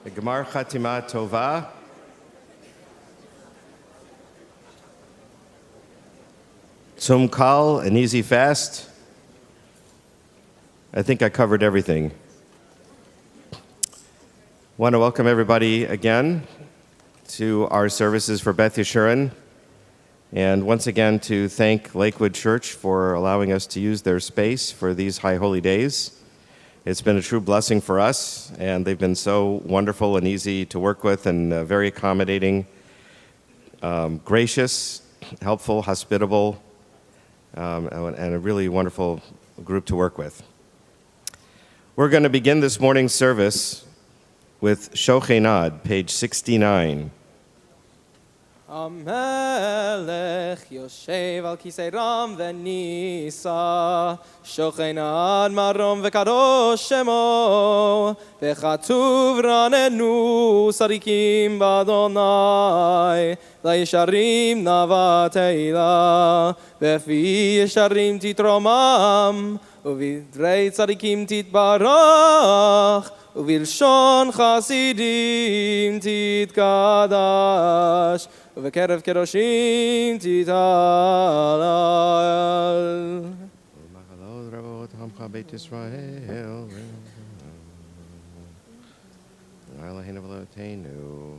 The Gemar Chatima Tova. Tzum Kal, an easy fast. I think I covered everything. Want to welcome everybody again to our services for Beth Yeshurun. And once again to thank Lakewood Church for allowing us to use their space for these high holy days. It's been a true blessing for us, and they've been so wonderful and easy to work with and very accommodating, gracious, helpful, hospitable, and a really wonderful group to work with. We're going to begin this morning's service with Shochenad, page 69. המלך יושב על כיסא רם ונישא, שוכנד מרום וקדוש שמו, וכתוב רננו צדיקים באדוני, לישרים נאווה תהילה, בפי ישרים תתרומם, ובדברי צדיקים תתברך, ובלשון חסידים תתקדש, ובקרב קדושים תתהלל. ומחלות רבות עמך בית ישראל, אלוהינו ואלוהינו.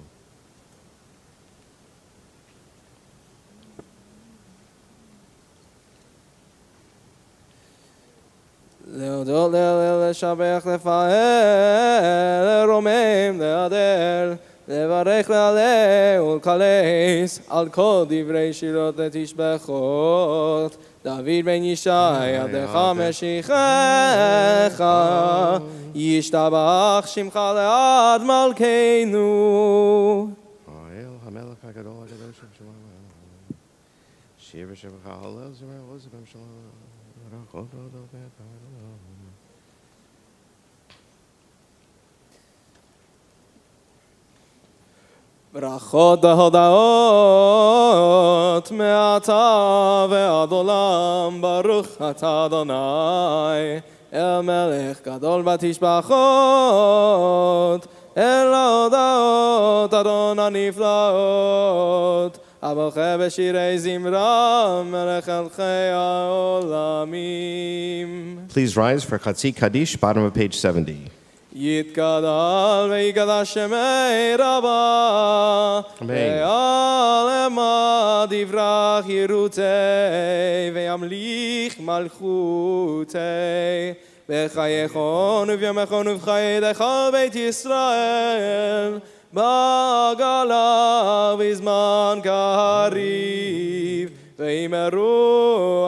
להודות להלל, לשבח, לפאר, לרומם, להדר, לברך, להלל ולקלס על כל דברי שירות לתשבחות. דוד בן ישי, עבדך משיחך, ישתבח שמך לעד מלכנו. האל המלך הגדול הקדוש שלום. שיר ושבחה הלל זמר לזמר שלום. ברכות והודאות מעתה ועד עולם, ברוך אתה אדוני, אל מלך גדול בתשבחות, אל ההודאות אדון הנפלאות, הבוכה בשירי זמרה, מלך מלכי העולמים. Please rise for Chatzi Kaddish, bottom of page 70. יתגדל ויקדש שמי רבה, ועלמה דברך ירותי, וימליך מלכותי, בחייכון וביומכון ובחיי דכל בית ישראל, בגלה בזמן קריב, ואמרו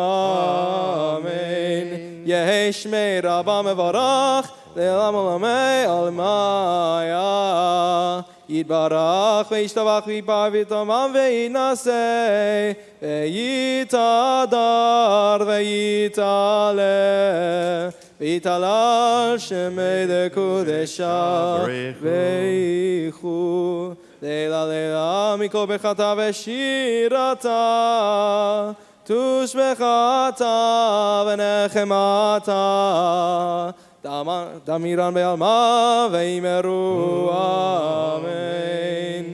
אמן. יהי שמי רבה מבורך, לעולם עולמי עולמיה. יתברך וישתבח ויפאר ויתרומם ויתנשא, ויתהדר ויתעלה, ויתהלל שמי דקודשה בריחו. לילה לילה מכל ברכתה ושירתה, תושבחתה ונחמתה, דמירן בעלמה ואמרו אמן.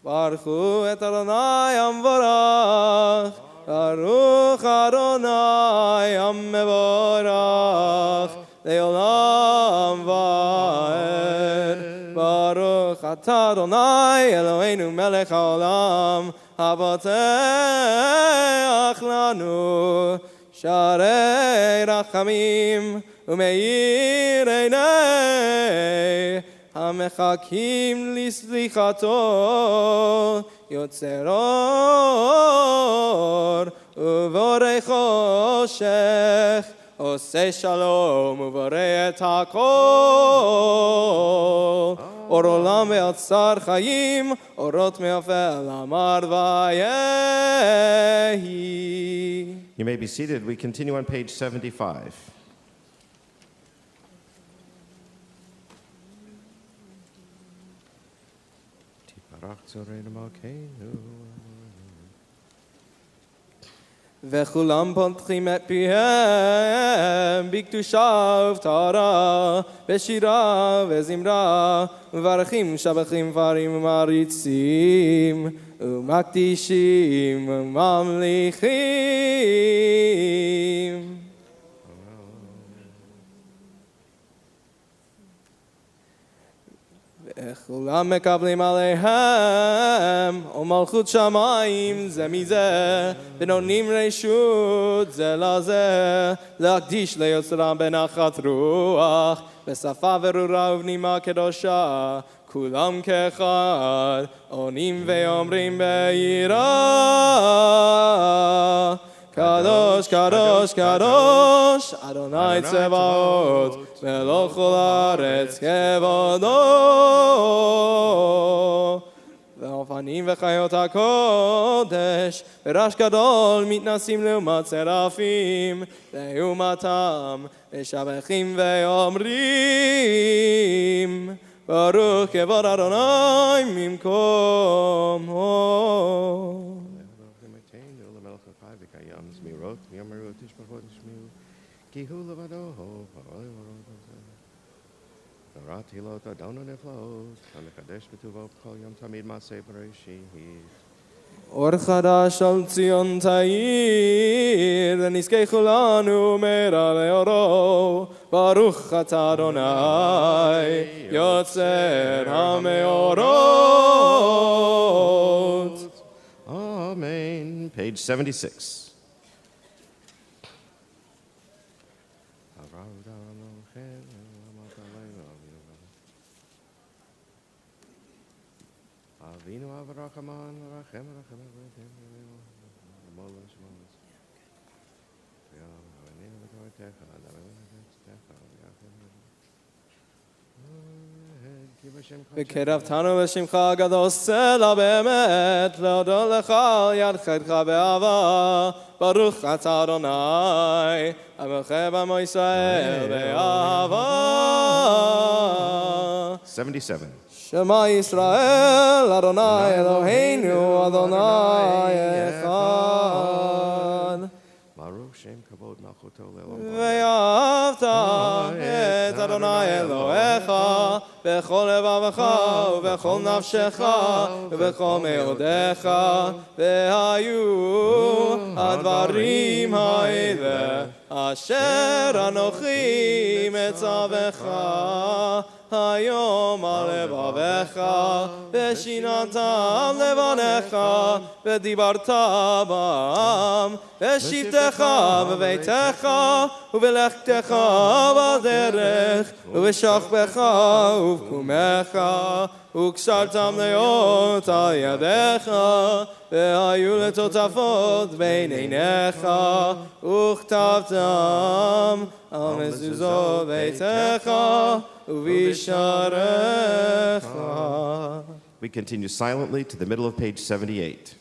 ברכו את אדוני המבורך, ברוך אדוני המבורך, לעולם ועד. ברוך אתה אדוני אלוהינו מלך העולם, הפותח לנו שערי רחמים ומאיר עיני המחכים לסליחתו, יוצר אור ובורא חושך, עושה שלום ובורא את הכל. אור עולם ויצר חיים, אורות מאפל אמר ויהי. You may be seated. We continue on page 75. וכולם פותחים את פיהם בקדושה ובטהרה, בשירה וזמרה, מברכים, שבחים, מפארים ומעריצים, ומקדישים וממליכים. וכולם מקבלים עליהם ומלכות שמיים זה מזה, ונותנים רשות זה לזה, להקדיש ליוצרם בנחת רוח, בשפה ברורה ובנימה קדושה, כולם כאחד עונים ואומרים ביראה, קדוש קדוש קדוש אדוני צבאות, מלוך כל הארץ כבודו. והאופנים וחיות הקודש ברעש גדול מתנסים לעומת צרפים, לעומתם משבחים ואומרים ברוך כבוד אדוני ממקומו. אור חדש על ציון תאיר, ונזכה כולנו מהרה לאורו. ברוך אתה אדוני יוצר המאורות. Amen. Page 76. וקרבתנו בשמך הגדול סלע באמת, להודות לך על יד חטאך באהבה. ברוך אתה אדוני, עמך בעמו ישראל באהבה. 77. שמע ישראל, אדוני אלוהינו, אדוני אחד. Baruch Shem Kavod Malchuto Le'olam. ואהבת את אדוני אלוהיך בכל לבבך ובכל נפשך ובכל מאודיך, והיו הדברים האלה אשר אנוכי מצווך היום על לבביך, ושיננתם לבניך, ודיברת בם, בשבתך בביתך, ובלכתך בדרך, ובשכבך ובקומך, וקשרתם להיות על ידיך, והיו לטוטפות בין עיניך, וכתבתם על מזוזות ביתך ובשעריך. We continue silently to the middle of page 78.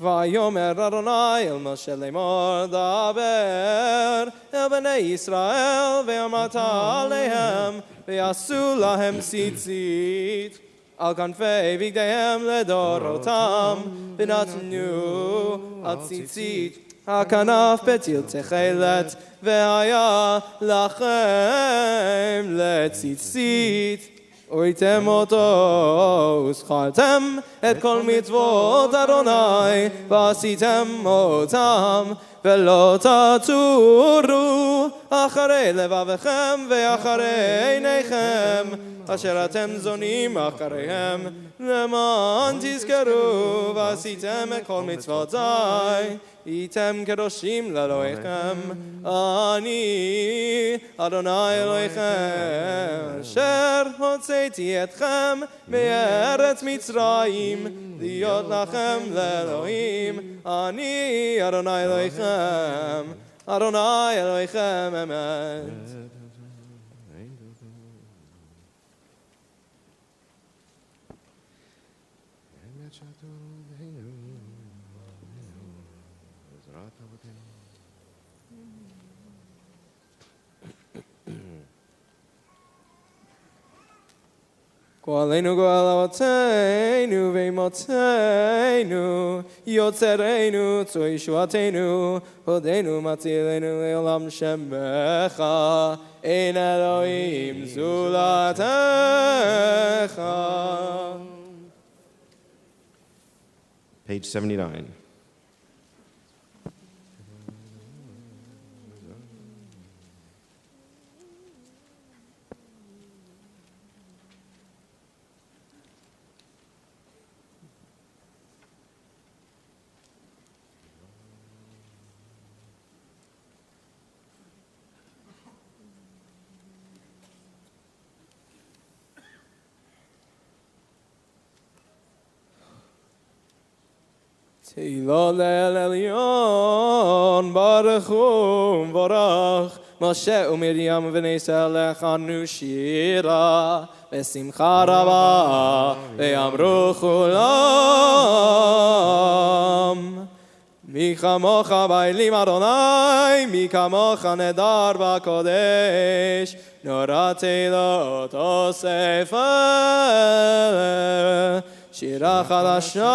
ויאמר אדוני אל משה לאמור, דבר אל בני ישראל ואמרת עליהם, ויעשו להם ציצית על כנפי בגדיהם לדורותם, ונתנו הציצית הכנף בטיל תכלת, והיה לכם לציצית. וראיתם אותו וזכרתם את כל מצוות אדוני ועשיתם אותם, ולא תטורו אחרי לבבכם ואחרי עיניכם אשר אתם זונים אחריהם, למען תזכרו ועשיתם את כל מצוותי, הייתם קדושים לאלוהיכם. אני אדוני אלוהיכם אשר הוצאתי אתכם מארץ מצרים להיות לכם לאלוהים. אני אדוני אלוהיכם, אדוני אלוהיכם אמת. גואלנו גואל אבותינו ואמותינו, יוצרנו צור ישועתנו, הודינו מצילנו לעולם שמך, אין אלוהים זולתך. Page 79. תהילה לאל עליון, ברך ומבורך, משה ומרים ובני ישראל לחנו שירה, בשמחה רבה, ויאמרו כולם. מי כמוך באלים אדוני, מי כמוך נדר בקודש, נורא תהילות אוסף שירה חדשה,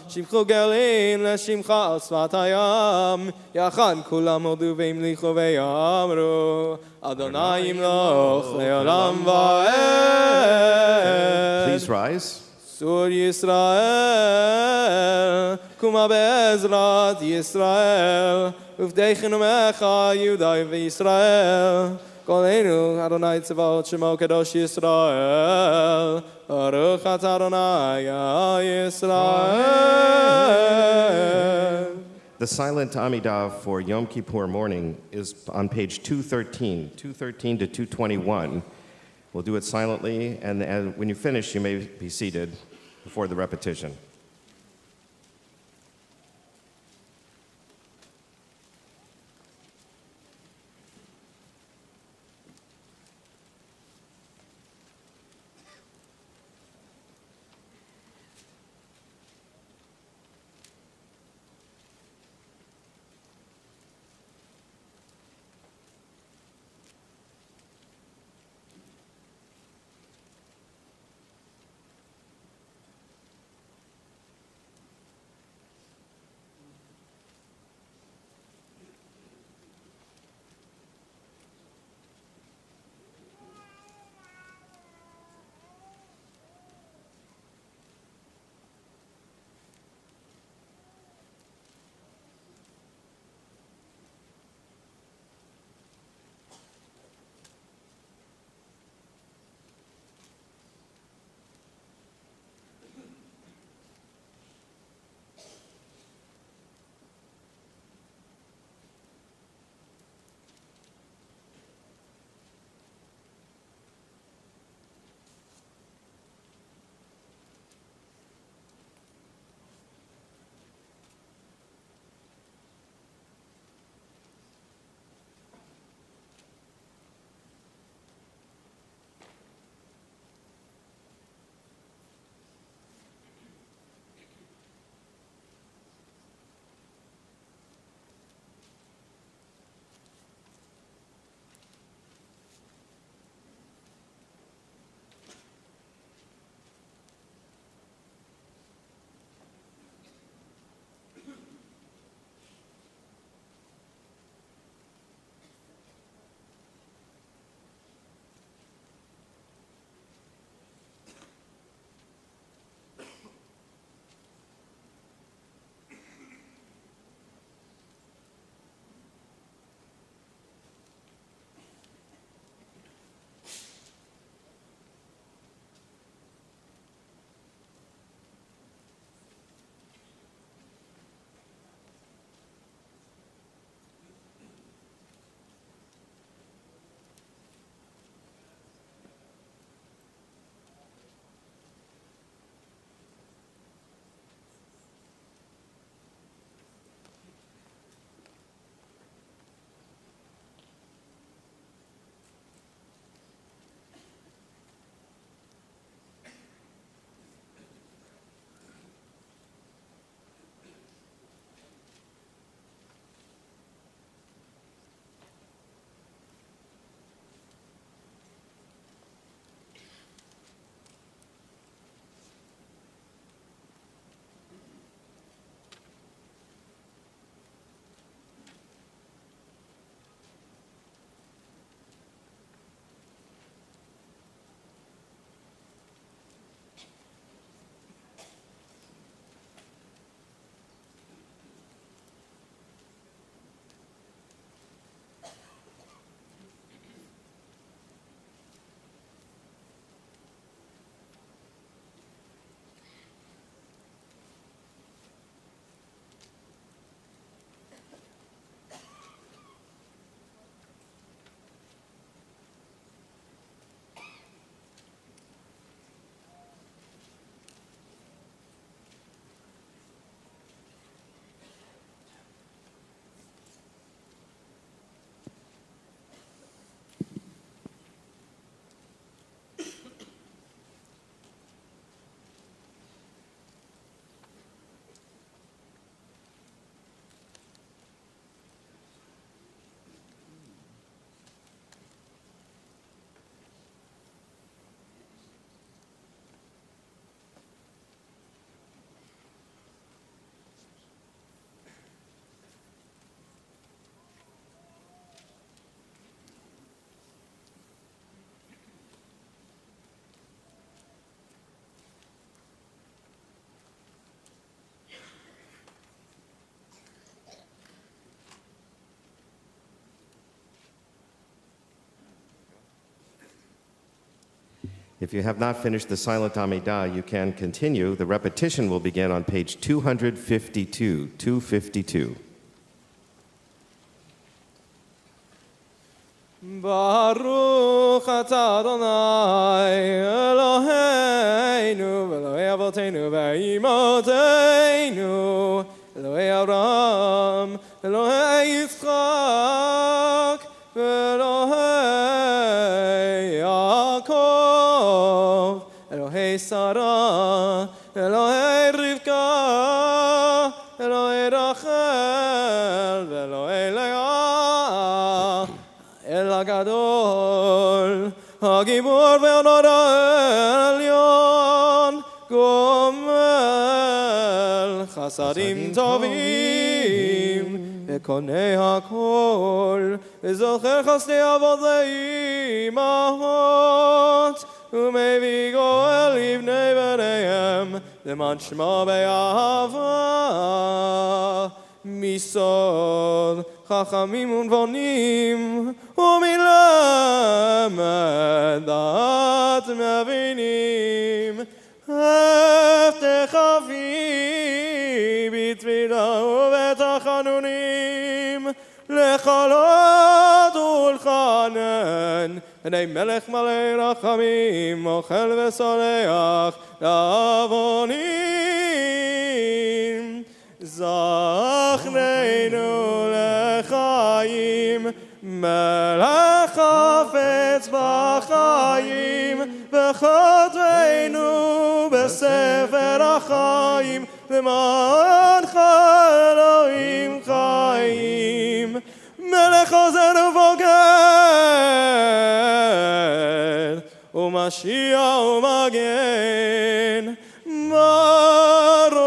שבחו גלים לשמך על שפת הים, יחד כולם הודו והמליכו ויאמרו, אדוני ימלוך לעולם ועד. Please rise. צור ישראל, Kuma be'ezrat Yisrael, uvdeichenu mecha Yudai v'Yisrael, Kolenu Adonai Tzavot Shemo Kadosh Yisrael, Baruch atah Adonai Yisrael. The silent Amidah for Yom Kippur morning is on page 213 to 221. We'll do it silently, and when you finish, you may be seated before the repetition. If you have not finished the silent Amidah, you can continue. The repetition will begin on page 252. 252. Baruch atah Adonai Eloheinu Elohei Avotenu ve'imoteinu Elohei Avraham Elohei Yitzchak Elohei Yaakov Elohei Sarah Elohei Rivka Elohei Rachel Elohei Leah El Gadol, Hagibor ve'Onora Elyon, Gomel, Chasadim Tovim, Ekonei HaKol, Ezocher Chasdei Avodei Imahot, Umevi Goel Livnei B'neihem, Leman Shma Be'ahava, Misod, Chachamim Unvonim, Umilamed Dat Mevinim, Heftecha Fi B'tfila U'b'tachanunim, Lechalot Ulchanen, B'nei Melech Malei Rachamim, Mochel V'soleach Lavonim, Zachneinu Lechaim, Melech Hafetz B'chaim, V'chodveinu B'sefer HaChaim, V'mancha Elohim Chaim, Melech Ozer Uvogel, U'Mashiach U'Magen, Baruch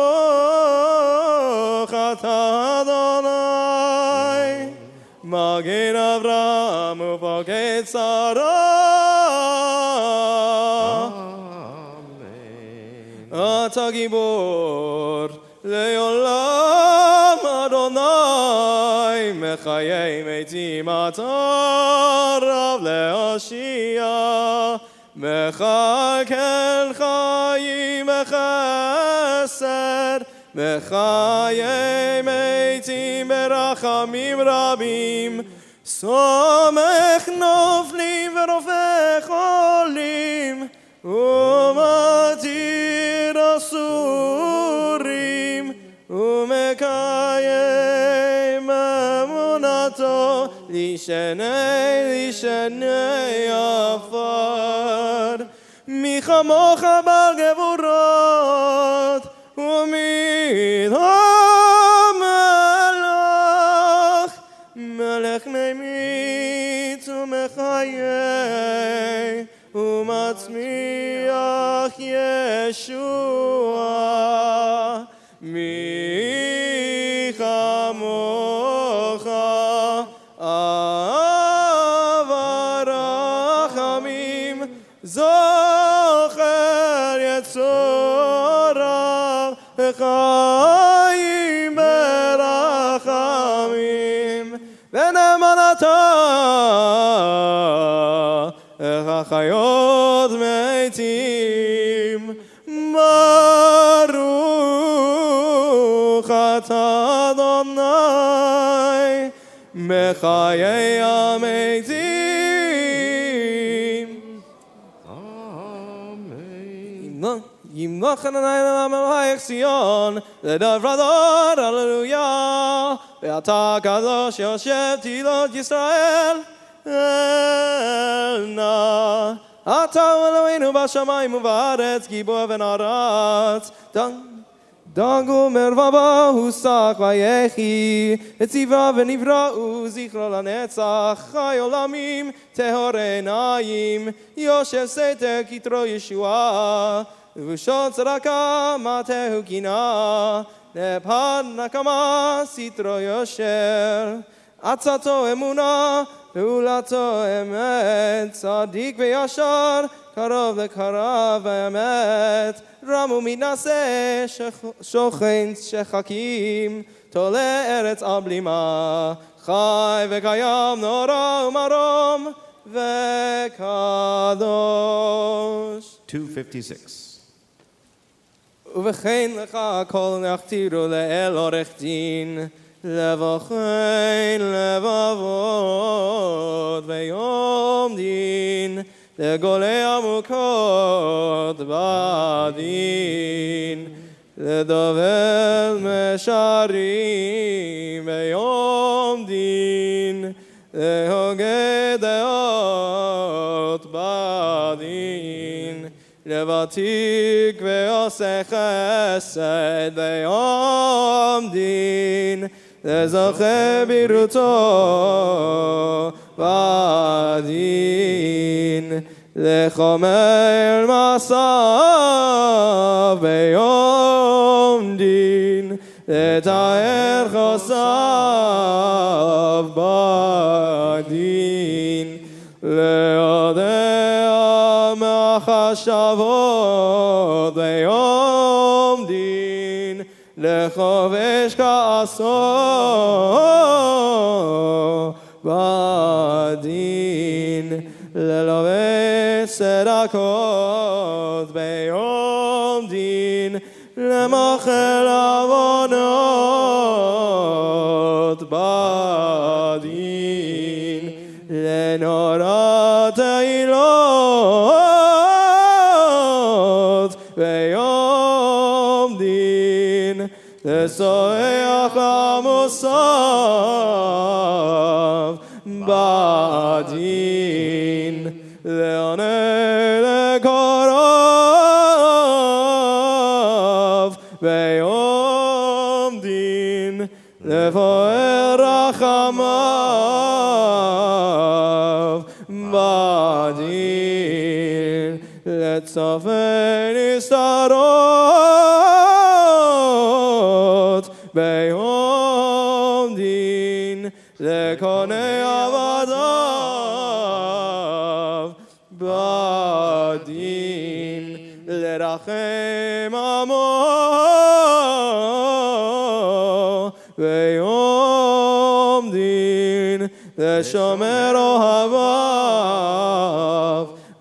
atah Adonai, Magen Avraham Uvogel Sarah. Amen. Atah Gibor Le'olam Adonai, Mechayei Metim atah Rav Le'Hoshia, Mechakel Chayim Bechesed, Mechayei Meitim Berachamim Rabim, Somech Noflim Verofech Olim, Umatir Asurim, Umekayem Emunato, Lishenei Afar, Michamocha Bar Gevurot, Umid HaMelech, Melech Neimit Umechayei, Umatzmiach Yeshua, Michamocha Avarachamim, Zocher Yetzorah, Chaim Berachamim, V'nemanata Chayot Meitim, Baruch atah Adonai, Mechayei HaMeitim. Amen. Yimloch Adonai L'Melech Zion, L'Davrador, Hallelujah. Ve'atah Kadosh Yoshev Tilot Yisrael, Elna. Atah Eloheinu b'shamayim u'ba'aretz, Gibor v'naratz. Dagu mervava husak vayechi, etzivra v'nivra'u zichro lanetzach, chai olamim tehorei na'im, Yoshev seter kitro Yeshua, v'ushot tzedakah matehu kina, nepad nakama sitro Yosher, atzato emuna, פעולתו אמת, צדיק וישר, קרוב לקרב האמת, רם ומתנשא, שוכן שחקים, תולה ארץ על בלימה, חי וקיים נורא ומרום וקדוש. 256. ובכן לך כל נכתירו לאל עורך דין, לבוכן לבבות ביום דין, לגולי עמוקות בדין, לדובל משרים ביום דין, להוגה דעות בדין, לוותיק ועושה חסד ביום דין, לזוכה בראותו בדין, לחומר מסע ביום דין, לתאר חוסף בדין, להודע מחשבות ביום דין, לחובש כעסו בדין, ללובש צדקות ביום דין, למוחל עוונות בדין, לנורת העילות ביום דין, לסויח המוסף בדין, לעונה לקורב ביום דין, לפועל רחמיו בדין, לצופן נסתרות ביום דין, לקונה עבדיו בדין, לרחם עמו ביום דין, לשומר אוהביו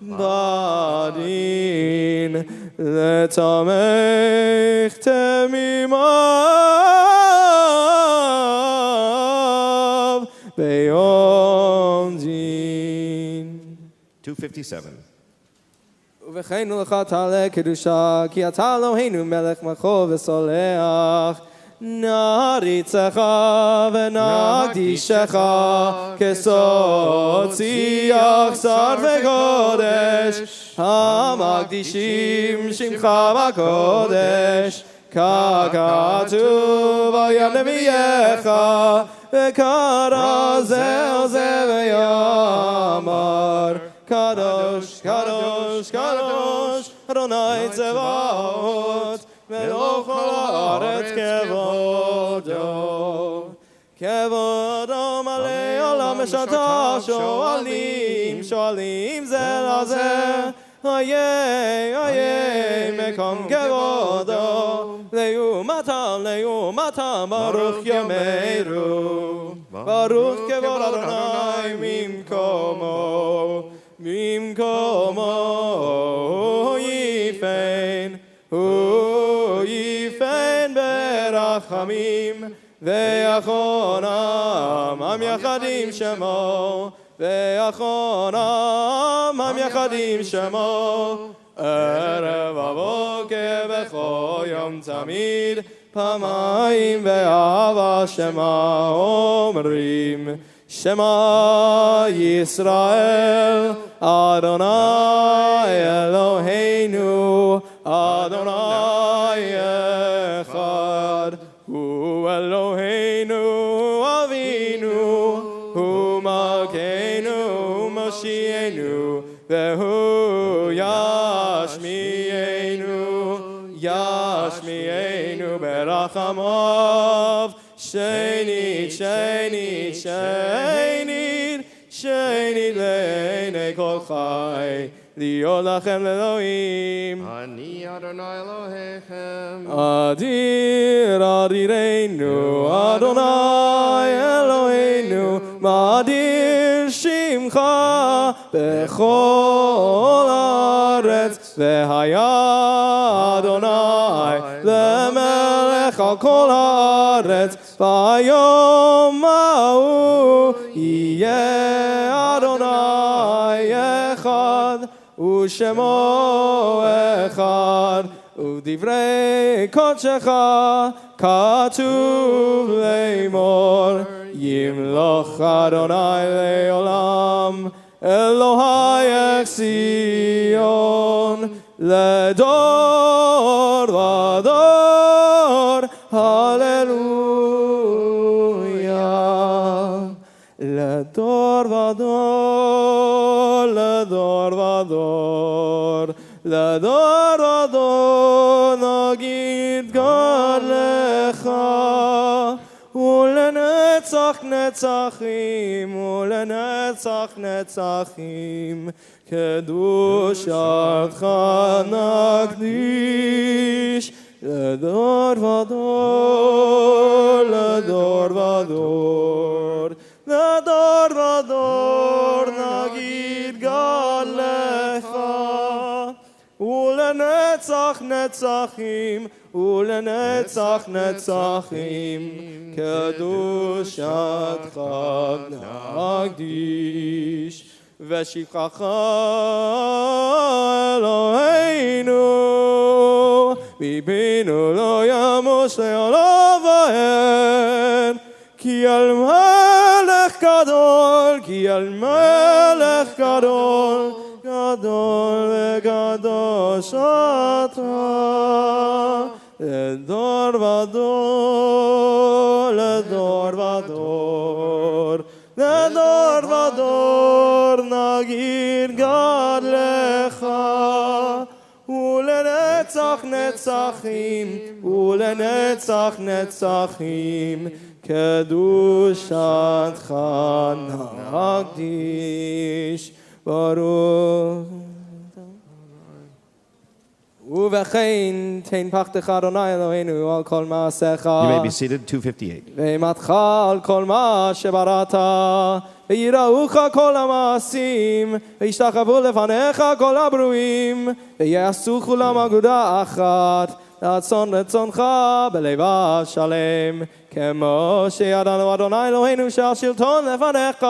בדין, לתמך תמימיו ביום דין. 257. ובכן לך תעלה קדושה, כי אתה אלוהינו מלך מלכו וסולח. נעריצך ונקדישך כסוד שיח שר וקודש, המקדישים שמך בקודש, ככתוב על יד נביאך, וקרא זה על זה ויאמר, קדוש, קדוש, קדוש, אדוני צבאות, מלוך כל הארץ כבודו. כבודו מלא עולם משרתה, שואלים, שואלים זה לזה, איה, איה, מקום כבודו, לעומתם, לעומתם, ברוך יאמרו, ברוך כבוד אדוני ממקומו, ממקומו יפן, הוא יפן ברחמים, ויחונם עם יחדים שמו, ויחונם עם יחדים שמו, ערב הבוקר בכל יום תמיד, פעמיים באהבה שמה אומרים, שמע ישראל, אדוני אלוהינו, אדוני אחד, הוא אלוהינו אבינו, הוא מלכנו מושיענו, והוא ישמיענו, ישמיענו ברחמיו, שנית, שנית, שנית, שנית לעיני כל חי, להיות לכם לאלוהים. אני אדוני אלוהיכם. אדיר אדירנו, אדוני אלוהינו, מאדיר שמך בכל הארץ, והיה אדוני למלך על כל הארץ, ביום ההוא יהיה אדוני אחד, ושמו אחד, ודברי קודשך כתוב לאמור, ימלוך אדוני לעולם, אלוהי ציון לדור ודור, הללויה. לדור ודור, לדור ודור, לדור ודור נגיד גדלך, ולנצח נצחים, ולנצח נצחים, קדושתך נקדיש, לדור ודור, לדור ודור, לדור ודור נגיד גדלך, ולנצח נצחים, ולנצח נצחים, קדושתך נקדיש. ושפחך אלוהינו, מפינו לא ימוש לעולם ועד, כי על מלך גדול, כי על מלך גדול, גדול וקדוש אתה, לדור ודור, לדור ודור, לדור ודור נגיד גדלך, ולנצח נצחים, ולנצח נצחים, קדושתך נקדיש. ברוך. ובכן תן פחדך אדוני אלוהינו על כל מעשיך. You may be seated, 258. ואימתך על כל מה שבראת, ויראוך כל המעשים, וישתחוו לפניך כל הברואים, ויעשו כולם אגודה אחת, רצון רצונך בלבב שלם, כמו שידענו אדוני אלוהינו שהשלטון לפניך,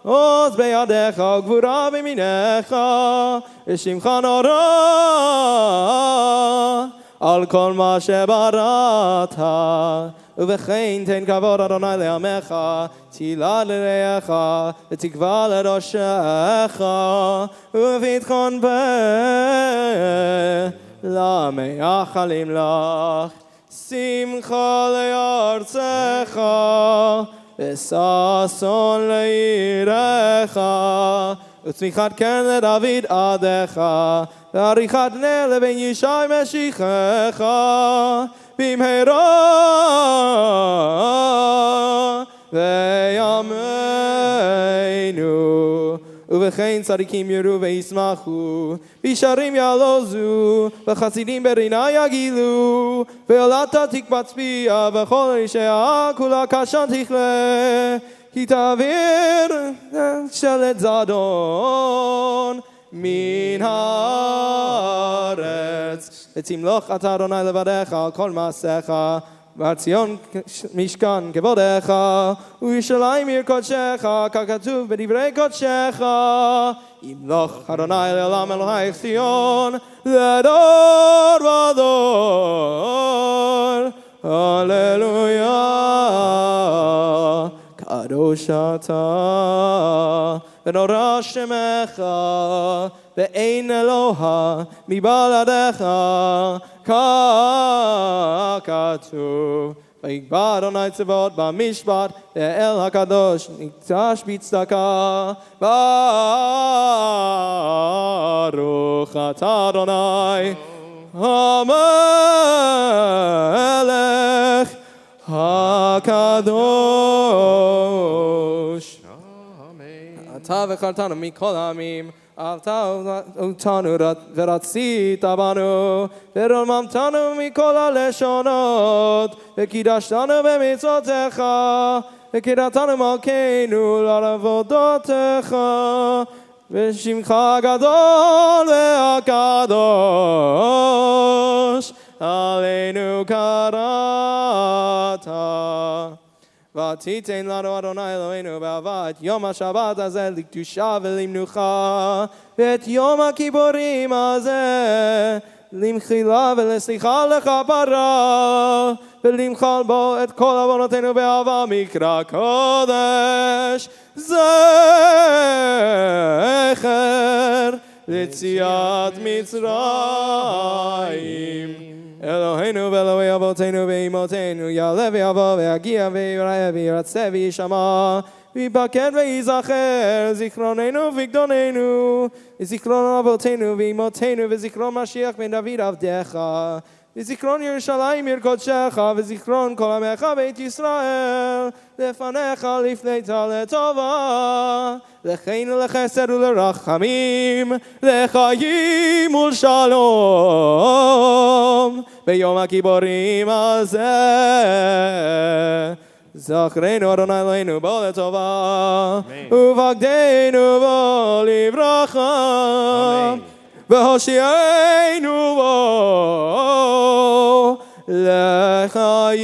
עוז בידיך וגבורה בימינך, ושמך נורא על כל מה שבראת. ובכן תן כבוד אדוני לעמך, תהילה לרעך, ותקווה לראשך, וביטחון למאחלים לך, שמחה לארצך, וששון לעירך, וצמיחת קן לדוד עדיך, ועריכת נר לבן ישי משיחך, במהרה וימינו. ובכן צדיקים יראו וישמחו, וישרים יעלוזו, וחסידים ברינה יגילו, ועולתה תקבץ פיה, וכל רשעה כולה קשן תכלה, כי תעביר שלט זדון מן הארץ. ותמלוך אתה אדוני לבדך על כל מעשיך, ועל ציון משכן כבודך, וירושלים עיר קודשך, ככתוב בדברי קודשך. ימלוך אדוני לעולם אלוהי ציון, לדור ודור, הללויה. קדוש אתה ונורא שמך, ואין אלוה מבלעדיך, ככתוב. ויקבע אדוני צבאות במשפט, ואל הקדוש נקדש בצדקה. ברוך אתה אדוני המלך הקדוש. אתה בחרתנו מכל העמים, אהבת אותנו ורצית בנו, ורוממתנו מכל הלשונות, וקידשתנו במצוותיך, וקידשתנו מלכנו לעבודתך, ושמך הגדול והקדוש עלינו קראת. ותיתן לנו אדוני אלוהינו באהבה את יום השבת הזה לקדושה ולמנוחה, ואת יום הכיפורים הזה למחילה ולסליחה לכפרה, ולמחול בו את כל עוונותינו באהבה מקרא קודש, זכר ליציאת מצרים. אלוהינו ואלוהי אבותינו ואמותינו, יעלה ויבוא ויגיע ויראה וירצה וישמע ויפקד וייזכר זיכרוננו ופקדוננו, וזיכרון אבותינו ואמותינו, וזיכרון משיח בן דוד עבדך, וזיכרון ירושלים עיר קודשך, וזיכרון כל עמך בית ישראל לפניך לפניתה לטובה, לחן ולחסד ולרחמים, לחיים ולשלום ביום הכיפורים הזה. זכרנו אדוני אלוהינו בו לטובה, ופקדנו בו לברכה, והושיענו בו לחיים.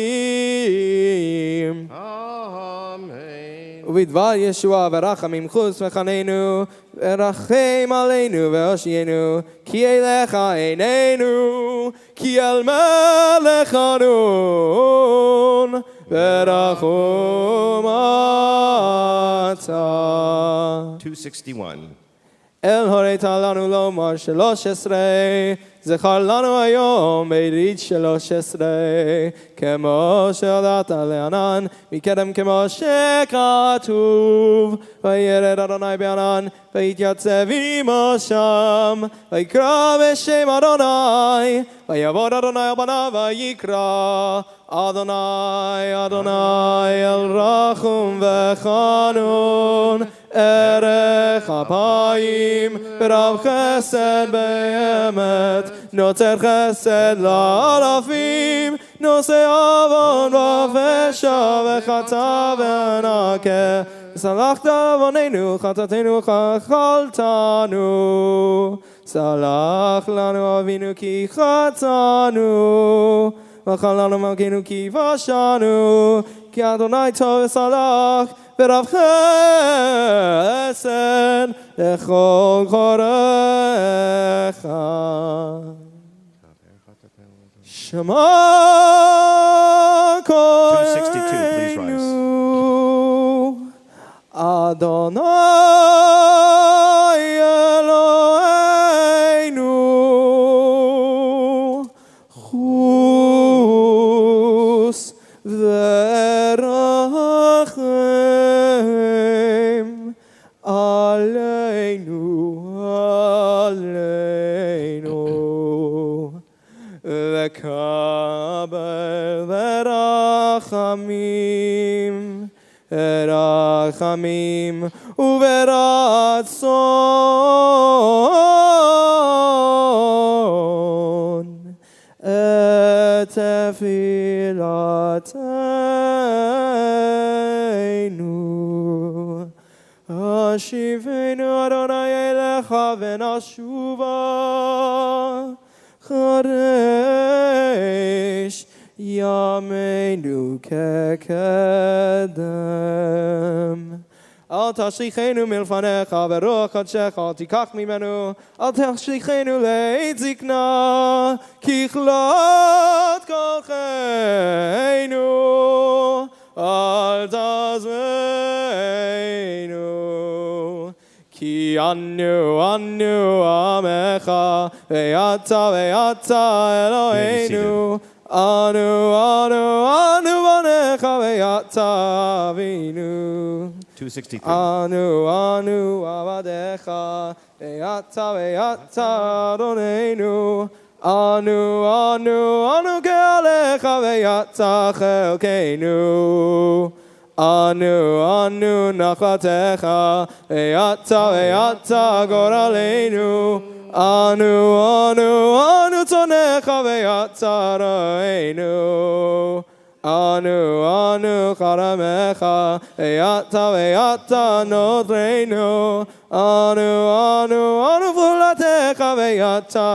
ובדבר ישוע ורחמים חוץ וחננו, ורחם עלינו והושיענו, כי אליך עינינו, כי אל מלך אדון ורחום אתה. 261. אל הורית לנו לומר 13, זכר לנו היום ברית 13, כמו שהודעת לענן, מקדם כמו שכתוב, וירד אדוני בענן, ויתייצב עמו שם, ויקרא בשם אדוני, ויעבוד אדוני על בניו, ויקרא אדוני אדוני אל רחום וחנון, ערך אפיים ורב חסד באמת, נוצר חסד לאלפים, נושא עוון ופשע וחטא ונקה, סלחת עווננו חטאתנו וכחלתנו, סלח לנו אבינו כי חטאנו, ואכל לנו מלכנו כי פשענו, כי אדוני טוב וסלח ורב חסד לכל חורך. שמע קולנו אדוני אלוהינו, חוס ורחם עלינו, וקבל ורחמים, רחמים וברצון את תפילתנו. השיבנו אדוני אליך ונשובה, חדש ימינו כקדם. אל תשליכנו מלפניך ברוח קודשך, אל תיקח ממנו, אל תשליכנו לעת זקנה, ככלות כוחנו, אל תעזבנו. כי אנו עמך, ואתה אלוהינו, אנו בניך ואתה אבינו. 263. אנו עבדיך ואתה אדוננו, אנו גאליך ואתה חלקנו, אנו נחלתך ואתה גורלנו, אנו צונך ואתה רעינו, Anu charamecha, ve'yata nodreinu. Anu v'ulatecha, ve'yata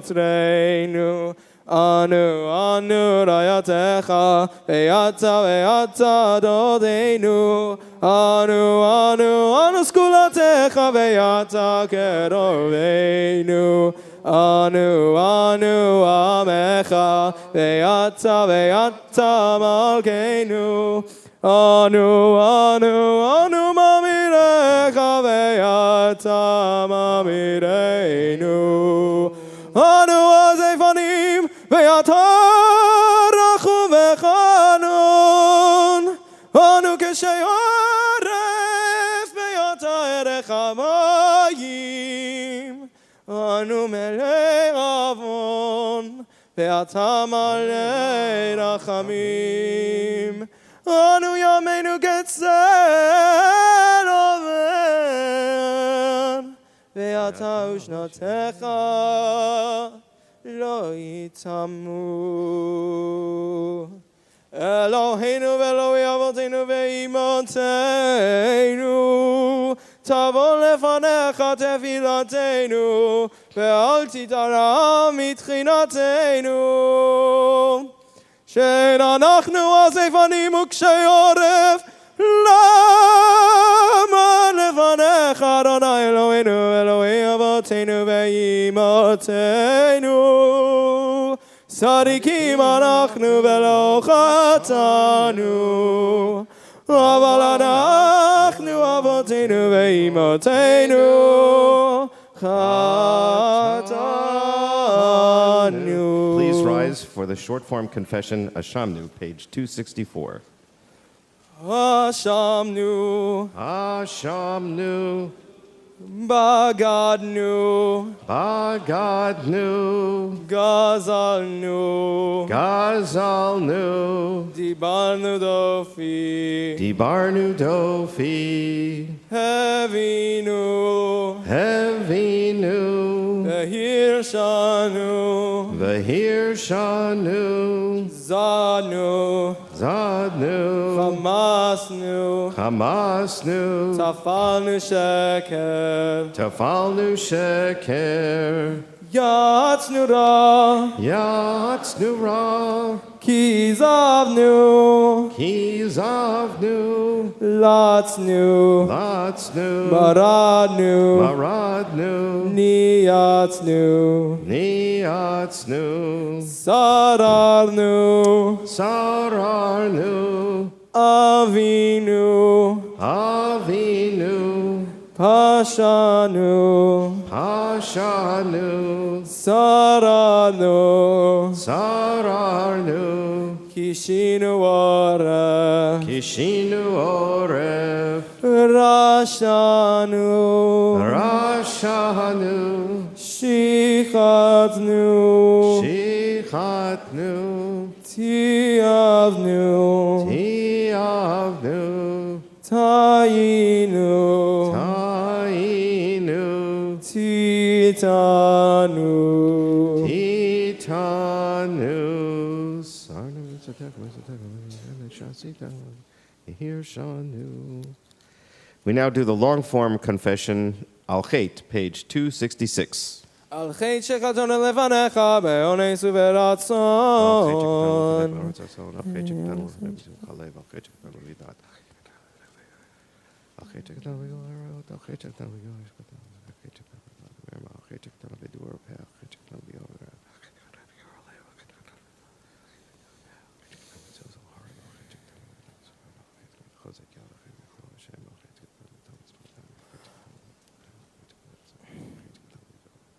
yotzreinu. Anu rayatecha, ve'yata dodeinu. Anu skulatecha, ve'yata keroveinu. Anu amecha, ve'yata malkeinu. Anu mamirecha, ve'yata mamireinu. Anu azefanim, ve'yata rachum v'chanon. Anu kesheyoref, ve'yata erech hamayim. Anu melei avon, ve'ata malei rachamim. Anu yameinu ketzel over, ve'ata ushnatecha lo yitamu. Eloheinu ve'eloi avoteinu ve'imotzeinu, tavon lefanecha tefilateinu, ve'al titara mitchinatenu. She'anachnu azefanim ukshei oref, lama lefanecha Adonai Eloheinu Eloi avoteinu ve'imotzeinu. Tzadikim anachnu ve'lo chatanu, aval anachnu avoteinu ve'imotzeinu chatanu. Please rise for the short form confession, Ashamnu, page 264. Ashamnu, Ashamnu, Bagadnu, Bagadnu, Gazalnu, Gazalnu, Dibarnu Dofi, Dibarnu Dofi, Hevinu, Hevinu, Vehirshanu, Vehirshanu, Zadnu, Zadnu, Hamasnu, Hamasnu, Tafalnu Sheker, Tafalnu Sheker, Yatznu Ra, Yatznu Ra, Kizavnu, Kizavnu, Latznu, Latznu, Maradnu, Maradnu, Niyatznu, Niyatznu, Sararnu, Sararnu, Avinu, Avinu, Pashanu, Pashanu, Sararnu, Sararnu, Kishinu Oref, Kishinu Oref, Rashanu, Rashanu, Shichatnu, Shichatnu, Tiavnu, Tiavnu, Tainu, Tainu, Titanu, Titanu, We now do the long form confession, Al Chet, page 266. Al chet shechatonu lefanecha be'ones u'veratzon.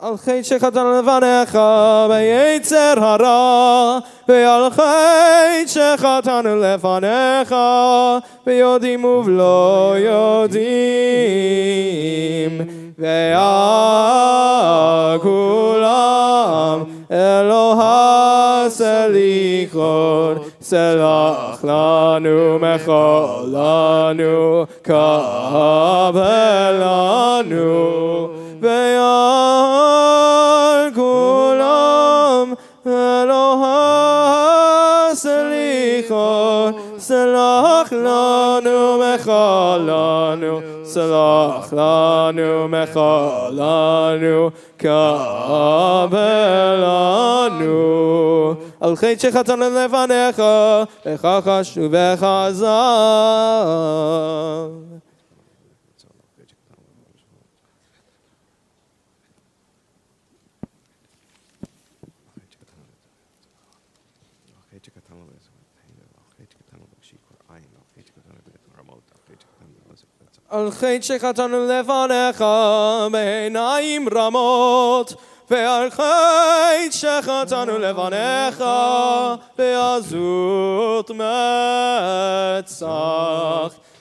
Al chet shechatonu lefanecha be'yetzer hara, ve'al chet shechatonu lefanecha be'yodim uv'lo yodim, ve'al kulam Eloha selichot, selach lanu mecholanu, kabelanu. Ve'al kulam Eloha selichot, לנו מחלנו, סלח לנו מחלנו, קבל לנו. על חטא שחטאנו לפניך, וכך שובך עזב. על חטא שחטאנו לפניך בעיניים רמות, ועל חטא שחטאנו לפניך בעזות מצח,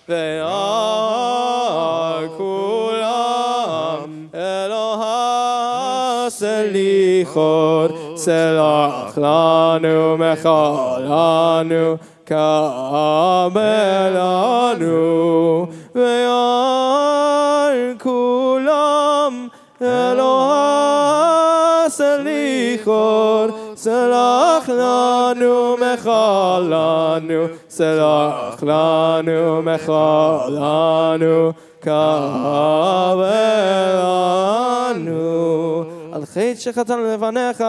ועל כולם אלוה סליחות, סלח לנו מחלנו, קבל לנו, ועל כולם אלוה סליחות, סלח לנו מחלנו, סלח לנו מחלנו, קבל לנו. על חטא שחטאנו לפניך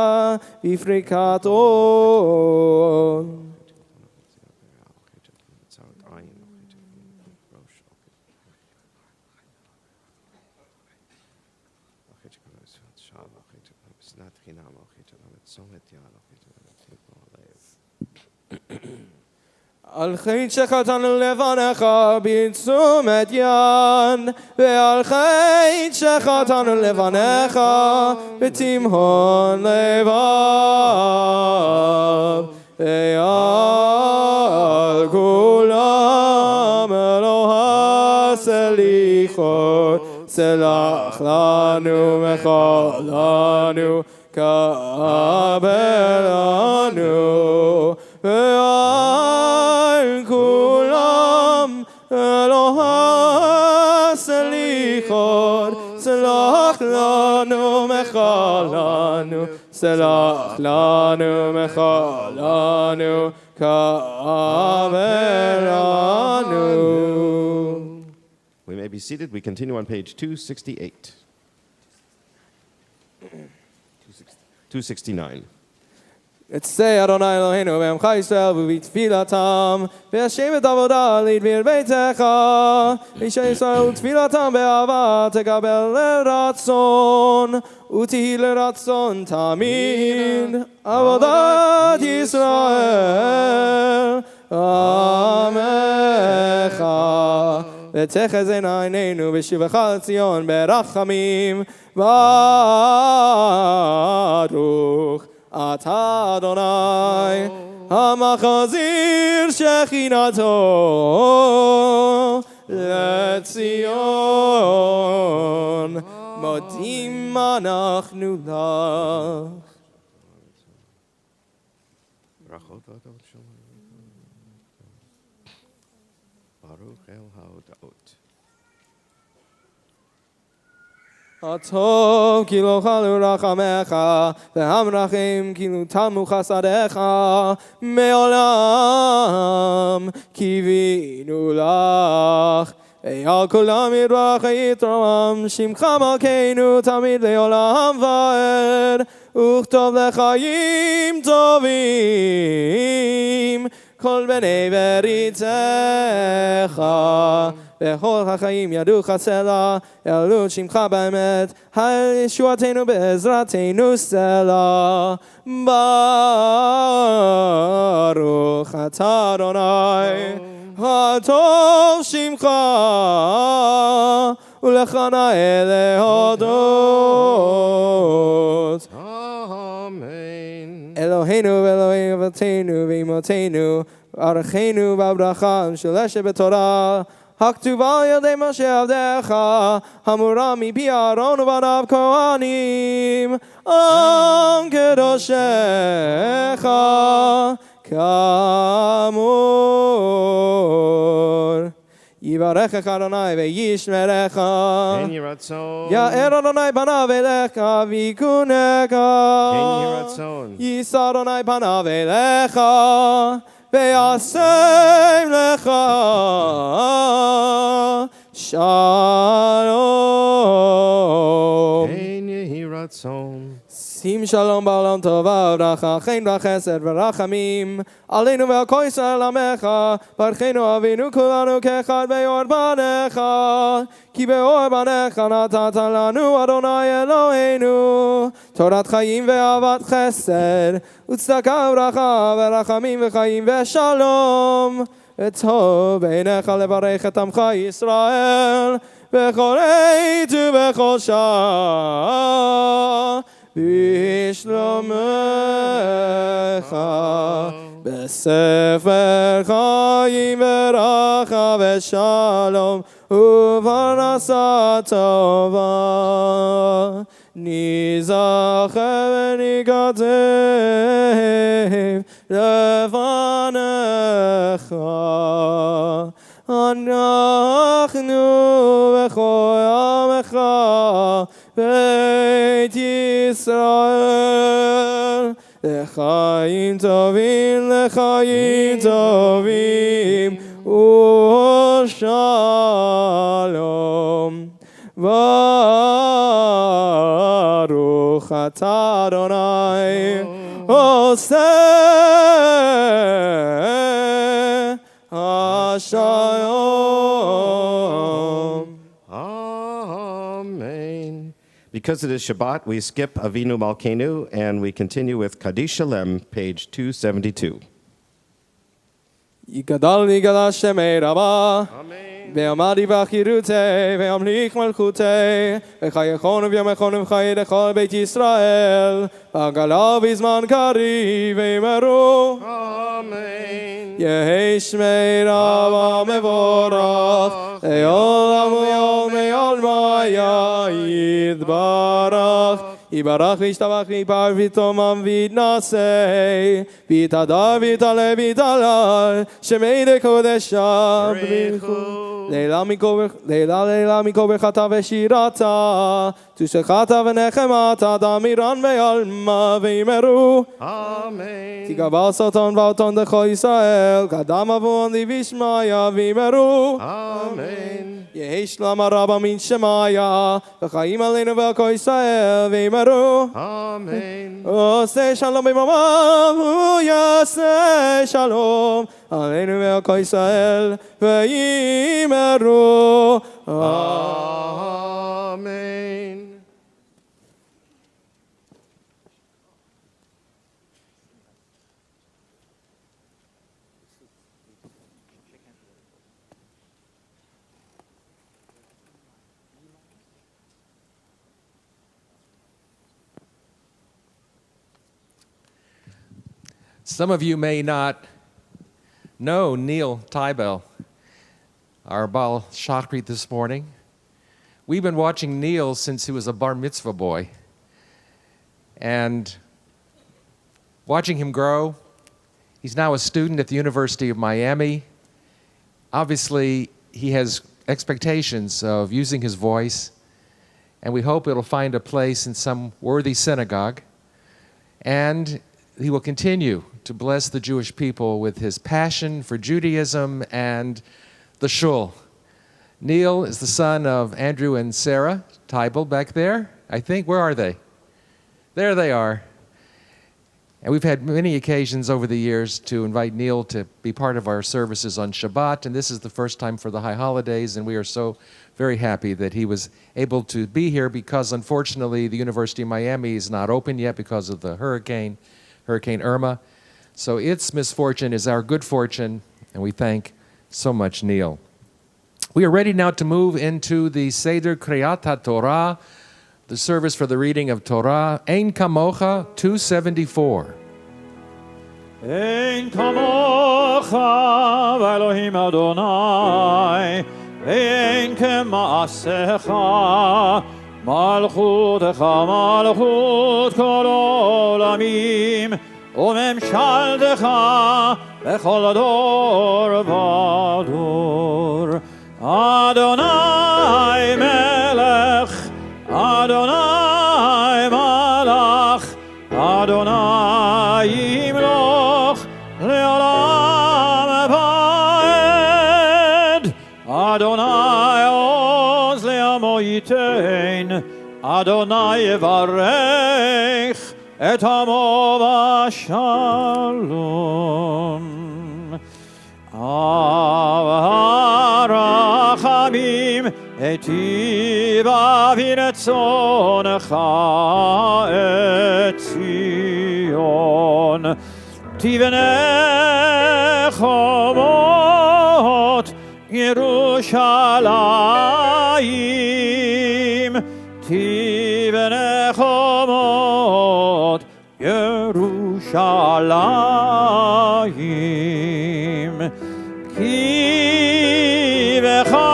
בפריקת עול. על חטא שחטאנו לפניך בתשומת יד, ועל חטא שחטאנו לפניך בתימהון לבב, ועל כולם אלוה סליחות, סלח לנו מחלנו, קבל לנו, ועל כולם אלוה סליחות, סלח לנו מחלנו, סלח לנו מחלנו, קבל לנו. We may be seated. We continue on page 268. 269. אצא אדוני אלוהינו בעמך ישראל ובתפילתם, והשם את עבודה לדביר ביתך, אישי ישראל ותפילתם באהבה תקבל לרצון, ותהי לרצון תמיד עבודת ישראל עמך. ותחזינה עינינו בשובך לציון ברחמים, ברוך אתה אדוני המחזיר שכינתו לציון, מודים אנחנו לך. ברוך אל ההודעות. הטוב כי לא חלו רחמך, והמרחם כי לא תמו חסדיך, מעולם קיווינו לך. על כולם יתברך ויתרומם שמך מלכנו תמיד לעולם ועד, וכתוב לחיים טובים כל בני בריתך. בכל החיים ידעוך סלע, יעלו את שמך באמת, על ישועתנו בעזרתנו סלע. ברוך אתה אדוני הטוב שמך, ולך נאה להודות. אמן. אלוהינו ואלוהי אבותינו ואמותינו, ברכנו בברכה המשולשת בתורה הכתובה על ידי משה עבדך, המורה מפי אהרון ובניו כהנים, עם קדושך כאמור. יברכך אדוני וישמרך, כן יהי רצון. יאר אדוני פניו אליך ויגונך, כן יהי רצון. יישא אדוני פניו אליך ויעשם לך שלום. כן יהי רצון. שים שלום בעולם טובה וברכה, חן וחסד ורחמים, עלינו ועל כל ישראל עמך, ברכנו אבינו כולנו כאחד באור בניך, כי באור בניך נתת לנו אדוני אלוהינו, תורת חיים ואהבת חסד, וצדקה וברכה ורחמים וחיים ושלום, וטוב בעיניך לברך את עמך ישראל, בכל עת ובכל שעה. בשלומך בספר חיים ברכה ושלום ופרנסה טובה ניזכר וניכתב לפניך אנחנו וכל עמך בית ישראל לחיים טובים ושלום ברוך אתה אדוני עושה השלום. Amen. Because it is Shabbat, we skip Avinu Malkeinu and we continue with Kaddish Shalem, page 272. יגדל ויגדל שמי רבה ועמדי בחירותי והמליך מלכותי וחייכון וביומכון וחיי לכל בית ישראל בגלה בזמן קריב ואמרו Amen. יהי שמי רבה מבורך לעולם ועולמי יתברך יברך וישתבח ויפאר ויתומם ויתנשא ויתהדר ויתעלה ויתהלל שמי לקודשה בריחו לילה מכל ברכתה ושירתה תושחתה ונחמתה דמירן בעלמה ואמרו Amen. כי גבל סרטון ואותון דכל ישראל קדם עוון לי וישמעיה ואמרו Amen. יהי שלום הרבה מן שמעיה וחיים עלינו ועל כל ישראל ואמרו Amen. עושה שלום במרומיו הוא יעשה שלום עלינו ועל כל ישראל ואמרו Amen. Some of you may not know Neil Tybell, our Baal Shachrit this morning. We've been watching Neil since he was a bar mitzvah boy. And watching him grow, he's now a student at the University of Miami. Obviously, he has expectations of using his voice, and we hope it'll find a place in some worthy synagogue. And he will continue to bless the Jewish people with his passion for Judaism and the shul. Neil is the son of Andrew and Sarah Tybell back there, I think. Where are they? There they are. And we've had many occasions over the years to invite Neil to be part of our services on Shabbat, and this is the first time for the high holidays, and we are so very happy that he was able to be here because, unfortunately, the University of Miami is not open yet because of the Hurricane Irma. So its misfortune is our good fortune, and we thank so much Neil. We are ready now to move into the Seder Kriyat HaTorah, the service for the reading of Torah, Ein Kamocha 274. Ein kamocha v'Elohim Adonai, ve'ein kema'asecha, malchutecha malchut kol olamim, u'memshaltecha bechol dor v'dor. Adonai melech, Adonai malach, Adonai yimloch le'olam. Adonai oz le'amo yitein, Adonai yevarech et amo v'shalom. Avarachamim etiv aviretzonecha et Zion. Tivnei chomot Yerushalayim. Tivnei chomot Yerushalayim. Ki v'cha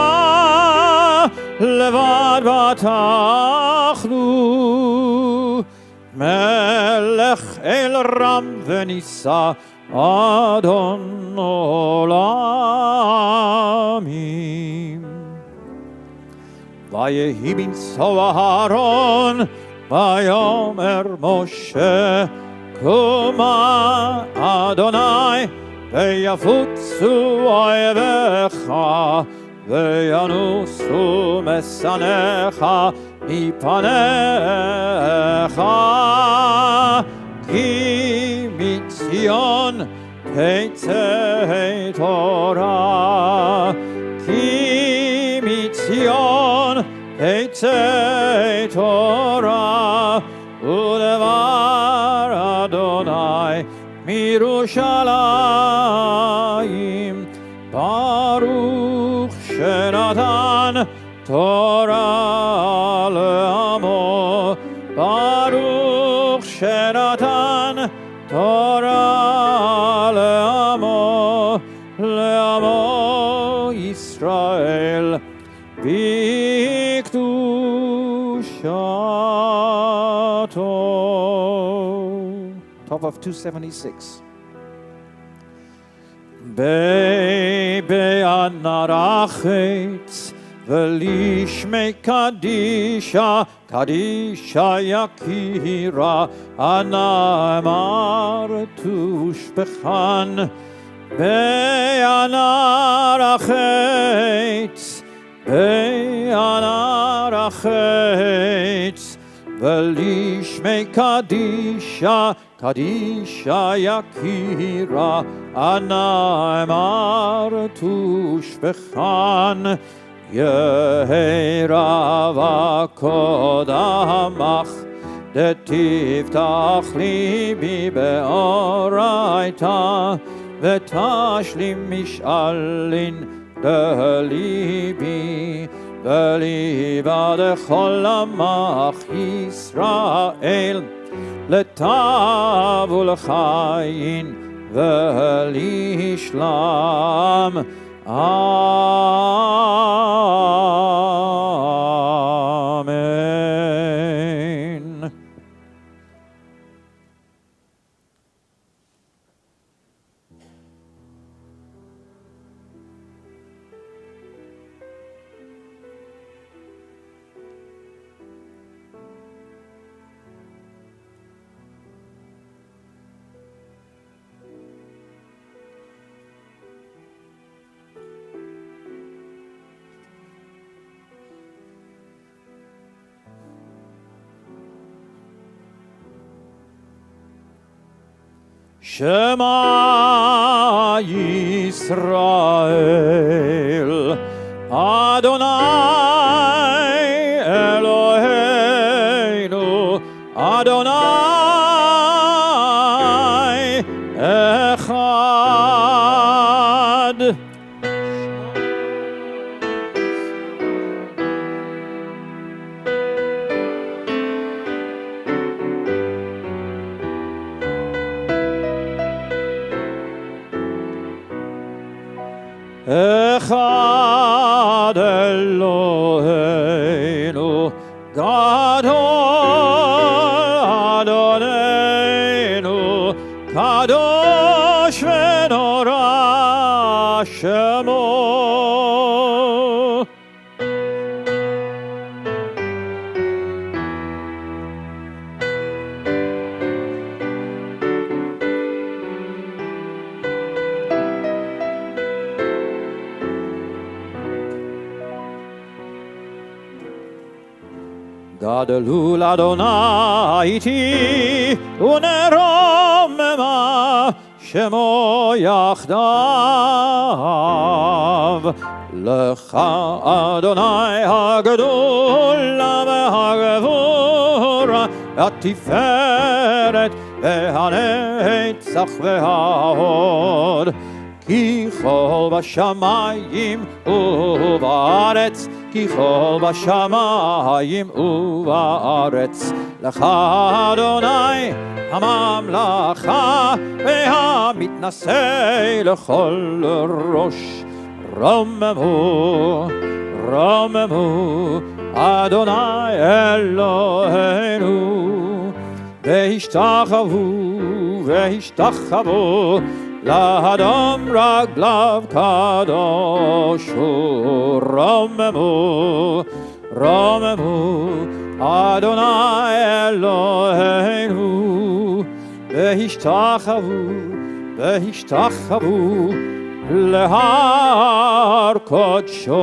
levad batachnu, Melech el ram v'nisa Adon olamim. Vayehi binso Aharon, Vayomer Moshe, Kuma Adonai, Veyafutsu oevecha, Veyanusu mesanecha mipanecha. Ki mitzion tetzei Torah, Ki mitzion tetzei Torah, ulevar Adonai mirushalayim. Baruch shenatan Torah le'amo, Baruch shenatan Torah le'amo, le'amo Yisrael b'kedushato. Top of 276. Be'anarachetz v'lishmei kadisha, kadisha yakira, ana emartu shbechan. Be'anarachetz, be'anarachetz v'lishmei kadisha, kadisha yakira, ana emartu shbechan. Yeherav kodamach, detiftach libi be'oraita, v'tashlim mishalin belibi, beliba dechol amach Yisrael, letav ulchayin v'lishlam. Amen. Shema Yisrael, Adonai Eloheinu, Adonai Echad. Echad Eloheinu, Gadol Adonenu, Kadosh v'norah Shemo. גדלו לאדוני איתי ונרוממה שמו יחדיו. לך אדוני הגדולה והגבורה, התפארת והנצח וההוד. כי כל בשמיים ובארץ, כי כל בשמיים ובארץ. לך אדוני הממלכה והמתנשא לכל ראש. רוממו, רוממו, אדוני אלוהינו. והשתחוו, והשתחוו, לאדום רגליו קדוש הוא. רוממו, רוממו, אדוני אלוהינו. והשתחוו, והשתחוו, להר קודשו.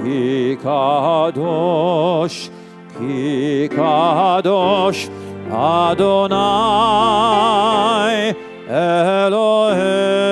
כי קדוש, כי קדוש, אדוני אלוהינו.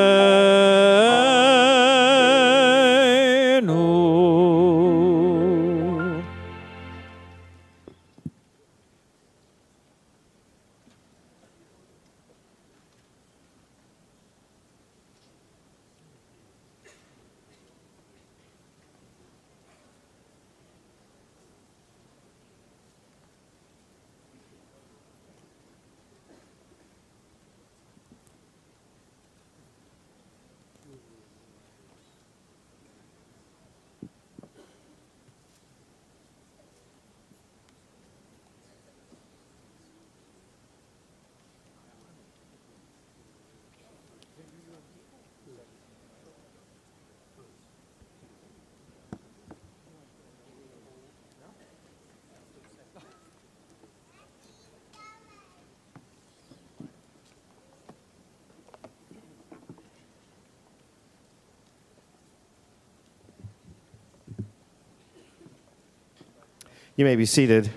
You may be seated.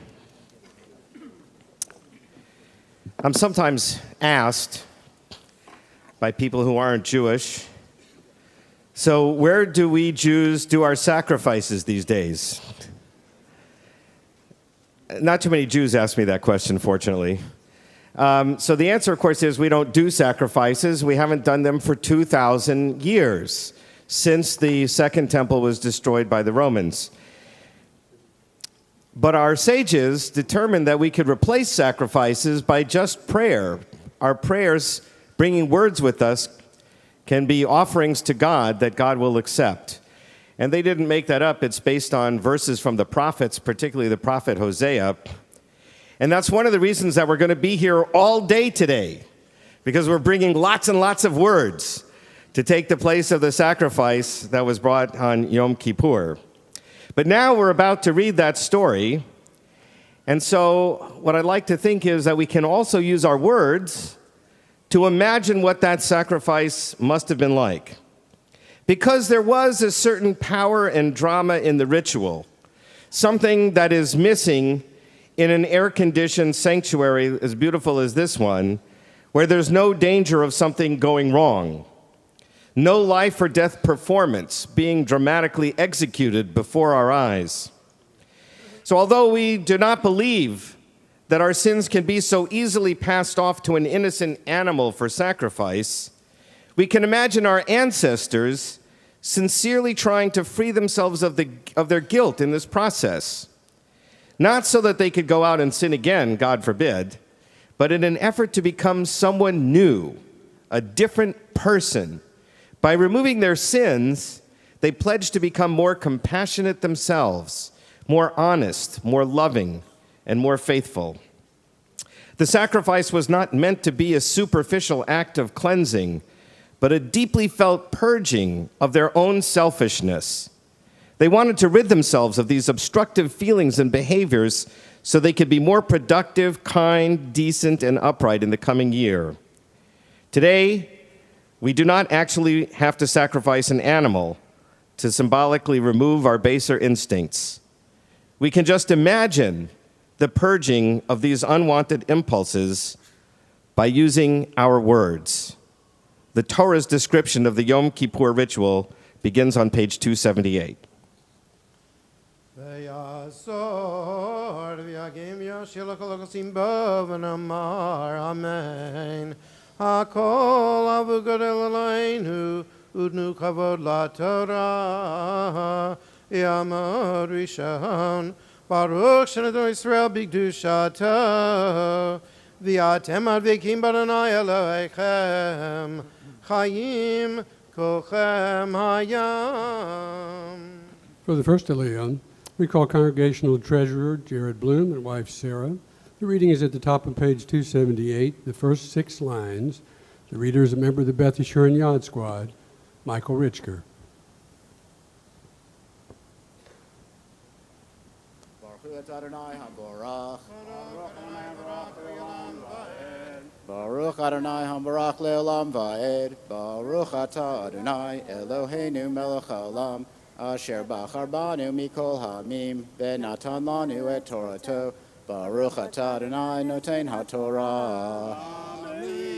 I'm sometimes asked by people who aren't Jewish, so where do we Jews do our sacrifices these days? Not too many Jews ask me that question, fortunately. So the answer, of course, is we don't do sacrifices. We haven't done them for 2,000 years, since the Second Temple was destroyed by the Romans. But our sages determined that we could replace sacrifices by just prayer. Our prayers, bringing words with us, can be offerings to God that God will accept. And they didn't make that up. It's based on verses from the prophets, particularly the prophet Hosea. And that's one of the reasons that we're going to be here all day today, because we're bringing lots and lots of words to take the place of the sacrifice that was brought on Yom Kippur. But now we're about to read that story, and so what I'd like to think is that we can also use our words to imagine what that sacrifice must have been like. Because there was a certain power and drama in the ritual, something that is missing in an air-conditioned sanctuary as beautiful as this one, where there's no danger of something going wrong. No life or death performance being dramatically executed before our eyes. So although we do not believe that our sins can be so easily passed off to an innocent animal for sacrifice, we can imagine our ancestors sincerely trying to free themselves of their guilt in this process. Not so that they could go out and sin again, God forbid, but in an effort to become someone new, a different person. By removing their sins, they pledged to become more compassionate themselves, more honest, more loving, and more faithful. The sacrifice was not meant to be a superficial act of cleansing, but a deeply felt purging of their own selfishness. They wanted to rid themselves of these obstructive feelings and behaviors so they could be more productive, kind, decent, and upright in the coming year. Today, we do not actually have to sacrifice an animal to symbolically remove our baser instincts. We can just imagine the purging of these unwanted impulses by using our words. The Torah's description of the Yom Kippur ritual begins on page 278. Amen. Hakol avu gadol aleinu udnu kavod la Torah yamad rishon baruch shenadon Yisrael bigdushato v'atem advikim baranai Elohechem chayim kochem hayam. For the first Aliyah, we call Congregational Treasurer Jared Bloom and wife Sarah. The reading is at the top of page 278, the first 6 lines. The reader is a member of the Beth Yeshurun Yad Squad, Michael Richker. Baruch Adonai HaBarak Le'olam Va'ed. Baruch Atah Adonai Eloheinu Melech HaOlam Asher Bachar Banu Mikol Ha'amim V'natan Lanu Et Torato. Baruch Atah Adonai Noten HaTorah. Amen.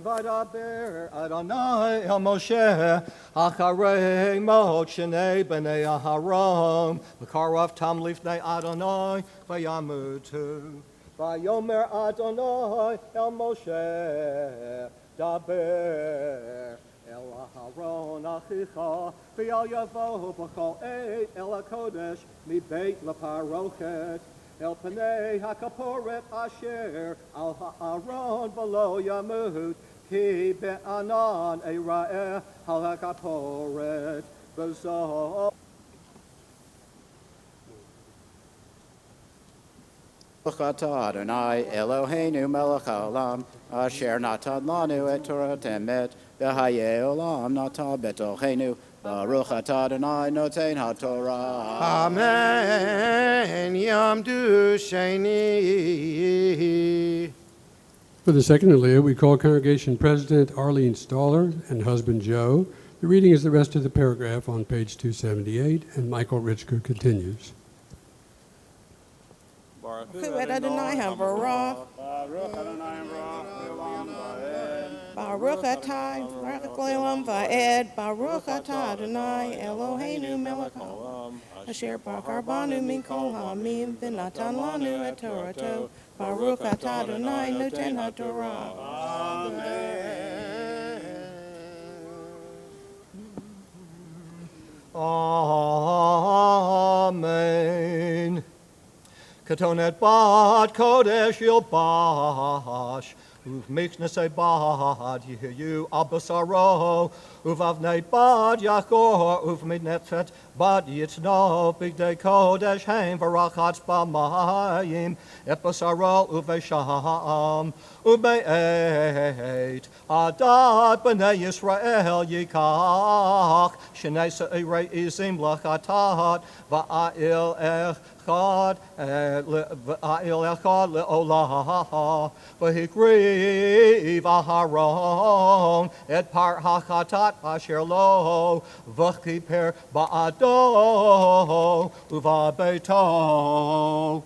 Vadaber Adonai El Moshe Acharei Mot Shnei Bnei Aharon V'karav Tam Lifnei Adonai Vayamutu Vayomer Adonai El Moshe Daber El Aharon Achicha V'al Yavo B'chol Eit El HaKodesh Mi Beit LaParochet El Panei HaKaporet Asher Al Ha'aron V'lo Yamut Ki Be'anan Eira'eh Al HaKaporet V'zo Baruch Atah Adonai Eloheinu Melech HaOlam Asher Natan Lanu Et Torah Temet V'Hayei Olam Natan Betochenu Baruch Atah Adonai Noten HaTorah. Amen. Yamdu Sheni. For the second Aliyah, we call Congregation President Arlene Staller and husband Joe. The reading is the rest of the paragraph on page 278, and Michael Richker continues. Baruch Adonai HaBarak. Baruch Atah Baruch Le'olam Va'ed. Baruch Atah Adonai Eloheinu Melech HaOlam Asher Bachar Banu Mikol Ha'amim V'natan Lanu Et Torato. Baruch Atah Adonai Noten HaTorah. Amen. Katonet Bad Kodesh Yilbash Uv Miknesei Bad Yehu Abasaro Uv Avnei Bad Yachor Uv Midnefet Bad Yitzno Bigdei Kodesh Haim Varachatz Bamayim Epasaro Uvesham Ubeit Adat B'nei Yisrael Yikach Shnei Seirei Izim Lachatat Va'il Echad Va'il Echad Le'olah V'hikriv Aharon Et Par HaChatat Asher Lo V'chiper Ba'ado Uvabeito.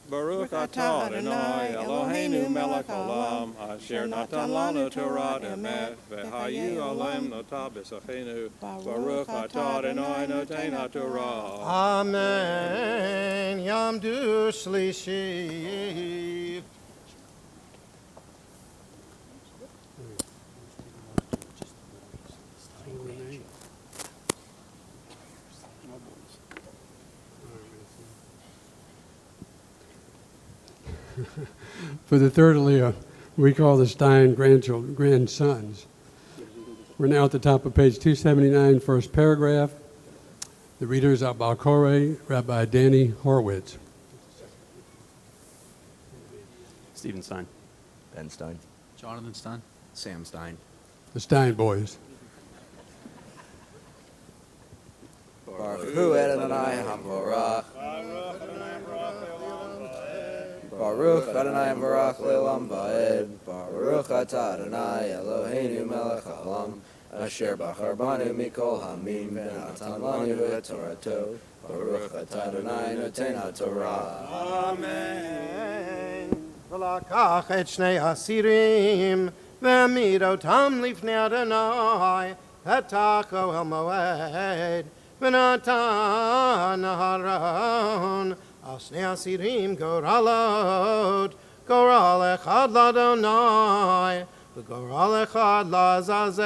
Baruch Atah Adonai Eloheinu Melech HaOlam Asher Natan Lanu Torah Emet V'hayu Olam Notah B'Sachenu Baruch Atah Adonai Noten HaTorah. Amen. Yamdu Shlishi. For the third Aliyah, we call the Stein grandsons. We're now at the top of page 279, first paragraph. The reader is Abba Kore, Rabbi Danny Horwitz. Stephen Stein. Ben Stein. Jonathan Stein. Sam Stein. The Stein boys. Baruch Hu Adonai HaBarak. Baruch Adonai Barach Le'olam Va'ed. Baruch Atah Adonai Eloheinu melech haolam. Asher bachar banu mikol hamim v'natan lanu et Torato. Baruch Atah Adonai noten haTorah. Amen. ולקח את שני הסירים והעמיד אותם לפני אדוני פתח אוהל מועד ונתן אהרון על שני הסירים גורלות גורל אחד לאדוני וגורל אחד לעזאזל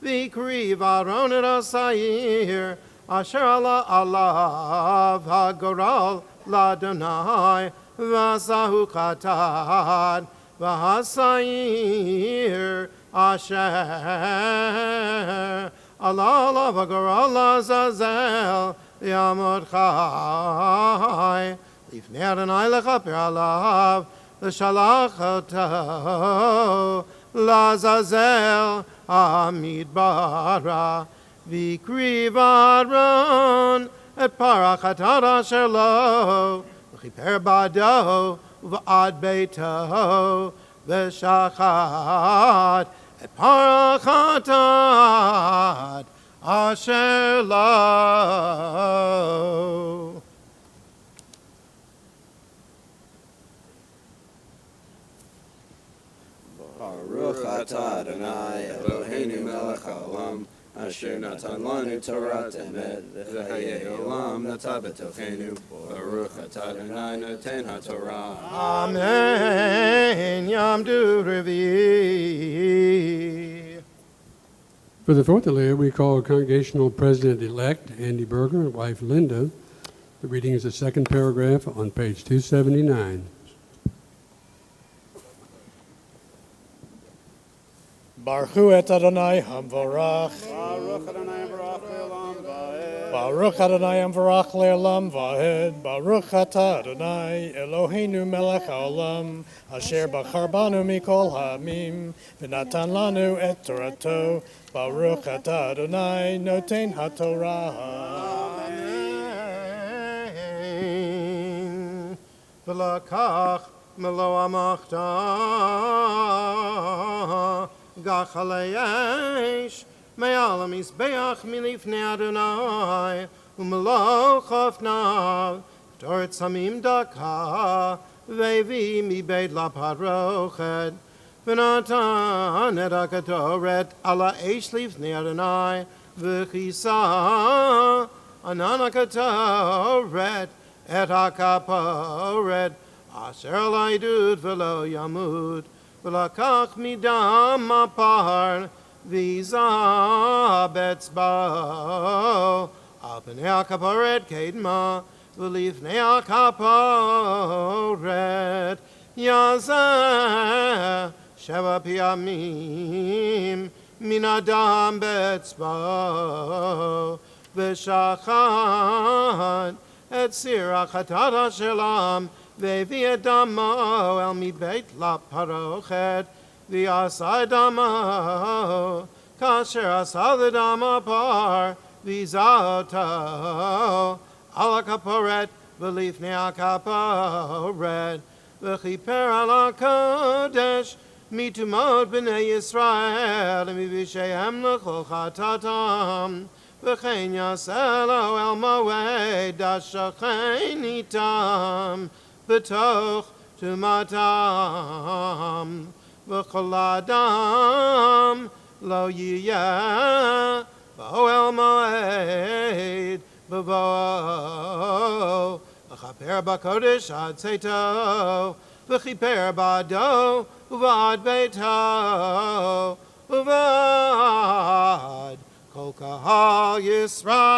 והקריב אהרון את השעיר אשר עלה עליו הגורל לאדוני ועשהו חטאת והשעיר אשר עלה עליו הגורל לעזאזל יעמוד חי לפני אדוני לכפר עליו לשלח אותו לעזאזל המדברה והקריב אהרון את פרח החטאת אשר לו וכיפר בעדו ובעד ביתו ושחט את פרח החטאת אשר לו. Baruch Atah Adonai Eloheinu melech haolam. Asher natan lanu Torah emet v'chayei olam nata b'tochenu. Baruch Atah Adonai noten haTorah. Amen. Yamdu Revi. For the fourth Aliyah, we call Congregational President-elect Andy Berger and wife Linda. The reading is the second paragraph on page 279. Baruch et Adonai Hamvarach. Baruch Adonai Barach Le'olam Va'ed. Baruch Adonai Hamvarach Le'olam Va'ed. Baruch Atah Adonai Eloheinu melech haolam. Asher bachar banu mikol ha'amim. V'natan lanu et Torato. Baruch Atah Adonai noten haTorah. Amen. ולקח מלוא המחתה גחלי אש מעל המזבח מלפני אדוני ומלוא חפניו קטורת סמים דקה והביא מבית לפרוכת ונתן את הקטורת על האש לפני אדוני וכיסה ענן הקטורת את הכפורת אשר על העדות ולא ימות ולקח מדם הפר ויזה באצבעו על פני הכפורת קדמה ולפני הכפורת יזה 7 פעמים מן הדם באצבעו ושחט את סיר החטאת אשר לם והביא את דמו אל מבית לפרוכת ועשה את דמו כאשר עשה לדם הפר ויזה אותו על הכפורת ולפני הכפורת וכיפר על הקודש מטומאות בני ישראל ומבישיהם לכל חטאתם וכן יעשה לו אל מועד השכן איתם בתוך טומאתם וכל אדם לא יהיה באוהל מועד בבואו וכפר בקודש עד צאתו וכיפר בעדו ובעד ביתו ובעד כל קהל ישראל.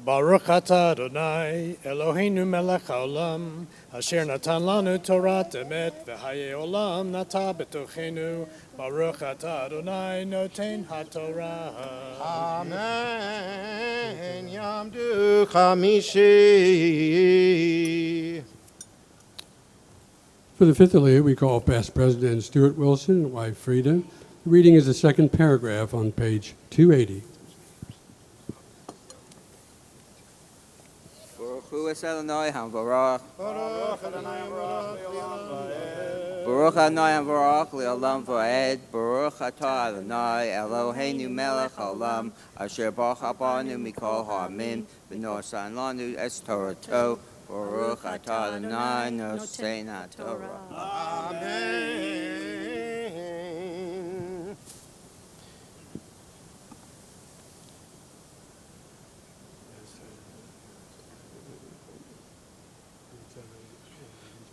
Baruch Atah Adonai Eloheinu melech haolam asher natan lanu Torat emet v'hayei olam nata b'tochenu. Baruch Atah Adonai noten haTorah. Amen. Yamdu Chamishi. For the fifth Aliyah, we call past President Stuart Wilson and wife Frida. The reading is the second paragraph on page 280. Hu es Adonai Hamvarach. Baruch Adonai Baruch Le'olam va'ed. Baruch Adonai Hamvarach le'olam va'ed. Baruch atah Adonai Eloheinu melech haolam. Asher baruch banu mikol ha'amim. V'nosan lanu es Torato. Baruch atah Adonai nosein ha'torah. Amen.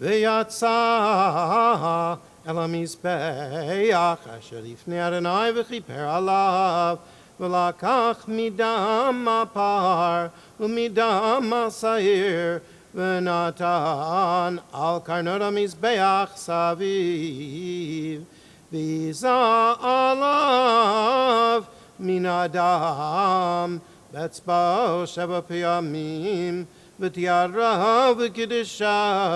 ויצא אל המזבח אשר לפני אדוני וכיפר עליו ולקח מדם הפר ומדם השעיר ונתן על קרנות המזבח סביב ויזע עליו מן הדם באצבעו 7 פעמים ותיארה וקידשה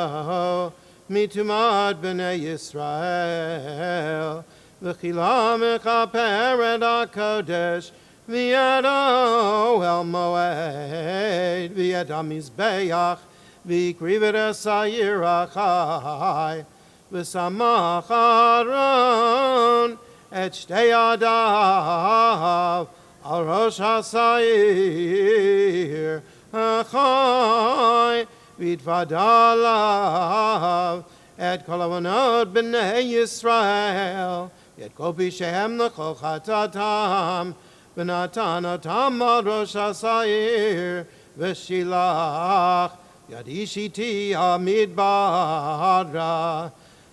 מטומאת בני ישראל וכילה מכפר את הקודש וידו אל מועד ואת המזבח והקריב את השעיר החי ושמח אהרון את 2 ידיו על ראש השעיר החי והתוודה עליו את כל עוונות בני ישראל ואת כל פשעיהם לכל חטאתם ונתן אותם על ראש השעיר ושילח יד איש איתי המדברה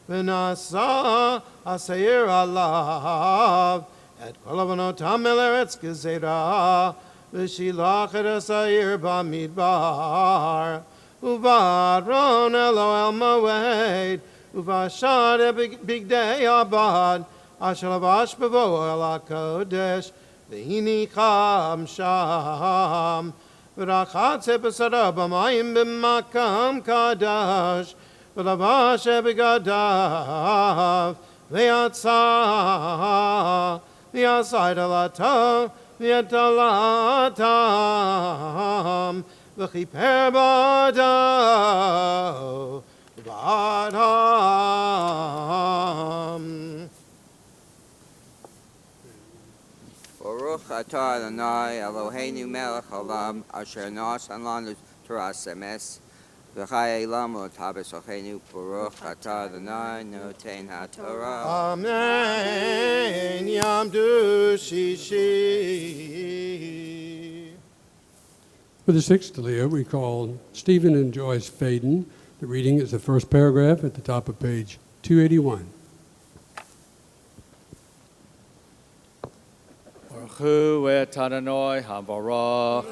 ונשא השעיר עליו את כל עוונותם אל ארץ גזירה ושילח את השעיר במדבר ובארון אלו אל מועד ובשד בגדי הבד אשר לבש בבואו אל הקודש והניחם שם ורחץ את בשרו במים במקום קדוש ולבש את בגדיו ויצא ויעשה את עלתו ואת עלתם וכיפר בעדו ובעדם. Baruch atah Adonai Eloheinu melech haolam asher nosan lanu Torah semes v'chayei lamu tabes ochenu Baruch atah Adonai noten haTorah. Amen. Yamdu Shishi. For the 6th Aliyah, we call Stephen and Joyce Faden. The reading is the first paragraph at the top of page 281. Baruch Hu et Adonai Hamvarach.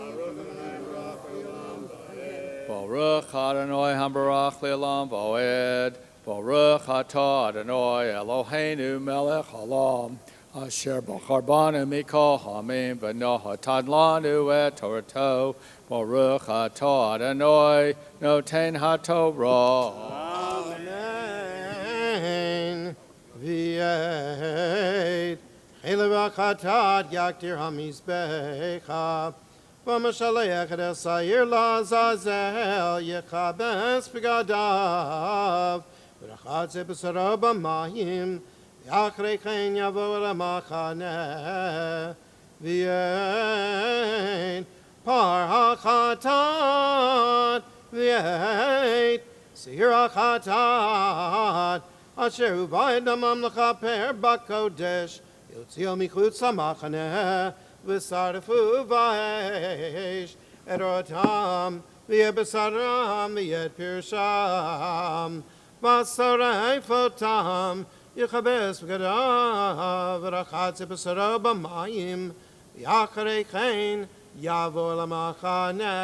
Baruch Adonai Hamvarach le'olam va'ed. Baruch atah Adonai Eloheinu melech haolam. Asher bachar banu mikol ha'amim v'natan lanu et Torato. Baruch atah Adonai noten haTorah. Amen. V'yed chelev ha'chatat yaktir hamizbecha v'mashalech et ha'sa'ir la'azazel yechabes b'gadav v'rachatz et b'saro b'mayim v'achrei chen yavo el ha'machaneh v'yed par ha'chatat v'yed sir ha'chatat asher ubayed damam l'chaper b'kodesh yotzio michutz ha'machaneh v'sarfu v'esh et rotam v'yed b'saram v'yed pirsham v'sarei fotam yichabes v'gadav v'rachatz b'saro b'mayim v'yacharei chen yavo l'machaneh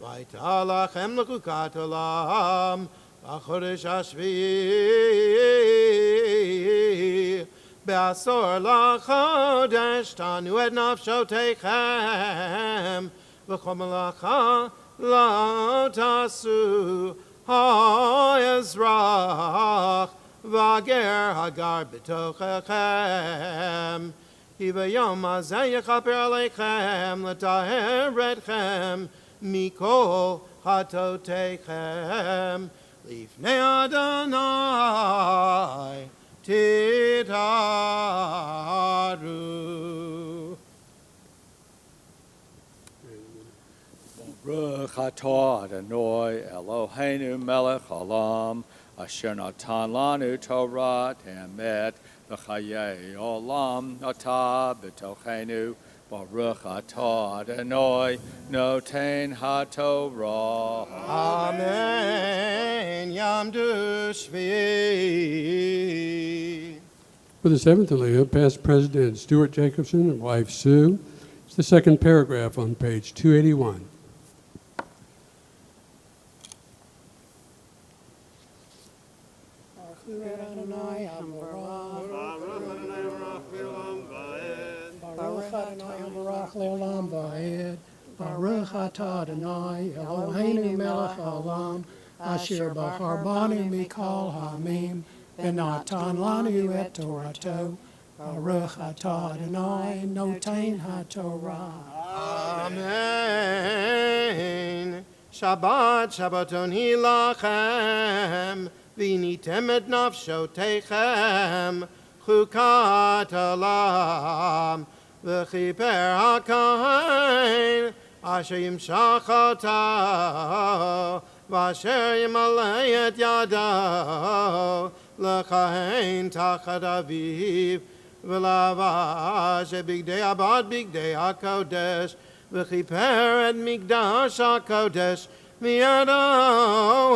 v'ayta lachem l'chukat olam v'chodesh hashvi'i Be'asor lachodesh tanu et nafshotechem v'chol melacha lo tasu ha'ezrach v'ager hagar b'tochechem Ki v'yom hazeh yechaper aleichem l'taher etchem mikol hatotechem lifnei Adonai titaru. Baruch atah Adonai Eloheinu melech haolam, asher natan lanu Torah emet v'chayei olam atah b'tochenu. Baruch atah Adonai noten haTorah. Amen. Yamdu Shvi. For the seventh Aliyah, past President Stuart Jacobson and wife Sue, it's the second paragraph on page 281. Baruch Adonai Baruch Leolam Va'ed. Baruch atah Adonai Eloheinu melech haolam, asher bachar banu mikol ha'amim, v'natan lanu et Torato. Baruch atah Adonai noten haTorah. Amen. Shabbat Shabbaton hilachem, v'initem et nafshotechem, chukat olam, v'chiper hakain, asher yimshach oto, v'asher yimalei et yado, l'chain tachat aviv, v'lavash bigdei abad bigdei hakodesh, v'chiper et migdash hakodesh, v'yado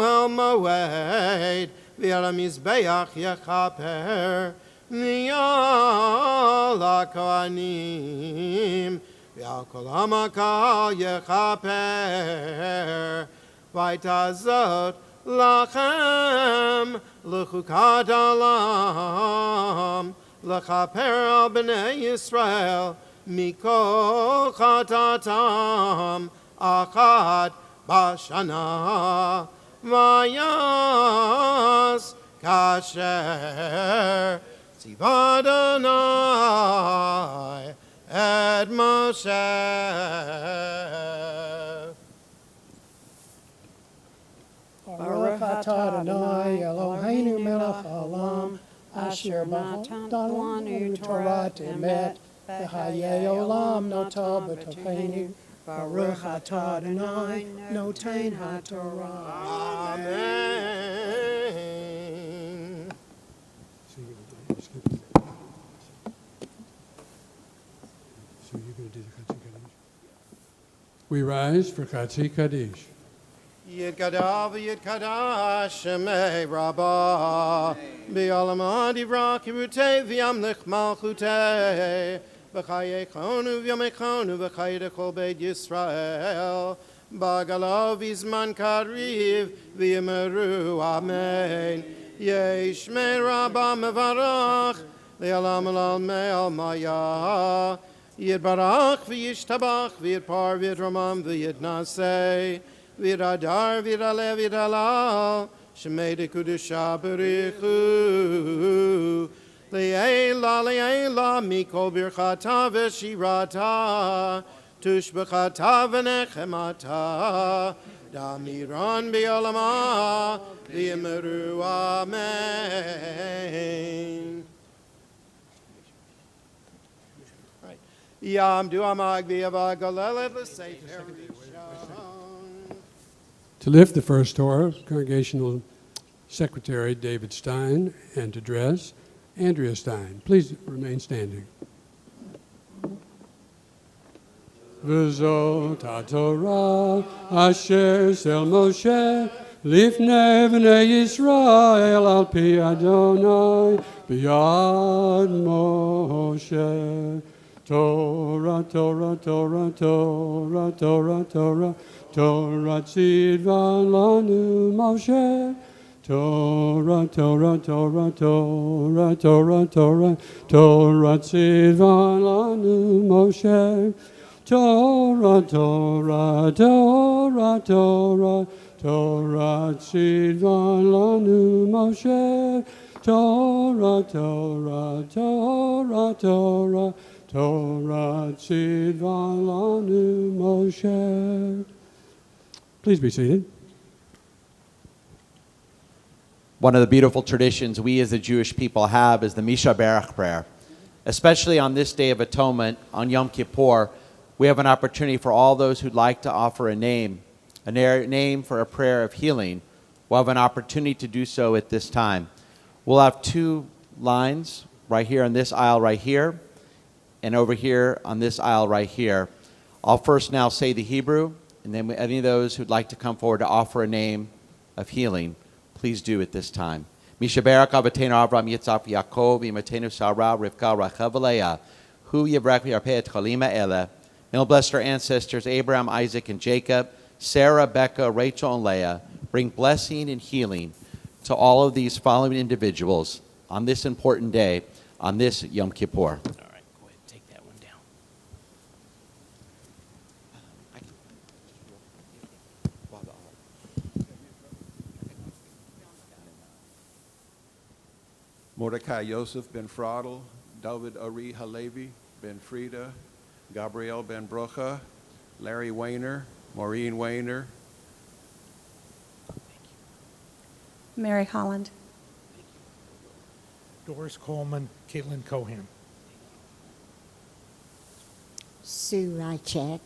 el moed, v'yal hamizbeach yechaper, v'yal hakohanim, v'yal kol hamakal yechaper, v'ytazot lachem l'chukat olam, l'chaper al b'nei Yisrael, mikol chatatam achat bashana, vayas kasher tziva Adonai et Moshe. Baruch atah Adonai Eloheinu melech haolam, asher natan lanu Torah emet, v'chayei olam notah b'tochenu. Baruch atah Adonai noten haTorah. Amen. So you're going to do the Chatzi Kaddish? We rise for Chatzi Kaddish. Yidkadav Yidkadash Shemei Rabbah B'olam Adivra Kirutei V'yamlech Malchutei V'chayechonu V'yamechonu V'chayedechol Beit Yisrael B'galav V'zman Kariv V'yimeru Amen Yeshmei Rabbah Mevarach V'yalam Elal Me'al Maya Yidbarach V'yishtabach V'yidpar V'yidramam V'yidnasei Viradar, virale, virala, shemede kudusha berichu. Le'ela, mikol birchata v'shirata, tushbechata v'nechemata, damiran bi'olama, v'yimeru amen. Yam du amag v'yavag galelet l'sefer rishon. To lift the first Torah, Congregational Secretary David Stein, and to dress, Andrea Stein. Please remain standing. V'zot ha'Torah asher sel Moshe lifnei b'nei Yisrael al pi Adonai b'yad Moshe. Torah, Torah, Torah, Torah, Torah, Torah, Torah tzidvan lanu Moshe. Torah, Torah, Torah, Torah, Torah, Torah, Torah tzidvan lanu Moshe. Torah, Torah, Torah, Torah, Torah tzidvan lanu Moshe. Torah, Torah, Torah, Torah, Torah tzidvan lanu Moshe. Please be seated. One of the beautiful traditions we as the Jewish people have is the Misha Berach prayer. Especially on this Day of Atonement, on Yom Kippur, we have an opportunity for all those who'd like to offer a name for a prayer of healing. We'll have an opportunity to do so at this time. We'll have two lines right here on this aisle right here, and over here on this aisle right here. I'll first now say the Hebrew, and then any of those who'd like to come forward to offer a name of healing, please do at this time. Mishaberak Avatenu Avram Yitzhak Yaakov Imatenu Sarah Rivka Rachav Leah Hu Yivrach Yarpeh Chalima Ela. And will bless our ancestors Abraham, Isaac, and Jacob, Sarah, Becca, Rachel, and Leah. Bring blessing and healing to all of these following individuals on this important day, on this Yom Kippur. All right, go ahead, take that one down. Mordecai Yosef ben Fradel, David Ari Halevi ben Frida, Gabriel ben Brocha, Larry Wayner, Maureen Wayner, Mary Holland. Doris Coleman, Caitlin Cohan. Sue Rychek.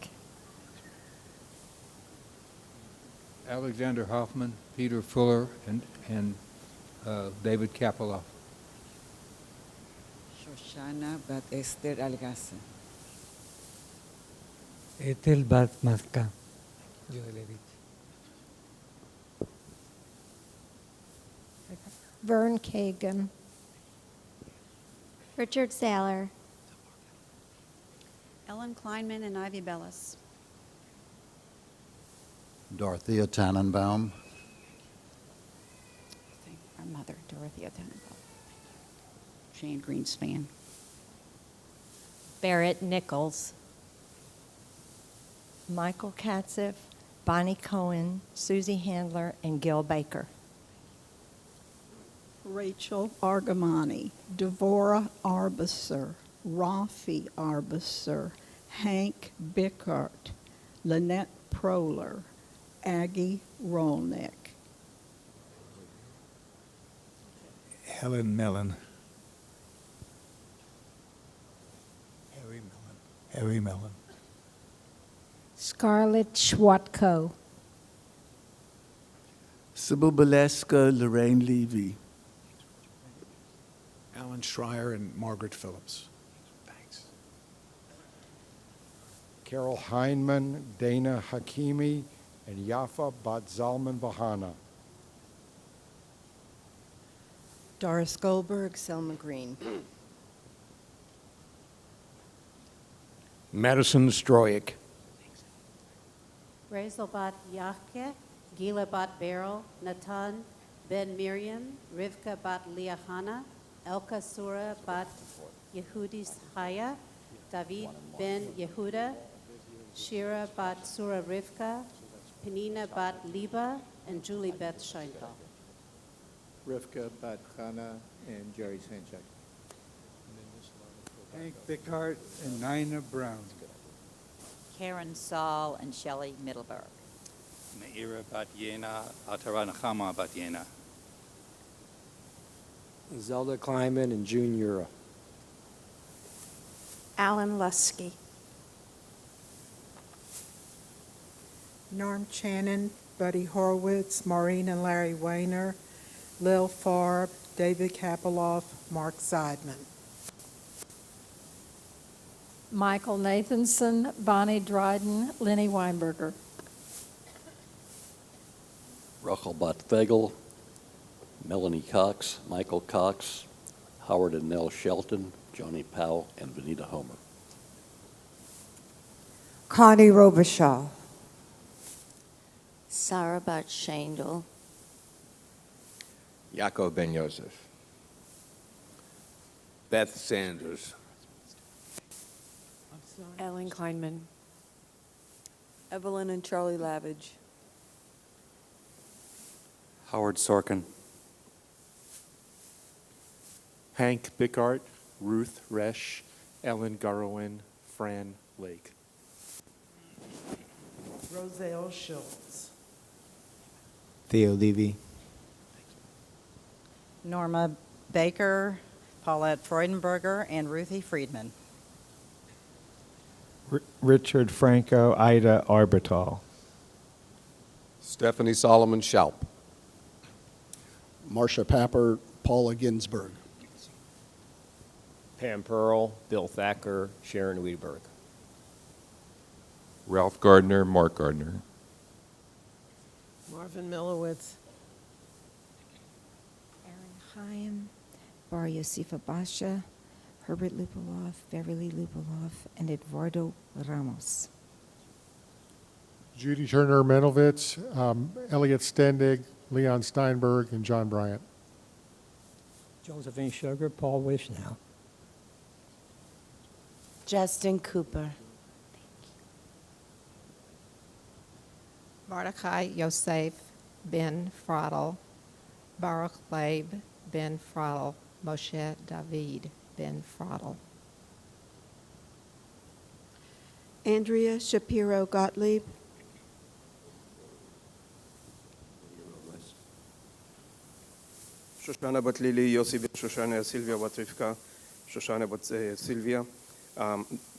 Alexander Hoffman, Peter Fuller, and David Kapoloff. Shoshana bat Esther Algasa. Ethel bat Maska. Vern Kagan. Richard Saller. Ellen Kleinman and Ivy Bellis. Dorothea Tannenbaum. Our mother, Dorothea Tannenbaum. Jane Greenspan. Barrett Nichols. Michael Katzeff, Bonnie Cohen, Susie Handler, and Gil Baker. Rachel Argamani, Devorah Arbisser, Rafi Arbisser, Hank Bickert, Lynette Proler, Aggie Rolnick. Helen Mellon. Harry Mellon. Scarlett Schwatko. Sybil Baleska, Lorraine Levy. Alan Schreier and Margaret Phillips. Thanks. Carol Heineman, Dana Hakimi, and Yafa Bat Zalman Bahana. Doris Goldberg, Selma Green. Madison Stroyek. Razel Bat Yahke, Gila Bat Beryl, Natan Ben Miriam, Rivka Bat Liahana, Elka Surah Bat Yehudis Chaya, David Ben Yehuda, Shira Bat Surah Rivka, Penina Bat Liba, and Julie Beth Scheinfeld. Rivka Bat Chana and Jerry Sanchek. Hank Bickart and Nina Brown. Karen Saul and Shelley Middleberg. Meira Bat Yena, Atara Nachama Bat Yena. Zelda Kleiman and June Ura. Alan Lusky. Norm Channon, Buddy Horwitz, Maureen and Larry Wayner, Lil Farb, David Kapoloff, Mark Seidman. Michael Nathanson, Bonnie Dryden, Lenny Weinberger. Rachel Botfegel, Melanie Cox, Michael Cox, Howard and Nell Shelton, Johnny Powell, and Vanita Homer. Connie Robichaud. Sarah Bat Shandel. Yaakov Ben Yosef. Beth Sanders. Ellen Kleinman. Evelyn and Charlie Lavage. Howard Sorkin. Hank Bickart, Ruth Resch, Ellen Garowin, Fran Lake. Roselle Schultz. Theo Levy. Norma Baker, Paulette Freudenberger, and Ruthie Friedman. Richard Franco, Ida Arbital. Stephanie Solomon Schaup. Marcia Papper, Paula Ginsberg. Pam Pearl, Bill Thacker, Sharon Wiedeberg. Ralph Gardner, Mark Gardner. Marvin Millowitz. Aaron Chaim, Bar Yosifa Basha, Herbert Lupaloff, Beverly Lupaloff, and Eduardo Ramos. Judy Turner Menovitz, Elliot Stendig, Leon Steinberg, and John Bryant. Josephine Sugar, Paul Wishnow. Justin Cooper. Mordecai Yosef Ben Fraddle, Baruch Leib Ben Fraddle, Moshe David Ben Fraddle. Andrea Shapiro Gottlieb. Shoshana bat Lili, Yossi ben Shoshana, Silvia bat Rivka, Shoshana bat Silvia,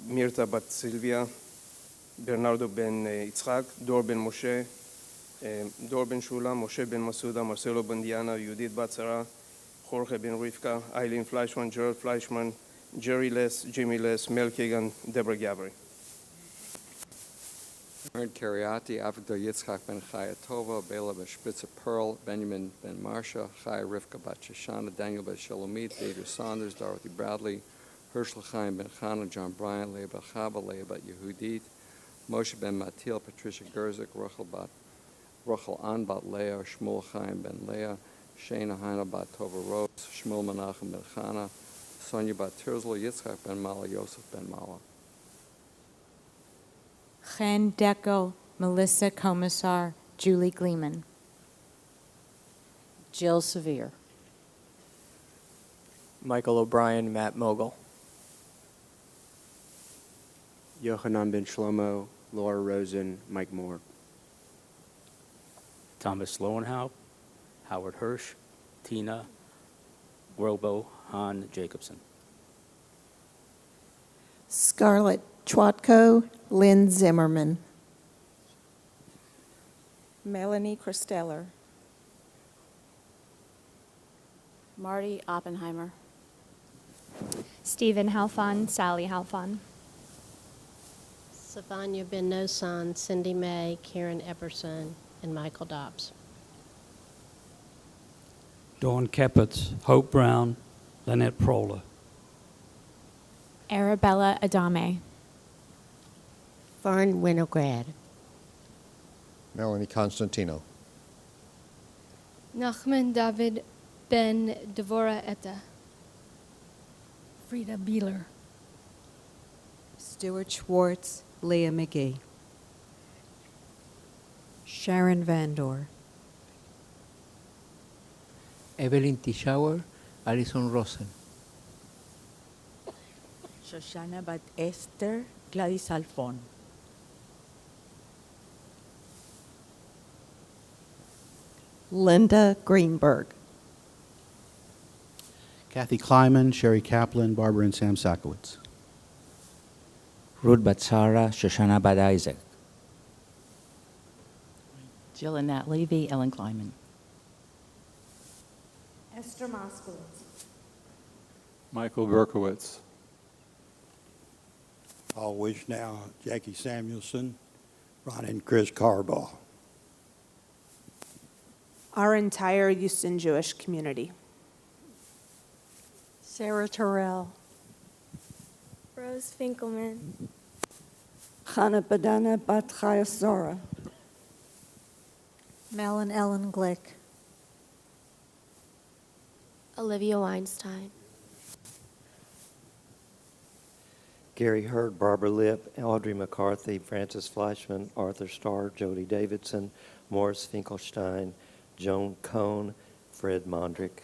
Mirta bat Silvia, Bernardo ben Yitzhak, Dor ben Moshe, Dor ben Shula, Moshe ben Masuda, Marcelo ben Diana, Judith bat Sarah, Jorge ben Rivka, Eileen Fleischman, Gerald Fleischman, Jerry Les, Jimmy Les, Mel Kagan, Deborah Gabry. Aaron Cariati, Avigdor Yitzchak ben Chaya Tova, Bela ben Spitzer Pearl, Benjamin ben Marsha, Chaya Rivka bat Shoshana, Daniel ben Shalomit, David Saunders, Dorothy Bradley, Herschel Chaim ben Chana, John Bryant, Leah bat Chava, Leah bat Yehudit, Moshe ben Matil, Patricia Gerzik, Rachel An bat Leah, Shmuel Chaim ben Leah, Shana Heina bat Tova Rose, Shmuel Menachem ben Chana, Sonia bat Tirzl, Yitzchak ben Mala, Yosef ben Mala. Chen Deco, Melissa Commissar, Julie Gleeman. Jill Severe. Michael O'Brien, Matt Mogul. Yochanan ben Shlomo, Laura Rosen, Mike Moore. Thomas Lowenhaupt, Howard Hirsch, Tina Grobo, Han Jacobson. Scarlett Chwatko, Lynn Zimmerman. Melanie Christeller. Marty Oppenheimer. Stephen Halfon, Sally Halfon. Savanya Ben Nosan, Cindy May, Karen Epperson, and Michael Dobbs. Dawn Kepitz, Hope Brown, Lynette Prola. Arabella Adame. Fern Winograd. Melanie Constantino. Nachman David Ben Devora Etta. Frida Beeler. Stuart Schwartz, Leah McGee. Sharon Vandor. Evelyn Tischauer, Alison Rosen. Shoshana Bat Esther, Gladys Alfon. Linda Greenberg. Kathy Kleiman, Sherry Kaplan, Barbara and Sam Sakowitz. Ruth Batsara, Shoshana Bat Isaac. Jill and Nat Levy, Ellen Kleinman. Esther Moskowitz. Michael Berkowitz. Paul Wishnow, Jackie Samuelson, Ron and Chris Carbaugh. Our entire Houston Jewish community. Sarah Terrell. Rose Finkelman. Chana Badana Bat Chayasora. Mel and Ellen Glick. Olivia Weinstein. Gary Hurd, Barbara Lipp, Audrey McCarthy, Francis Fleischman, Arthur Starr, Jody Davidson, Morris Finkelstein, Joan Cohn, Fred Mondrick.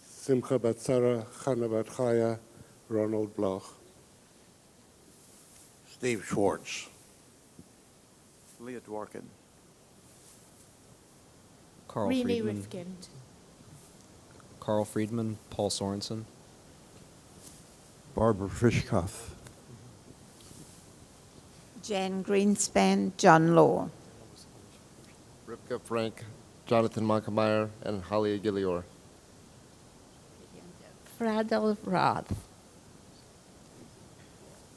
Simcha bat Sarah, Chana bat Chaya, Ronald Bloch. Steve Schwartz. Leah Dworkin. Carl Renee Friedman. Rifkind. Carl Friedman, Paul Sorensen. Barbara Fishkoff. Jan Greenspan, John Law. Rivka Frank, Jonathan Monckemeyer, and Holly Aguilior. Fradel Roth.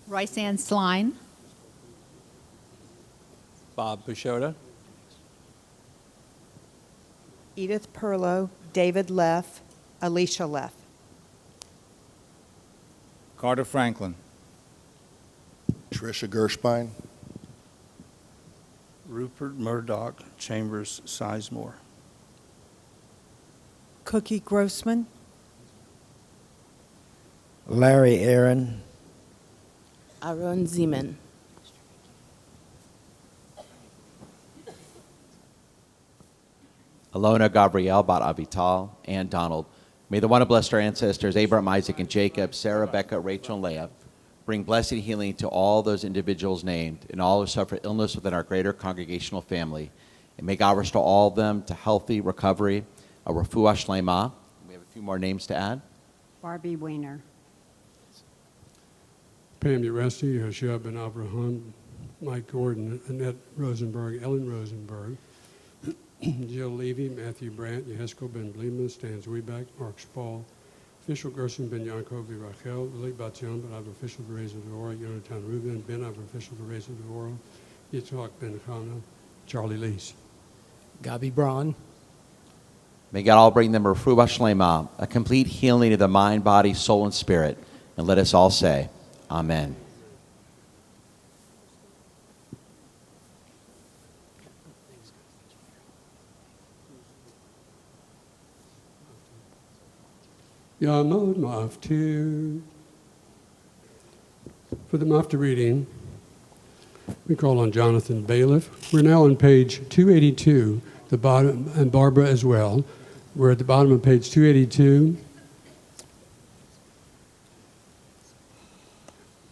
Royce Ann Sline. Bob Puchota. Edith Perlow, David Leff, Alicia Leff. Carter Franklin. Tricia Gershbein. Rupert Murdoch, Chambers Sizemore. Cookie Grossman. Larry Aaron. Aaron Zeman. Alona Gabrielle Bat Avital, and Donald. May the one who blessed our ancestors, Abraham, Isaac, and Jacob, Sarah, Becca, Rachel, and Leah, bring blessing and healing to all those individuals named and all who suffer illness within our greater congregational family. And may God restore all of them to healthy recovery, a refuah shlema. We have a few more names to add. Barbie Weiner. Pam Uresti, Yoshua Ben Abraham, Mike Gordon, Annette Rosenberg, Ellen Rosenberg, Jill Levy, Matthew Brandt, Yeheskel Ben Blima, Stan Zwieback, Mark Spall, Official Gerson Ben Yankov Rachel, Lily Batzion Ben Av Official Bereza Devora, Yonatan Reuben Ben Av Official Bereza Devora, Yitzhak Ben Chana, Charlie Lease. Gabi Braun. May God all bring them a refuah shlema, a complete healing of the mind, body, soul, and spirit. And let us all say, Amen. Yamod Maftir. For the Maftir reading, we call on Jonathan Bailiff. We're now on page 282, the bottom, and Barbara as well. We're at the bottom of page 282.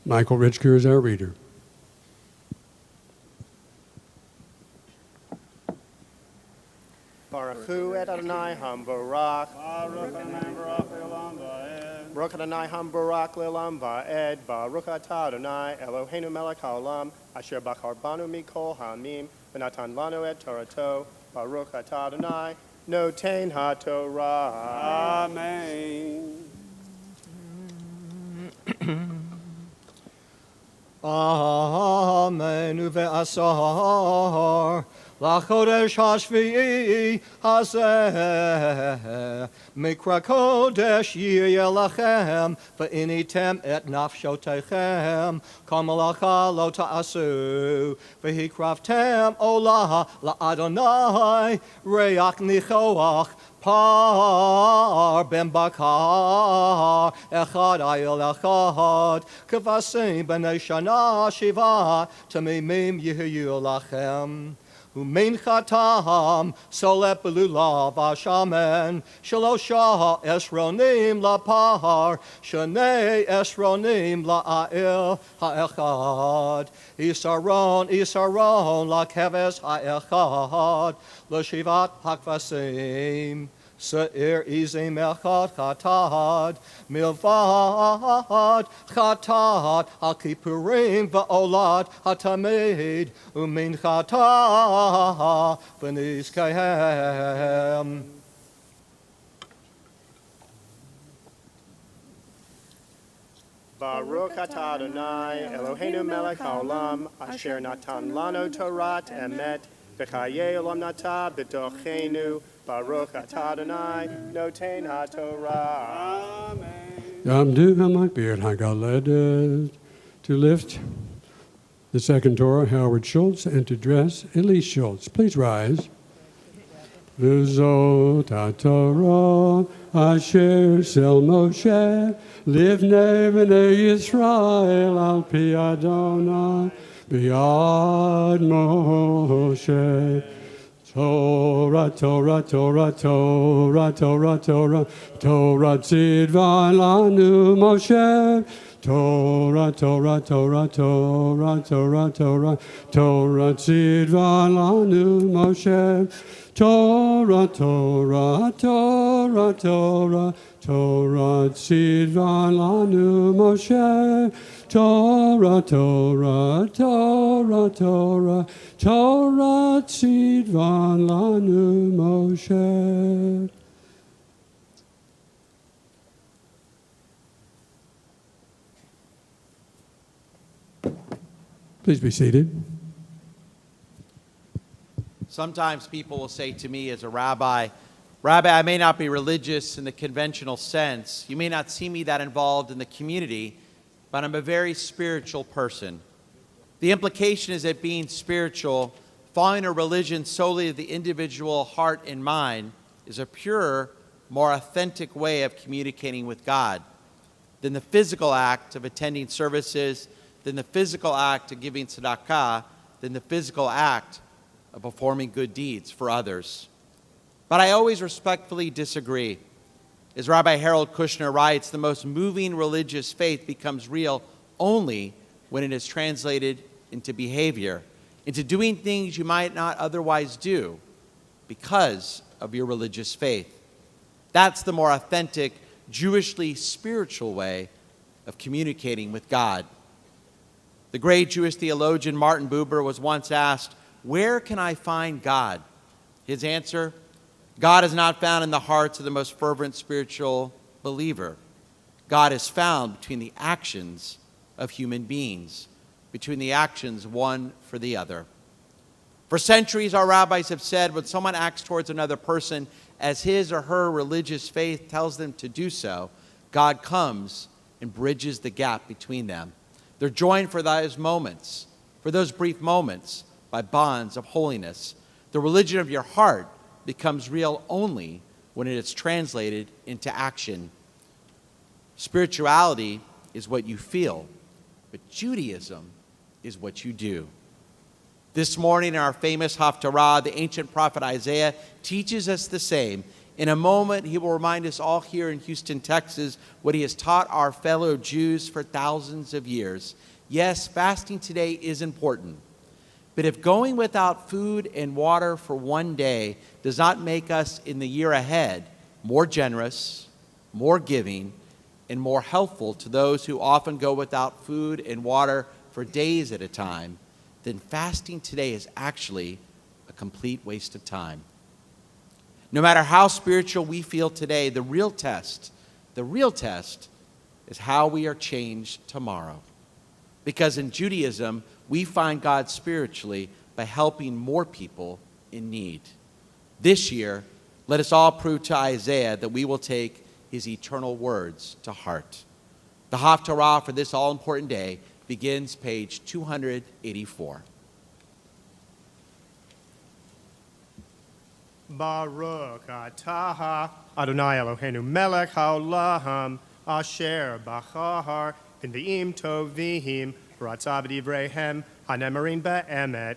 Michael Richker is our reader. Baruch Hu et Adonai Hambarak. Baruch Adonai Hambarak le'olam va'ed. Baruch atah Adonai Eloheinu melech haolam asher bachar banu mikol ha'amim v'natan lanu et Torato. Baruch atah Adonai noten ha'torah. Amen. Amen uve'asar lachodesh hashvi'i hazeh mikra kodesh yiyeh lachem ve'initem et nafshotechem kamalacha lo ta'asu vehikraftem olah la'adonai reach nichoach par ben bakar echad ayel echad kavasim b'nei shana shiva tamimim yihiyu lachem umein chatam solep belulav ashamen shalosha esronim lapar shanei esronim la'il ha'echad isaron lakeves ha'echad l'shivat hakvasim Se'ir izim echad chatad milvad chatad al kippurim va'olad hatamid umin chatad v'nizkahem. Baruch atah Adonai Eloheinu melech haolam asher natan lanu Torat emet v'chayei olam nata b'tochenu. Baruch atah Adonai noten ha'torah. Amen. Yamdu Hamakbir Hagaled to lift the second Torah, Howard Schultz, and to dress Elise Schultz. Please rise. V'zot ha'torah asher sel Moshe livnei b'nei Yisrael al pi Adonai b'yad Moshe. Torah, Torah, Torah, Torah, Torah, Torah, Torah tzidvan lanu Moshe, Torah, Torah, Torah, Torah, Torah, Torah, Torah tzidva lanu Moshe. Torah, Torah, Torah, Torah, Torah tzidva lanu Moshe. Torah, Torah, Torah, Torah, Torah tzidva lanu Moshe. Please be seated. Sometimes people will say to me as a rabbi, Rabbi, I may not be religious in the conventional sense. You may not see me that involved in the community, but I'm a very spiritual person. The implication is that being spiritual, following a religion solely of the individual heart and mind, is a purer, more authentic way of communicating with God than the physical act of attending services, than the physical act of giving tzedakah, than the physical act of performing good deeds for others. But I always respectfully disagree. As Rabbi Harold Kushner writes, the most moving religious faith becomes real only when it is translated into behavior, into doing things you might not otherwise do because of your religious faith. That's the more authentic, Jewishly spiritual way of communicating with God. The great Jewish theologian Martin Buber was once asked, "Where can I find God?" His answer, God is not found in the hearts of the most fervent spiritual believer. God is found between the actions of human beings, between the actions one for the other. For centuries, our rabbis have said when someone acts towards another person as his or her religious faith tells them to do so, God comes and bridges the gap between them. They're joined for those moments, for those brief moments, by bonds of holiness. The religion of your heart becomes real only when it is translated into action. Spirituality is what you feel, but Judaism is what you do. This morning in our famous Haftarah, the ancient prophet Isaiah teaches us the same. In a moment, he will remind us all here in Houston, Texas, what he has taught our fellow Jews for thousands of years. Yes, fasting today is important. But if going without food and water for one day does not make us in the year ahead more generous, more giving, and more helpful to those who often go without food and water for days at a time, then fasting today is actually a complete waste of time. No matter how spiritual we feel today, the real test is how we are changed tomorrow. Because in Judaism, we find God spiritually by helping more people in need. This year, let us all prove to Isaiah that we will take his eternal words to heart. The Haftarah for this all-important day begins page 284. Baruch atah Adonai Eloheinu melech haolam asher bachar b'nvi'im tovim v'ratzah b'divreihem hanemerin be'emet.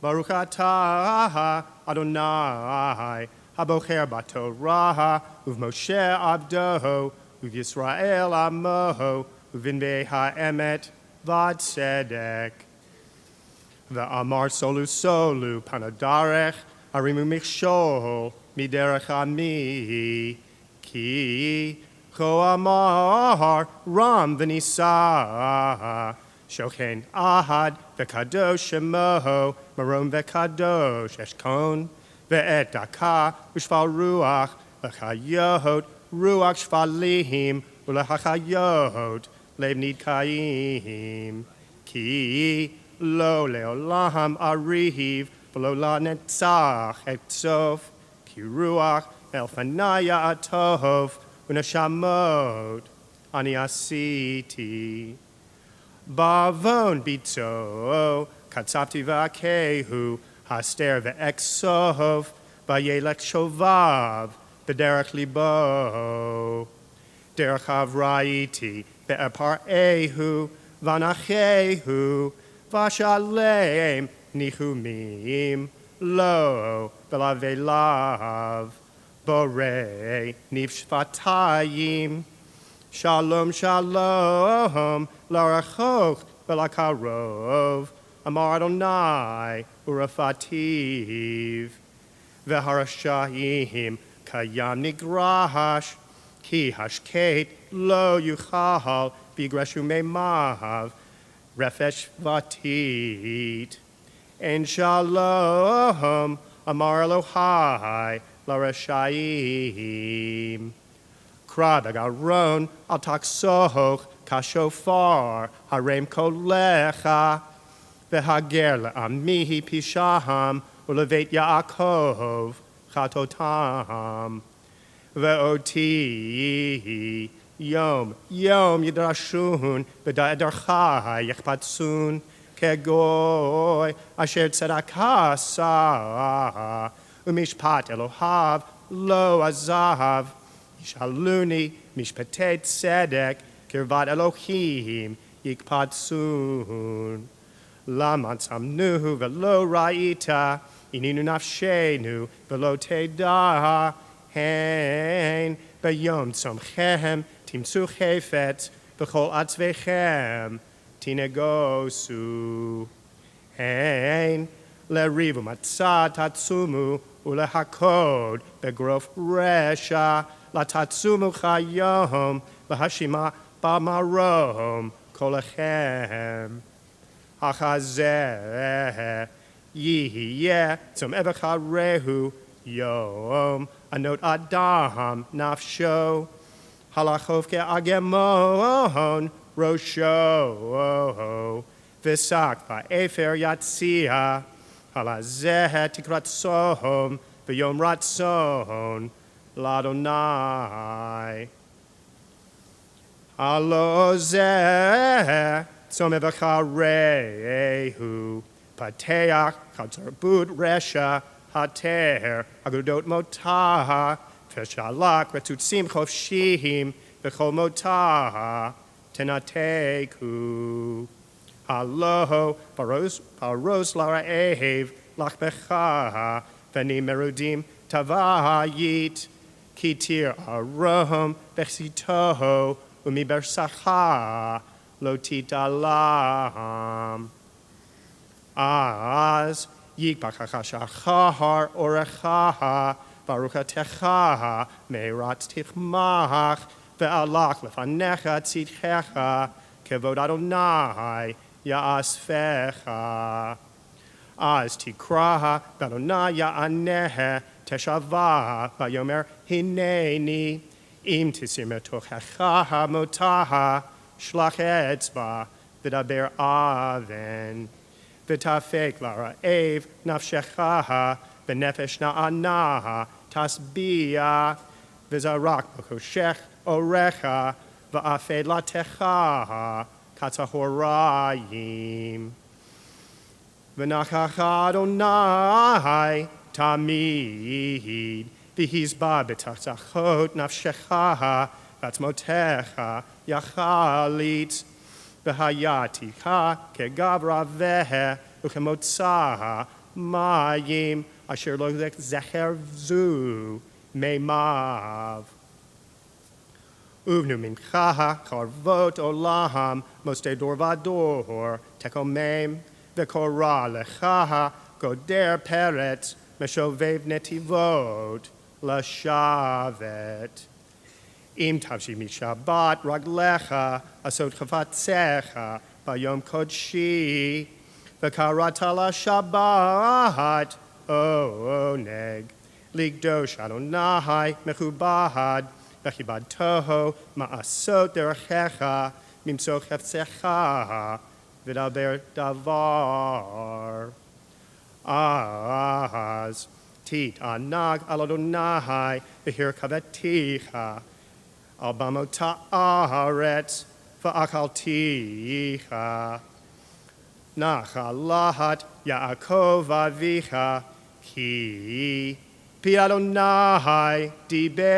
Baruch atah Adonai habocher b'torah uv'Moshe abdo uv'Yisrael amo uv'invei ha'emet v'tzedek. V'amar solu solu panadarech Harimu michshol miderech ami ki cho amar ram v'nisa shochen ahad v'kadosh shemo marom v'kadosh eshkon ve'et daka u'shval ruach l'chayot ruach shvalihim u'l'chayot lev nidkaim ki lo leolam ariv V'lo la netzach et sof, ki ruach elfanaya atov, u'neshamot ani asiti. Bavon bitzo, katzavti v'akehu, haster ve'exov, v'yelech shovav, v'derech libo. Derech havraiti, ve'epar ehu, v'anachehu, v'shalem, Nichumim lo velavelav bore nivshvatayim Shalom, shalom, larachoch, velakarov, Amar Adonai, urafativ, veharashahim, kayam nigrash, ki hashket, lo yuchal, bigreshu memav, refesh vatit. En shalom, Amar Elohai, larashayim. Krabagaron, al taksoch, kashofar, harem kolecha, vehager le'amihi pishaham, ulevet Yaakov, chatotam. Ve'oti, yom yidrashun, v'da'edarchai yechpatsun, kegoy, asher tzedakasa, umishpat Elohav, lo azav, Shaluni, mishpatet tzedek, kirvat Elohim, yikpatsun. Laman samnu velo ra'ita, ininu nafshenu velo teda, hein, beyom tzomchem, timtzu chefet, b'chol atzvechem, tinegosu. Hein, lerivu matzah tatsumu, ulehakod, begrof resha, la tatsumu chayom, lahashima bamarom, kolechem. Achazeh, yihiyeh, tzom evacharehu, yom, anot adam, nafsho, halachov ke'agemon, rosho, v'sak va'efer yatzia, halazeh tikrat sohom, v'yom ratzon, l'Adonai. Alozeh, tzom evacharehu, pateach, chatzarbut resha, hater, agudot motaha, feshalak, retutsim chofshihim, v'chol motaha, tenateku. Aloho, paros lara'ev, lachbecha, v'ni merudim tavayit, kitir arohom, bechsitoho, umibersacha, lotitalam. Az, yikbachachashachar orechaha, baruchatecha, meirat tichmach, ve'alach lefanecha tzidchecha, kevod Adonai, ya'asfecha. Az tikraha, Adonai ya'anehe, teshava, vayomer hineni, im tisir metochecha motaha, shlach etzba, v'daber aven. V'tafek lara'ev, nafshecha, v'nefesh na'anaha, tasbia, v'zarak b'koshech orecha, v'afed latecha, katzahorayim. V'nachach Adonai, tamid, v'hizba b'tachzachot nafshecha, v'atzmotecha, yachalit, v'hayaticha, kegavra vehe, uchemotzaha, mayim, asher lo zecher zu, meimav. Uvnu minchaha, karvot olam, moste dorvador, tekomem, v'kora lechaha, goder peret, meshovev netivot, lashavet. Im tavshi mishabat raglecha, asot chavatzecha, bayom kodshi, v'karata la shabbat, oneg, ligdosh Adonai, mechubad, v'chibad toho, ma'asot derechecha, mimso chefzecha, v'daber davar. Az, tit anag al Adonai, v'hir kaveticha, al bamot haaretz, v'achalticha. Nachalahat Yaakov avicha, ki pi Adonai diber.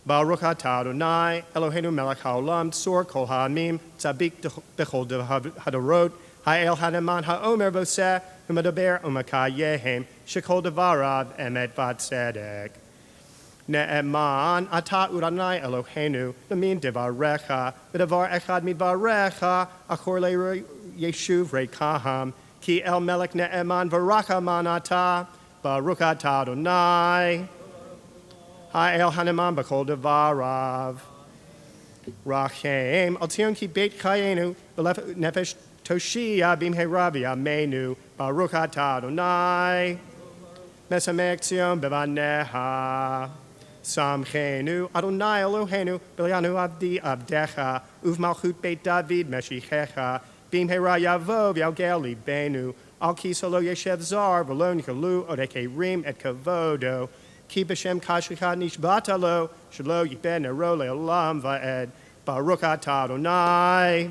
Baruch atah Adonai, Eloheinu melech haolam, tzor kol ha'amim, tzabik b'chol hadorot, ha'el ha'neman ha'omer voseh, u'medaber u'makayehem, shekol devarav emet v'tzedek. Ne'eman ata uranai Eloheinu, namin devarecha, v'davar echad midvarecha, achor le yeshuv rekaham, ki el melech ne'eman v'racha manata, baruch atah Adonai, ha'el haneman b'kol devarav. Rachem, al tion ki beit chayenu, v'lef nefesh toshia bimhera v'yameinu, baruch atah Adonai, mesamek tzion bevaneha. Samchenu, Adonai Eloheinu, B'lianu Abdi Abdecha, Uv Malchut Beit David Meshichecha, Bimhera Yavo V'Yalgel Libenu, Al Kisalo Yeshev Zar, V'lo Nikalu Odekerim Et Kavodo, Ki B'Shem Kashicha Nishbatalo, Shalo Yiben Ero Le'olam Va'ed, Baruch Atah Adonai,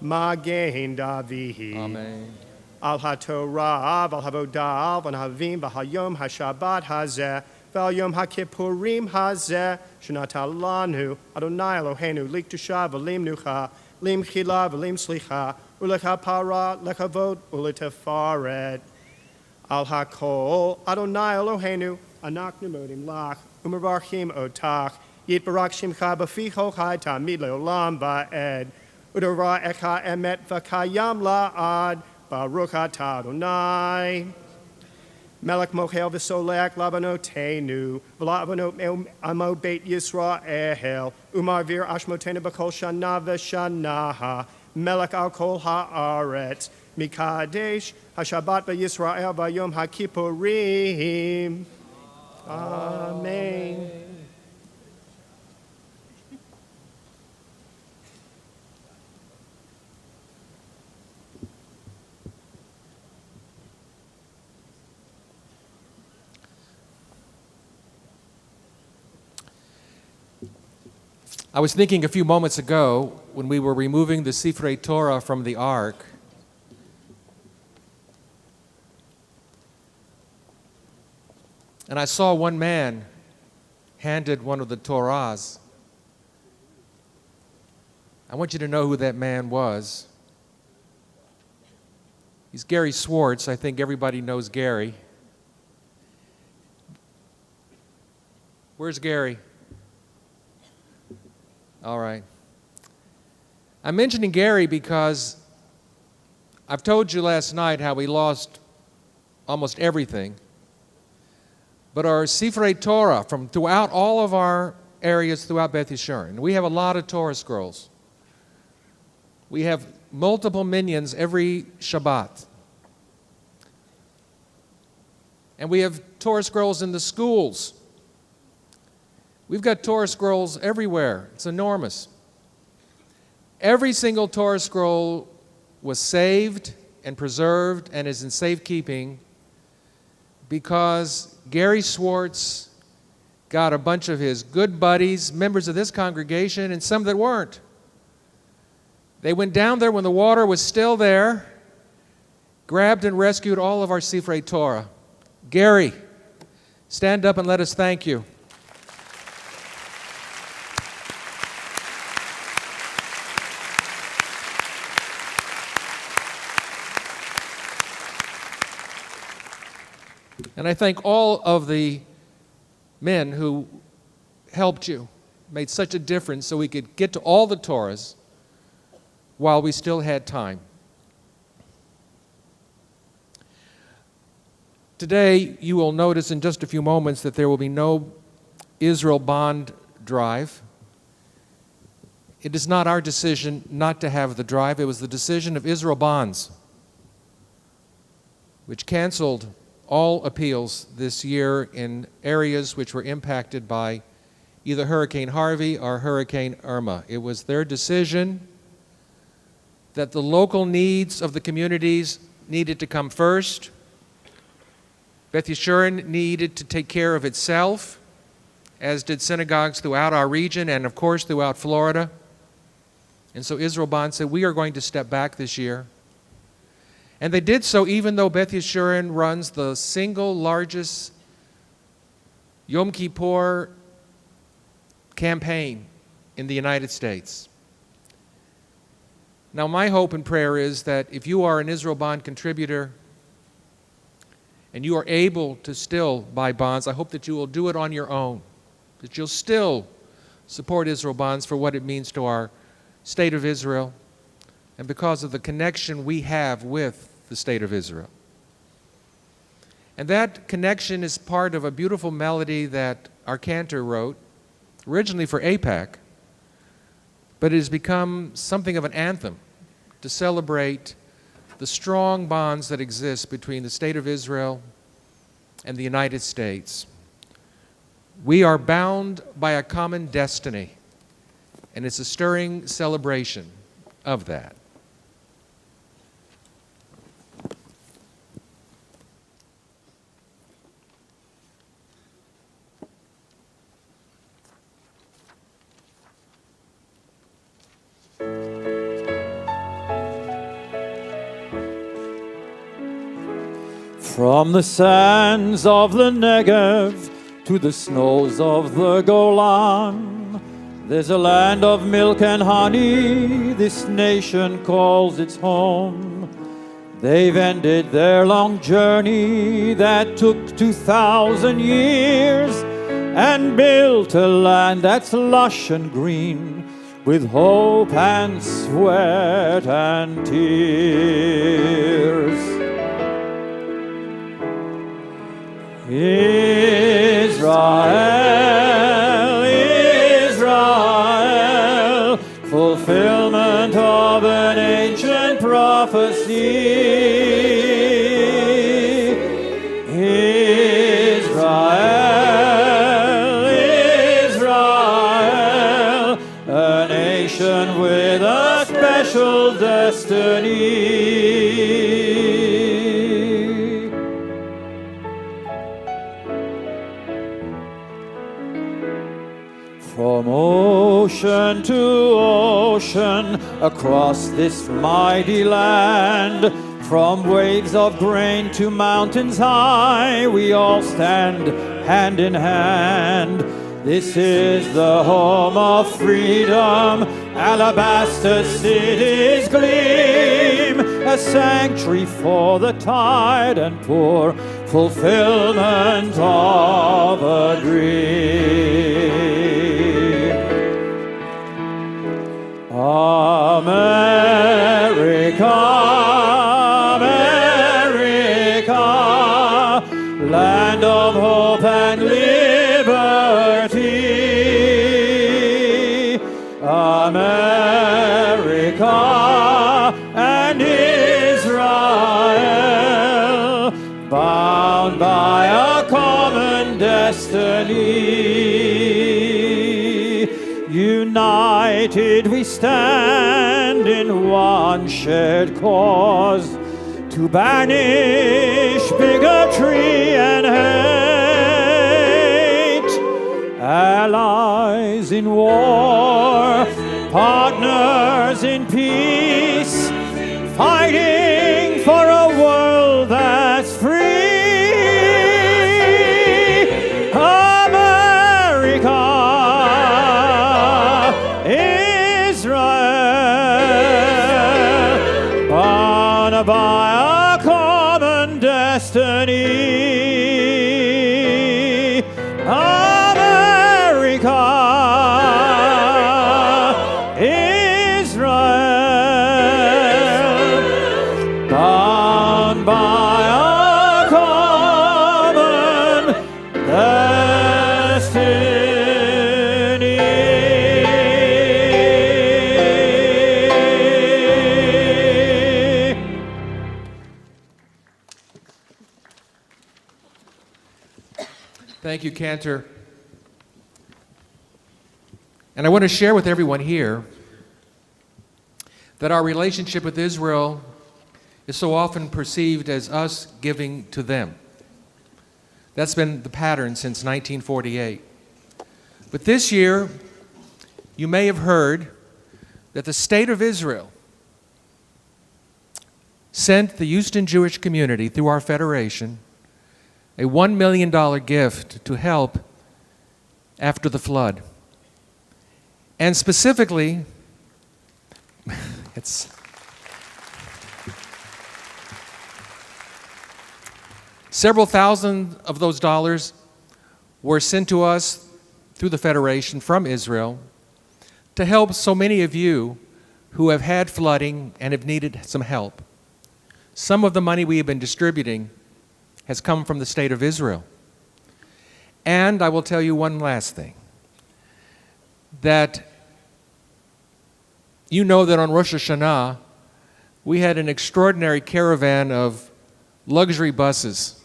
Magen David. Amen. Al HaTorah, Al Havodah, Al Havim, V'Hayom HaShabbat Hazeh, Val Yom HaKippurim Hazeh, Shenata Lanu, Adonai Eloheinu, Liktusha V'lim Nucha, Lim Chila V'lim Slicha, Ulecha Para, Lechavot, Uletefaret. Al HaKol, Adonai Eloheinu, Anak Nemodim Lach, Umervarchim Otach, Yit Barak Shimcha B'ficho Chai Tamid Leolam Va'ed, Udara Echa Emet V'Kayam La'ad, Baruch Atah Adonai. Melech mochel v'solek labanotenu, v'labanot amo beit Yisrael, umarvir ashmotenu b'kol shana v'shanaha, melech al kol ha'aretz, mikadesh hashabat v'Yisrael v'yom ha'kippurim. Amen. I was thinking a few moments ago when we were removing the Sifrei Torah from the ark, and I saw one man handed one of the Torahs. I want you to know who that man was. He's Gary Swartz. I think everybody knows Gary. Where's Gary? All right. I'm mentioning Gary because I've told you last night how we lost almost everything. But our Sifrei Torah from throughout all of our areas throughout Beth Yeshurun, we have a lot of Torah scrolls. We have multiple minions every Shabbat. And we have Torah scrolls in the schools. We've got Torah scrolls everywhere. It's enormous. Every single Torah scroll was saved and preserved and is in safekeeping because Gary Swartz got a bunch of his good buddies, members of this congregation, and some that weren't. They went down there when the water was still there, grabbed and rescued all of our Sifrei Torah. Gary, stand up and let us thank you. And I thank all of the men who helped you, made such a difference so we could get to all the Torahs while we still had time. Today, you will notice in just a few moments that there will be no Israel bond drive. It is not our decision not to have the drive. It was the decision of Israel Bonds, which canceled all appeals this year in areas which were impacted by either Hurricane Harvey or Hurricane Irma. It was their decision that the local needs of the communities needed to come first. Beth Yeshurun needed to take care of itself, as did synagogues throughout our region and, of course, throughout Florida. And so Israel Bond said, we are going to step back this year. And they did so even though Beth Yeshurun runs the single largest Yom Kippur campaign in the United States. Now, my hope and prayer is that if you are an Israel Bond contributor and you are able to still buy bonds, I hope that you will do it on your own. that you'll still support Israel bonds for what it means to our state of Israel and because of the connection we have with the state of Israel. And that connection is part of a beautiful melody that our cantor wrote, originally for AIPAC, but it has become something of an anthem to celebrate the strong bonds that exist between the state of Israel and the United States. We are bound by a common destiny, and it's a stirring celebration of that. From the sands of the Negev to the snows of the Golan, there's a land of milk and honey this nation calls its home. They've ended their long journey that took 2,000 years and built a land that's lush and green with hope and sweat and tears. Israel, Israel, fulfillment of an ancient prophecy. Israel, Israel, a nation with a special destiny. From ocean to ocean, across this mighty land, from waves of grain to mountains high, we all stand hand in hand. This is the home of freedom, alabaster cities gleam, a sanctuary for the tired and poor, fulfillment of a dream. America, America, land of hope and liberty. America and Israel, bound by a common destiny. United we stand in one shared cause, to banish bigotry and hate. Allies in war, partners in peace, fighting for a world that's free. America, Israel, bound by a common destiny. America, Israel, bound by a common destiny. Thank you, Cantor. And I want to share with everyone here that our relationship with Israel is so often perceived as us giving to them. That's been the pattern since 1948. But this year, you may have heard that the state of Israel sent the Houston Jewish community, through our federation, a $1 million gift to help after the flood. And specifically, several thousand of those dollars were sent to us through the Federation from Israel to help so many of you who have had flooding and have needed some help. Some of the money we have been distributing has come from the state of Israel. And I will tell you one last thing, that you know that on Rosh Hashanah, we had an extraordinary caravan of luxury buses.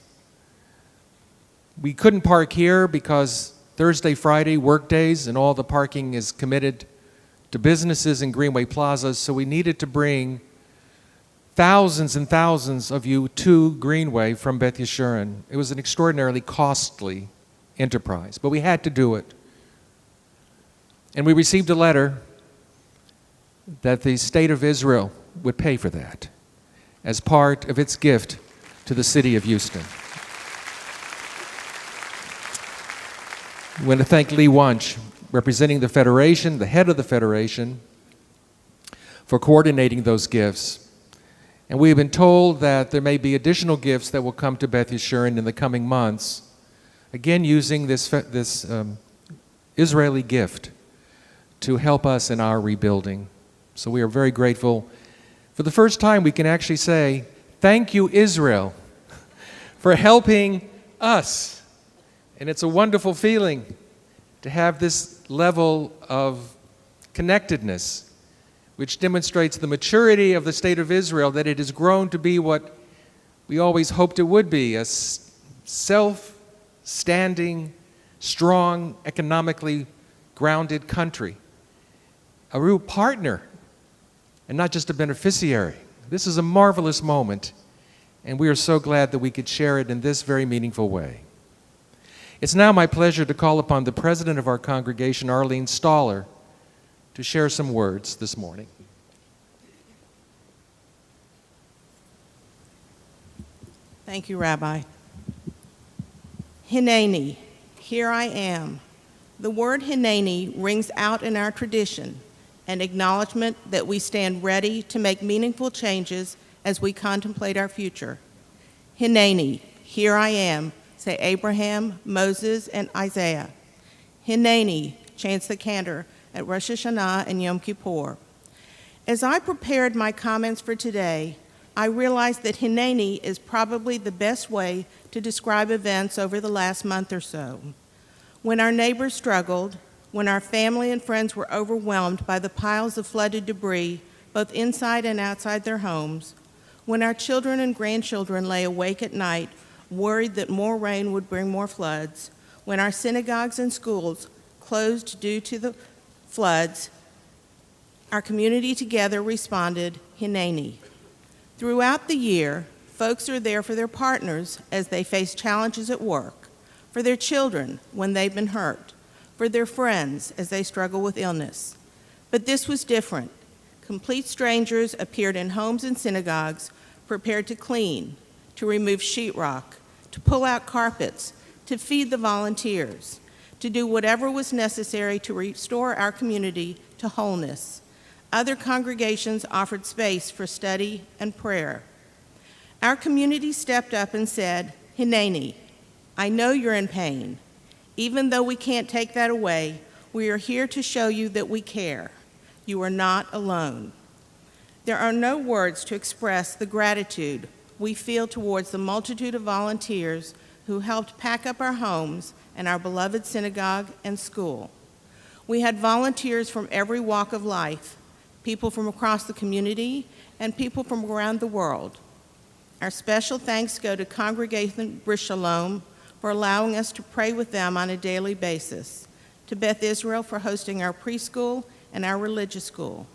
We couldn't park here because Thursday, Friday, work days, and all the parking is committed to businesses in Greenway plazas, so we needed to bring thousands and thousands of you to Greenway from Beth Yeshurun. It was an extraordinarily costly enterprise, but we had to do it. And we received a letter that the state of Israel would pay for that as part of its gift to the city of Houston. I want to thank Lee Wunsch, representing the Federation, the head of the Federation, for coordinating those gifts. And we have been told that there may be additional gifts that will come to Beth Yeshurun in the coming months, again using this Israeli gift to help us in our rebuilding. So we are very grateful. For the first time, we can actually say, thank you, Israel, for helping us. And it's a wonderful feeling to have this level of connectedness, which demonstrates the maturity of the state of Israel, that it has grown to be what we always hoped it would be, a self-standing, strong, economically grounded country, a real partner, and not just a beneficiary. This is a marvelous moment, and we are so glad that we could share it in this very meaningful way. It's now my pleasure to call upon the president of our congregation, Arlene Staller, to share some words this morning. Thank you, Rabbi. Hineni, here I am. The word Hineni rings out in our tradition, an acknowledgement that we stand ready to make meaningful changes as we contemplate our future. Hineni, here I am, say Abraham, Moses, and Isaiah. Hineni, chants the cantor at Rosh Hashanah and Yom Kippur. As I prepared my comments for today, I realized that Hineni is probably the best way to describe events over the last month or so. When our neighbors struggled, when our family and friends were overwhelmed by the piles of flooded debris, both inside and outside their homes, when our children and grandchildren lay awake at night, worried that more rain would bring more floods, when our synagogues and schools closed due to the floods, our community together responded, Hineni. Throughout the year, folks are there for their partners as they face challenges at work, for their children when they've been hurt, for their friends as they struggle with illness. But this was different. Complete strangers appeared in homes and synagogues, prepared to clean, to remove sheetrock, to pull out carpets, to feed the volunteers, to do whatever was necessary to restore our community to wholeness. Other congregations offered space for study and prayer. Our community stepped up and said, Hineni, I know you're in pain. Even though we can't take that away, we are here to show you that we care. You are not alone. There are no words to express the gratitude we feel towards the multitude of volunteers who helped pack up our homes and our beloved synagogue and school. We had volunteers from every walk of life, people from across the community, and people from around the world. Our special thanks go to Congregation Bris Shalom for allowing us to pray with them on a daily basis, to Beth Israel for hosting our preschool and our religious school,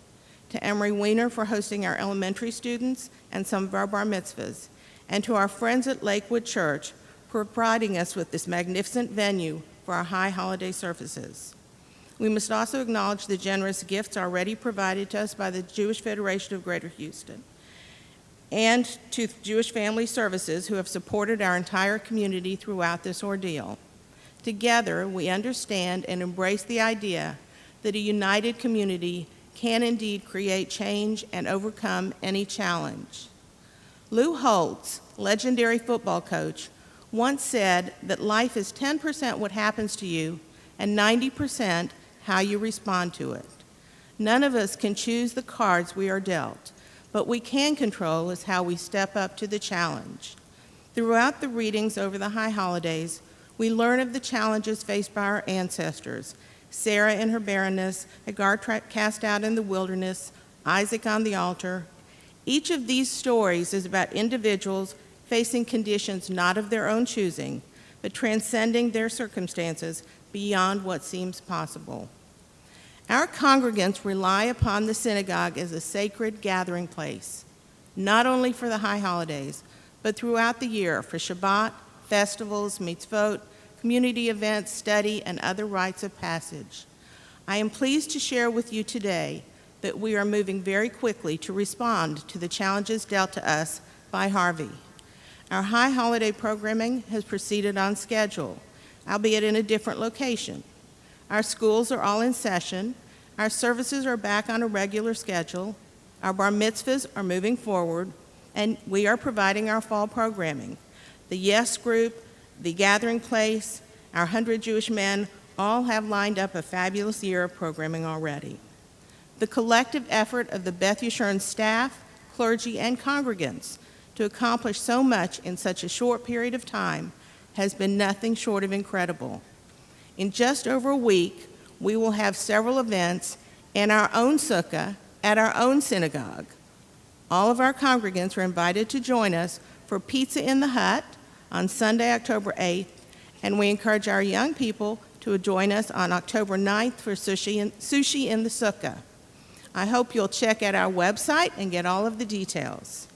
to Emery Weiner for hosting our elementary students and some of our bar mitzvahs, and to our friends at Lakewood Church for providing us with this magnificent venue for our high holiday services. We must also acknowledge the generous gifts already provided to us by the Jewish Federation of Greater Houston and to Jewish Family Services who have supported our entire community throughout this ordeal. Together, we understand and embrace the idea that a united community can indeed create change and overcome any challenge. Lou Holtz, legendary football coach, once said that life is 10% what happens to you and 90% how you respond to it. None of us can choose the cards we are dealt, but we can control is how we step up to the challenge. Throughout the readings over the high holidays, we learn of the challenges faced by our ancestors, Sarah in her barrenness, Hagar cast out in the wilderness, Isaac on the altar. Each of these stories is about individuals facing conditions not of their own choosing, but transcending their circumstances beyond what seems possible. Our congregants rely upon the synagogue as a sacred gathering place, not only for the high holidays, but throughout the year for Shabbat, festivals, mitzvot, community events, study, and other rites of passage. I am pleased to share with you today that we are moving very quickly to respond to the challenges dealt to us by Harvey. Our high holiday programming has proceeded on schedule, albeit in a different location. Our schools are all in session, our services are back on a regular schedule, our bar mitzvahs are moving forward, and we are providing our fall programming. The Yes Group, the Gathering Place, our 100 Jewish Men all have lined up a fabulous year of programming already. The collective effort of the Beth Yeshurun staff, clergy, and congregants to accomplish so much in such a short period of time has been nothing short of incredible. In just over a week, we will have several events in our own sukkah at our own synagogue. All of our congregants are invited to join us for Pizza in the Hut on Sunday, October 8th, and we encourage our young people to join us on October 9th for sushi in the sukkah. I hope you'll check out our website and get all of the details.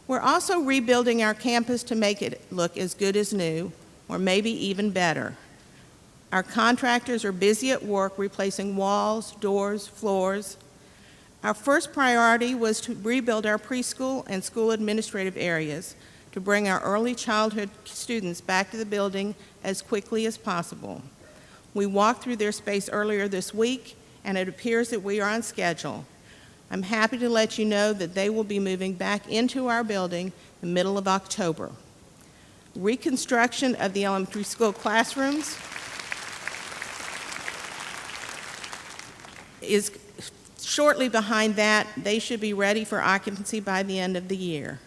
We're also rebuilding our campus to make it look as good as new, or maybe even better. Our contractors are busy at work replacing walls, doors, floors. Our first priority was to rebuild our preschool and school administrative areas to bring our early childhood students back to the building as quickly as possible. We walked through their space earlier this week, and it appears that we are on schedule. I'm happy to let you know that they will be moving back into our building in the middle of October. Reconstruction of the elementary school classrooms is shortly behind that. They should be ready for occupancy by the end of the year.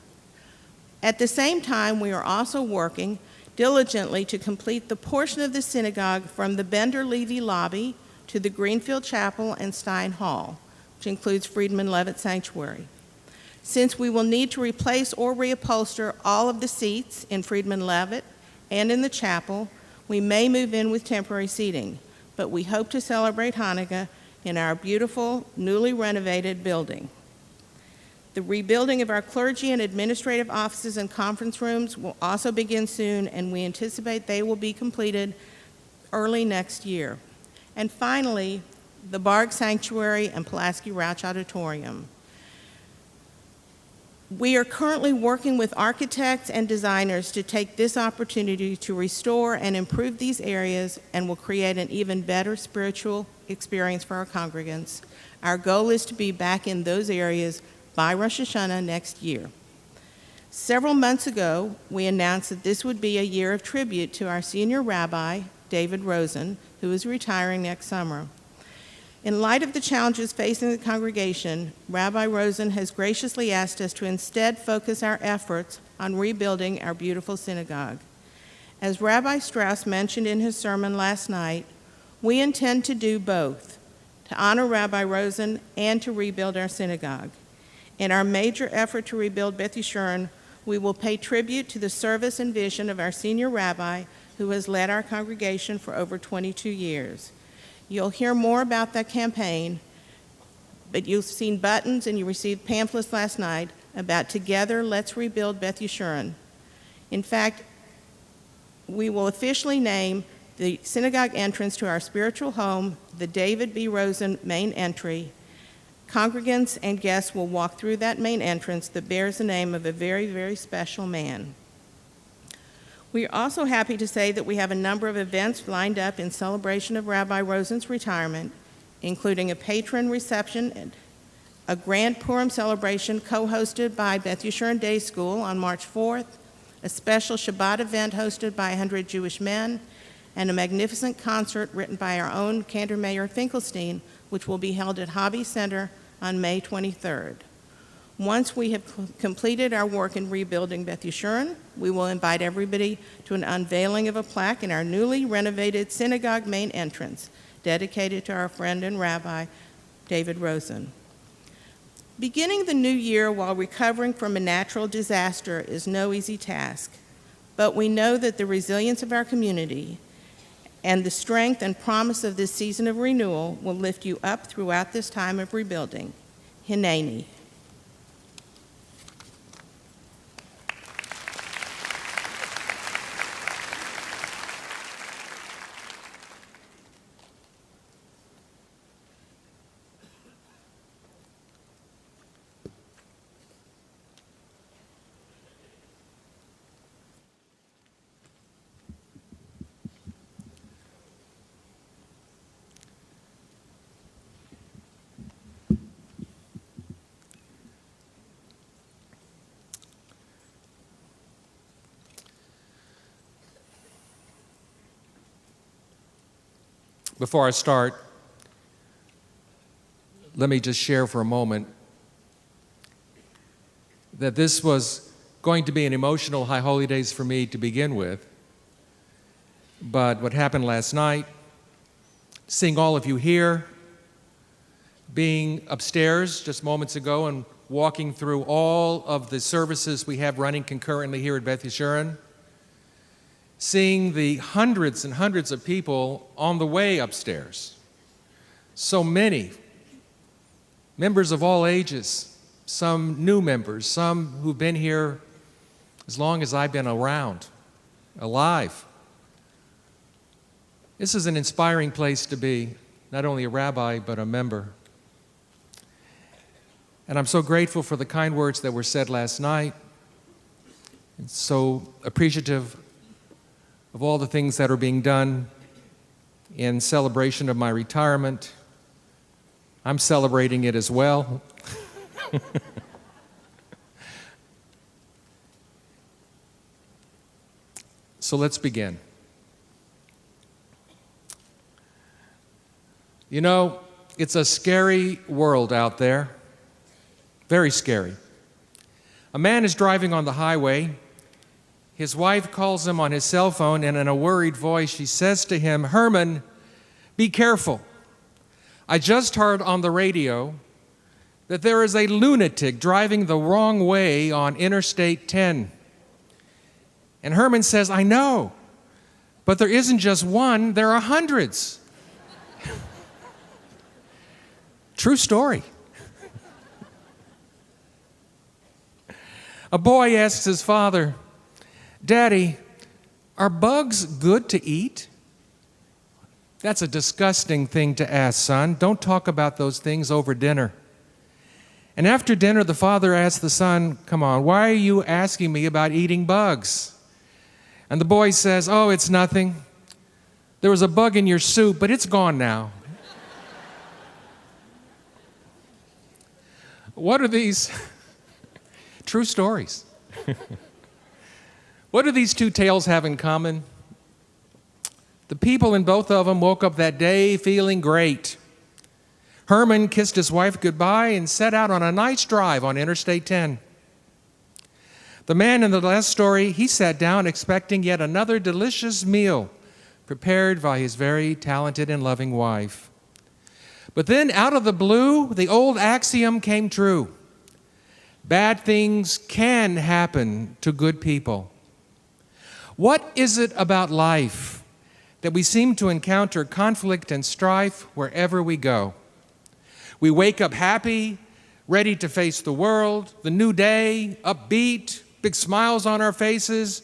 At the same time, we are also working diligently to complete the portion of the synagogue from the Bender-Levy lobby to the Greenfield Chapel and Stein Hall, which includes Friedman Levitt Sanctuary. Since we will need to replace or reupholster all of the seats in Friedman Levitt and in the chapel, we may move in with temporary seating, but we hope to celebrate Hanukkah in our beautiful, newly renovated building. The rebuilding of our clergy and administrative offices and conference rooms will also begin soon, and we anticipate they will be completed early next year. And finally, the Barg Sanctuary and Pulaski Rauch Auditorium. We are currently working with architects and designers to take this opportunity to restore and improve these areas and will create an even better spiritual experience for our congregants. Our goal is to be back in those areas by Rosh Hashanah next year. Several months ago, we announced that this would be a year of tribute to our senior rabbi, David Rosen, who is retiring next summer. In light of the challenges facing the congregation, Rabbi Rosen has graciously asked us to instead focus our efforts on rebuilding our beautiful synagogue. As Rabbi Strauss mentioned in his sermon last night, we intend to do both, to honor Rabbi Rosen and to rebuild our synagogue. In our major effort to rebuild Beth Yeshurun, we will pay tribute to the service and vision of our senior rabbi, who has led our congregation for over 22 years. You'll hear more about that campaign, but you've seen buttons and you received pamphlets last night about Together, Let's Rebuild Beth Yeshurun. In fact, we will officially name the synagogue entrance to our spiritual home the David B. Rosen main entry. Congregants and guests will walk through that main entrance that bears the name of a very, very special man. We are also happy to say that we have a number of events lined up in celebration of Rabbi Rosen's retirement, including a patron reception and a grand Purim celebration co-hosted by Beth Yeshurun Day School on March 4th, a special Shabbat event hosted by 100 Jewish Men, and a magnificent concert written by our own Cantor Mayor Finkelstein, which will be held at Hobby Center on May 23rd. Once we have completed our work in rebuilding Beth Yeshurun, we will invite everybody to an unveiling of a plaque in our newly renovated synagogue main entrance, dedicated to our friend and Rabbi, David Rosen. Beginning the new year while recovering from a natural disaster is no easy task, but we know that the resilience of our community and the strength and promise of this season of renewal will lift you up throughout this time of rebuilding. Hineni. Before I start, let me just share for a moment that this was going to be an emotional High Holy Days for me to begin with. But what happened last night, seeing all of you here, being upstairs just moments ago and walking through all of the services we have running concurrently here at Beth Yeshurun, seeing the hundreds and hundreds of people on the way upstairs, so many, members of all ages, some new members, some who've been here as long as I've been around, alive. This is an inspiring place to be, not only a rabbi, but a member. And I'm so grateful for the kind words that were said last night, and so appreciative of all the things that are being done in celebration of my retirement. I'm celebrating it as well. So let's begin. You know, it's a scary world out there, very scary. A man is driving on the highway. His wife calls him on his cell phone, and in a worried voice, she says to him, "Herman, be careful. I just heard on the radio that there is a lunatic driving the wrong way on Interstate 10. And Herman says, "I know, but there isn't just one, there are hundreds." True story. A boy asks his father, "Daddy, are bugs good to eat?" "That's a disgusting thing to ask, son. Don't talk about those things over dinner." And after dinner, the father asks the son, "Come on, why are you asking me about eating bugs?" And the boy says, "Oh, it's nothing. There was a bug in your soup, but it's gone now." What are these? True stories. What do these two tales have in common? The people in both of them woke up that day feeling great. Herman kissed his wife goodbye and set out on a nice drive on Interstate 10. The man in the last story, he sat down expecting yet another delicious meal prepared by his very talented and loving wife. But then out of the blue, the old axiom came true. Bad things can happen to good people. What is it about life that we seem to encounter conflict and strife wherever we go? We wake up happy, ready to face the world, the new day, upbeat, big smiles on our faces,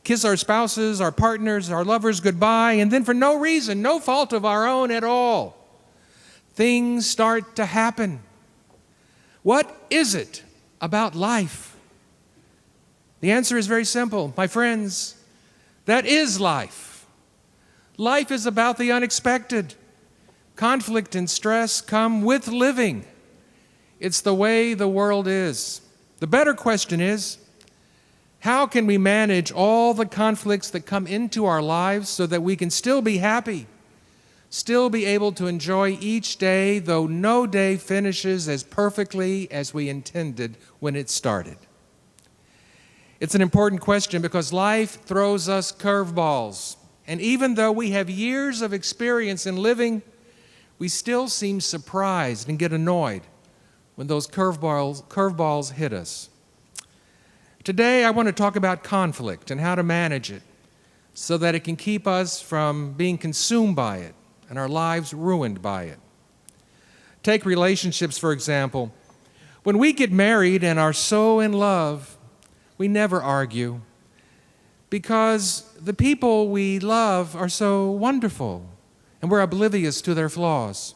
kiss our spouses, our partners, our lovers goodbye, and then for no reason, no fault of our own at all, things start to happen. What is it about life? The answer is very simple, my friends. That is life. Life is about the unexpected. Conflict and stress come with living. It's the way the world is. The better question is, How can we manage all the conflicts that come into our lives so that we can still be happy, still be able to enjoy each day, though no day finishes as perfectly as we intended when it started? It's an important question because life throws us curveballs. And even though we have years of experience in living, we still seem surprised and get annoyed when those curveballs hit us. Today, I want to talk about conflict and how to manage it so that it can keep us from being consumed by it and our lives ruined by it. Take relationships, for example. When we get married and are so in love, we never argue because the people we love are so wonderful and we're oblivious to their flaws.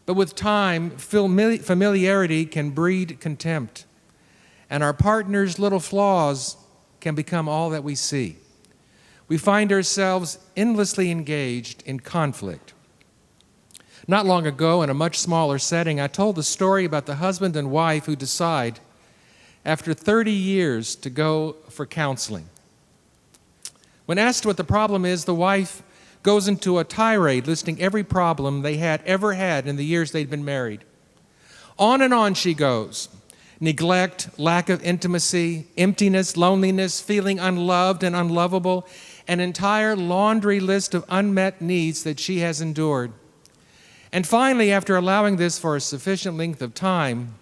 But with time, familiarity can breed contempt, and our partner's little flaws can become all that we see. We find ourselves endlessly engaged in conflict. Not long ago, in a much smaller setting, I told the story about the husband and wife who decide, after 30 years, to go for counseling. When asked what the problem is, the wife goes into a tirade listing every problem they had ever had in the years they'd been married. On and on she goes. Neglect, lack of intimacy, emptiness, loneliness, feeling unloved and unlovable, an entire laundry list of unmet needs that she has endured. And finally, after allowing this for a sufficient length of time,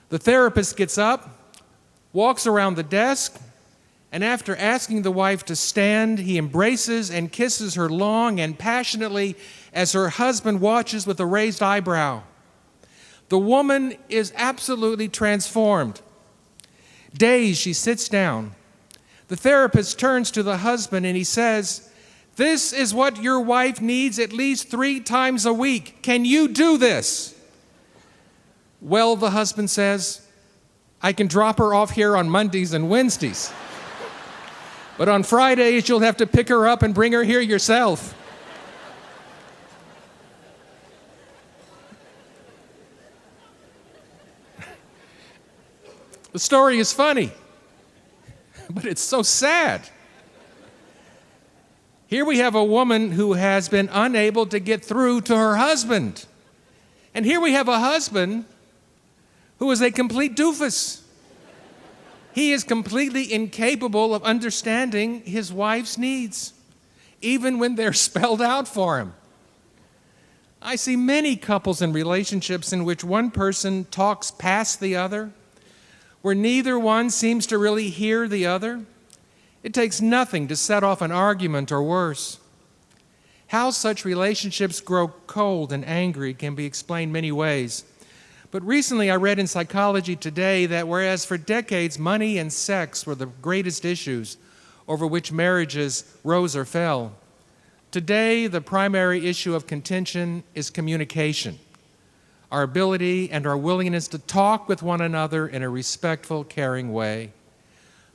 the therapist gets up, walks around the desk, and after asking the wife to stand, he embraces and kisses her long and passionately as her husband watches with a raised eyebrow. The woman is absolutely transformed. Dazed, she sits down. The therapist turns to the husband and he says, "This is what your wife needs at least 3 times a week. Can you do this?" "Well," the husband says, "I can drop her off here on Mondays and Wednesdays. But on Fridays, you'll have to pick her up and bring her here yourself." The story is funny, but it's so sad. Here we have a woman who has been unable to get through to her husband. And here we have a husband who is a complete doofus. He is completely incapable of understanding his wife's needs, even when they're spelled out for him. I see many couples and relationships in which one person talks past the other, where neither one seems to really hear the other. It takes nothing to set off an argument or worse. How such relationships grow cold and angry can be explained many ways. But recently I read in Psychology Today that whereas for decades money and sex were the greatest issues over which marriages rose or fell, today the primary issue of contention is communication, our ability and our willingness to talk with one another in a respectful, caring way,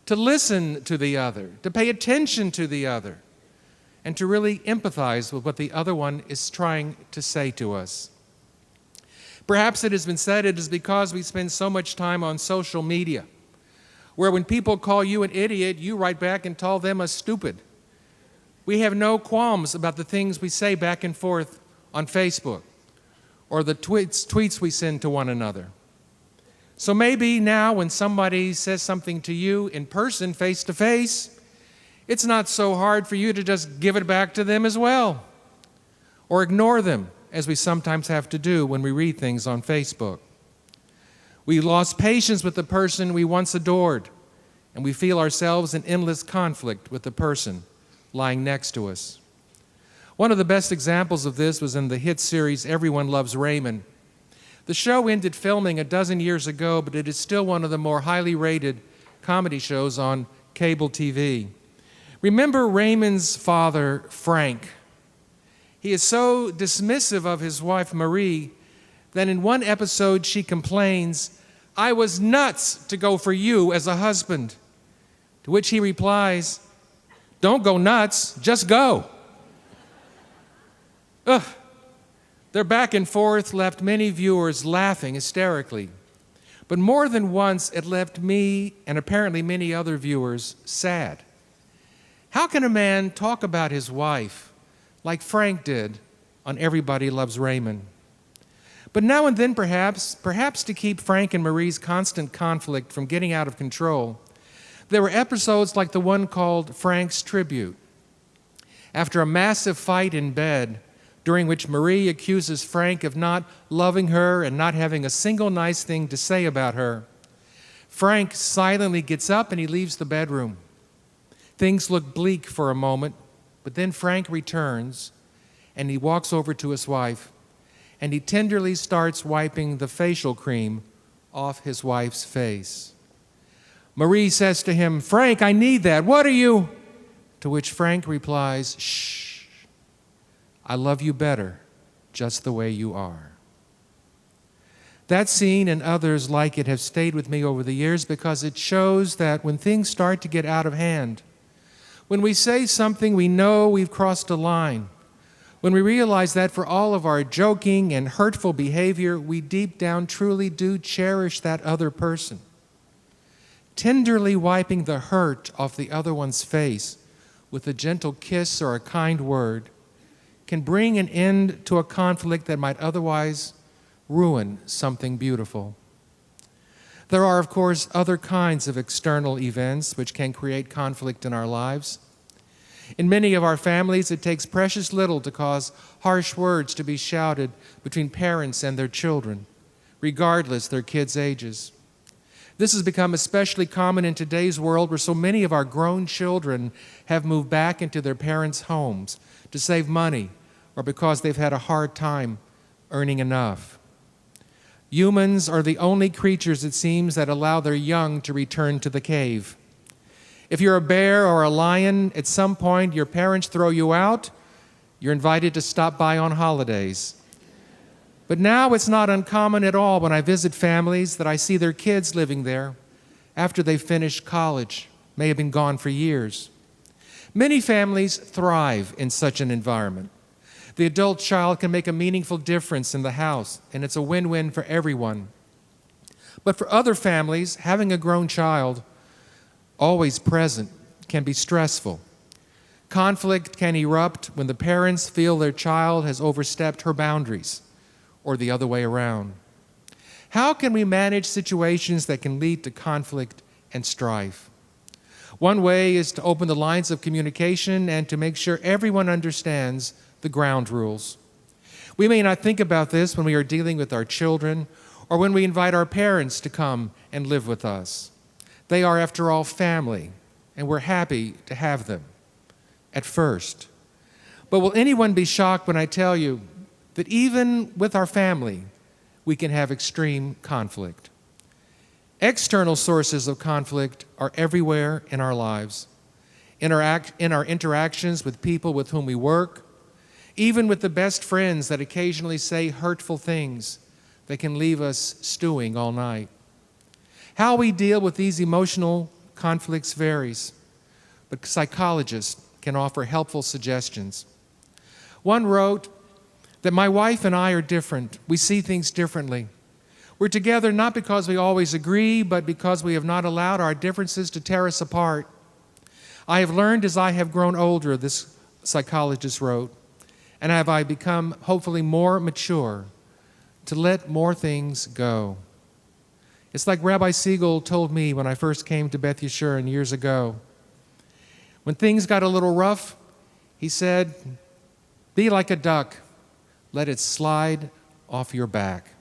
to listen to the other, to pay attention to the other, and to really empathize with what the other one is trying to say to us. Perhaps it has been said it is because we spend so much time on social media, where when people call you an idiot, you write back and call them a stupid. We have no qualms about the things we say back and forth on Facebook or the tweets we send to one another. So maybe now when somebody says something to you in person, face to face, it's not so hard for you to just give it back to them as well, or ignore them, as we sometimes have to do when we read things on Facebook. We lost patience with the person we once adored, and we feel ourselves in endless conflict with the person lying next to us. One of the best examples of this was in the hit series Everyone Loves Raymond. The show ended filming a dozen years ago, but it is still one of the more highly rated comedy shows on cable TV. Remember Raymond's father, Frank. He is so dismissive of his wife, Marie, that in one episode she complains, "I was nuts to go for you as a husband." To which he replies, "Don't go nuts, just go." Their back and forth left many viewers laughing hysterically. But more than once, it left me, and apparently many other viewers, sad. How can a man talk about his wife like Frank did on Everybody Loves Raymond? But now and then, perhaps to keep Frank and Marie's constant conflict from getting out of control, there were episodes like the one called Frank's Tribute. After a massive fight in bed, during which Marie accuses Frank of not loving her and not having a single nice thing to say about her, Frank silently gets up and he leaves the bedroom. Things look bleak for a moment, but then Frank returns and he walks over to his wife and he tenderly starts wiping the facial cream off his wife's face. Marie says to him, "Frank, I need that. What are you?" To which Frank replies, "Shh, I love you better just the way you are." That scene and others like it have stayed with me over the years because it shows that when things start to get out of hand, when we say something we know we've crossed a line, when we realize that for all of our joking and hurtful behavior, we deep down truly do cherish that other person. Tenderly wiping the hurt off the other one's face with a gentle kiss or a kind word can bring an end to a conflict that might otherwise ruin something beautiful. There are, of course, other kinds of external events which can create conflict in our lives. In many of our families, it takes precious little to cause harsh words to be shouted between parents and their children, regardless their kids' ages. This has become especially common in today's world where so many of our grown children have moved back into their parents' homes to save money or because they've had a hard time earning enough. Humans are the only creatures, it seems, that allow their young to return to the cave. If you're a bear or a lion, at some point your parents throw you out, you're invited to stop by on holidays. But now it's not uncommon at all when I visit families that I see their kids living there after they've finished college, may have been gone for years. Many families thrive in such an environment. The adult child can make a meaningful difference in the house, and it's a win-win for everyone. But for other families, having a grown child always present can be stressful. Conflict can erupt when the parents feel their child has overstepped her boundaries, or the other way around. How can we manage situations that can lead to conflict and strife? One way is to open the lines of communication and to make sure everyone understands the ground rules. We may not think about this when we are dealing with our children or when we invite our parents to come and live with us. They are, after all, family, and we're happy to have them at first. But will anyone be shocked when I tell you that even with our family, we can have extreme conflict? External sources of conflict are everywhere in our lives, in our interactions with people with whom we work, even with the best friends that occasionally say hurtful things that can leave us stewing all night. How we deal with these emotional conflicts varies, but psychologists can offer helpful suggestions. One wrote that my wife and I are different. We see things differently. We're together not because we always agree, but because we have not allowed our differences to tear us apart. I have learned as I have grown older, this psychologist wrote, and have I become hopefully more mature to let more things go. It's like Rabbi Siegel told me when I first came to Beth Yeshurun years ago. When things got a little rough, he said, "Be like a duck. Let it slide off your back."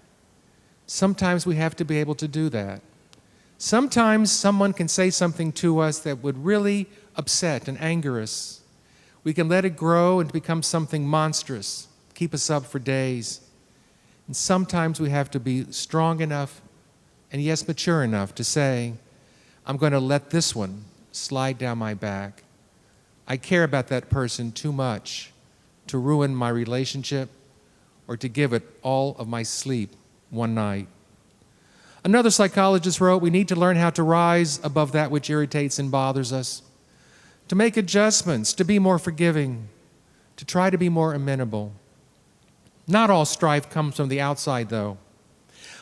Sometimes we have to be able to do that. Sometimes someone can say something to us that would really upset and anger us. We can let it grow and become something monstrous, keep us up for days. And sometimes we have to be strong enough and, yes, mature enough to say, I'm going to let this one slide down my back. I care about that person too much to ruin my relationship or to give it all of my sleep one night. Another psychologist wrote, we need to learn how to rise above that which irritates and bothers us, to make adjustments, to be more forgiving, to try to be more amenable. Not all strife comes from the outside, though.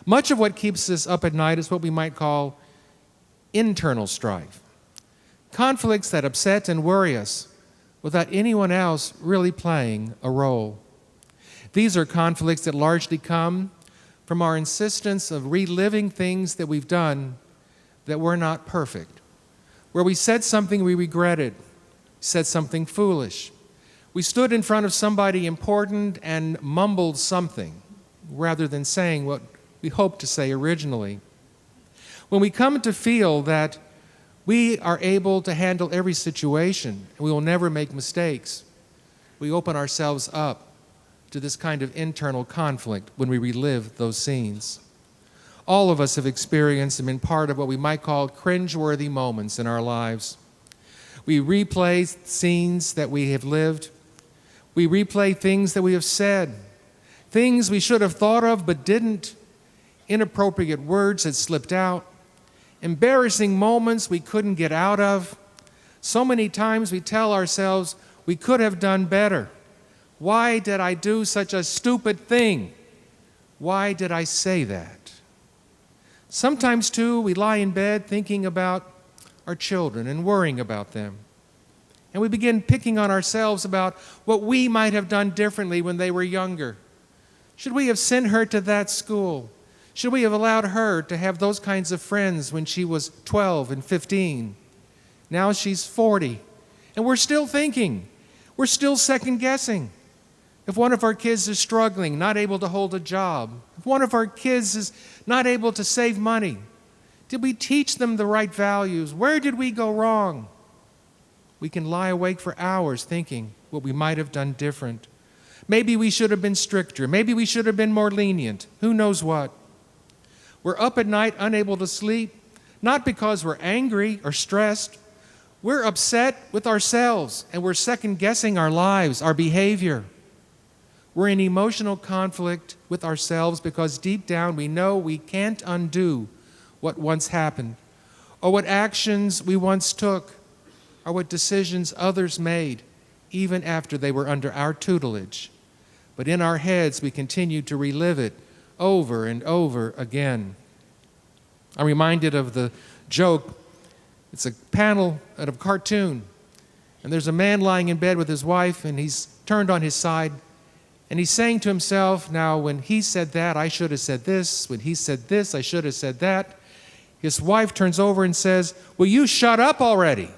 Much of what keeps us up at night is what we might call internal strife. Conflicts that upset and worry us without anyone else really playing a role. These are conflicts that largely come from our insistence of reliving things that we've done that were not perfect, where we said something we regretted, said something foolish. We stood in front of somebody important and mumbled something rather than saying what we hoped to say originally. When we come to feel that we are able to handle every situation and we will never make mistakes, we open ourselves up to this kind of internal conflict when we relive those scenes. All of us have experienced and been part of what we might call cringeworthy moments in our lives. We replay scenes that we have lived. We replay things that we have said, things we should have thought of but didn't, inappropriate words that slipped out, embarrassing moments we couldn't get out of. So many times we tell ourselves we could have done better. Why did I do such a stupid thing? Why did I say that? Sometimes, too, we lie in bed thinking about our children and worrying about them. And we begin picking on ourselves about what we might have done differently when they were younger. Should we have sent her to that school? Should we have allowed her to have those kinds of friends when she was 12 and 15? Now she's 40. And we're still thinking. We're still second-guessing. If one of our kids is struggling, not able to hold a job, if one of our kids is not able to save money, did we teach them the right values? Where did we go wrong? We can lie awake for hours thinking what we might have done different. Maybe we should have been stricter. Maybe we should have been more lenient. Who knows what? We're up at night unable to sleep, not because we're angry or stressed. We're upset with ourselves, and we're second-guessing our lives, our behavior. We're in emotional conflict with ourselves because deep down we know we can't undo what once happened, or what actions we once took, or what decisions others made, even after they were under our tutelage. But in our heads, we continue to relive it over and over again. I'm reminded of the joke. It's a panel out of a cartoon, and there's a man lying in bed with his wife, and he's turned on his side, and he's saying to himself, now, when he said that, I should have said this. When he said this, I should have said that. His wife turns over and says, will you shut up already?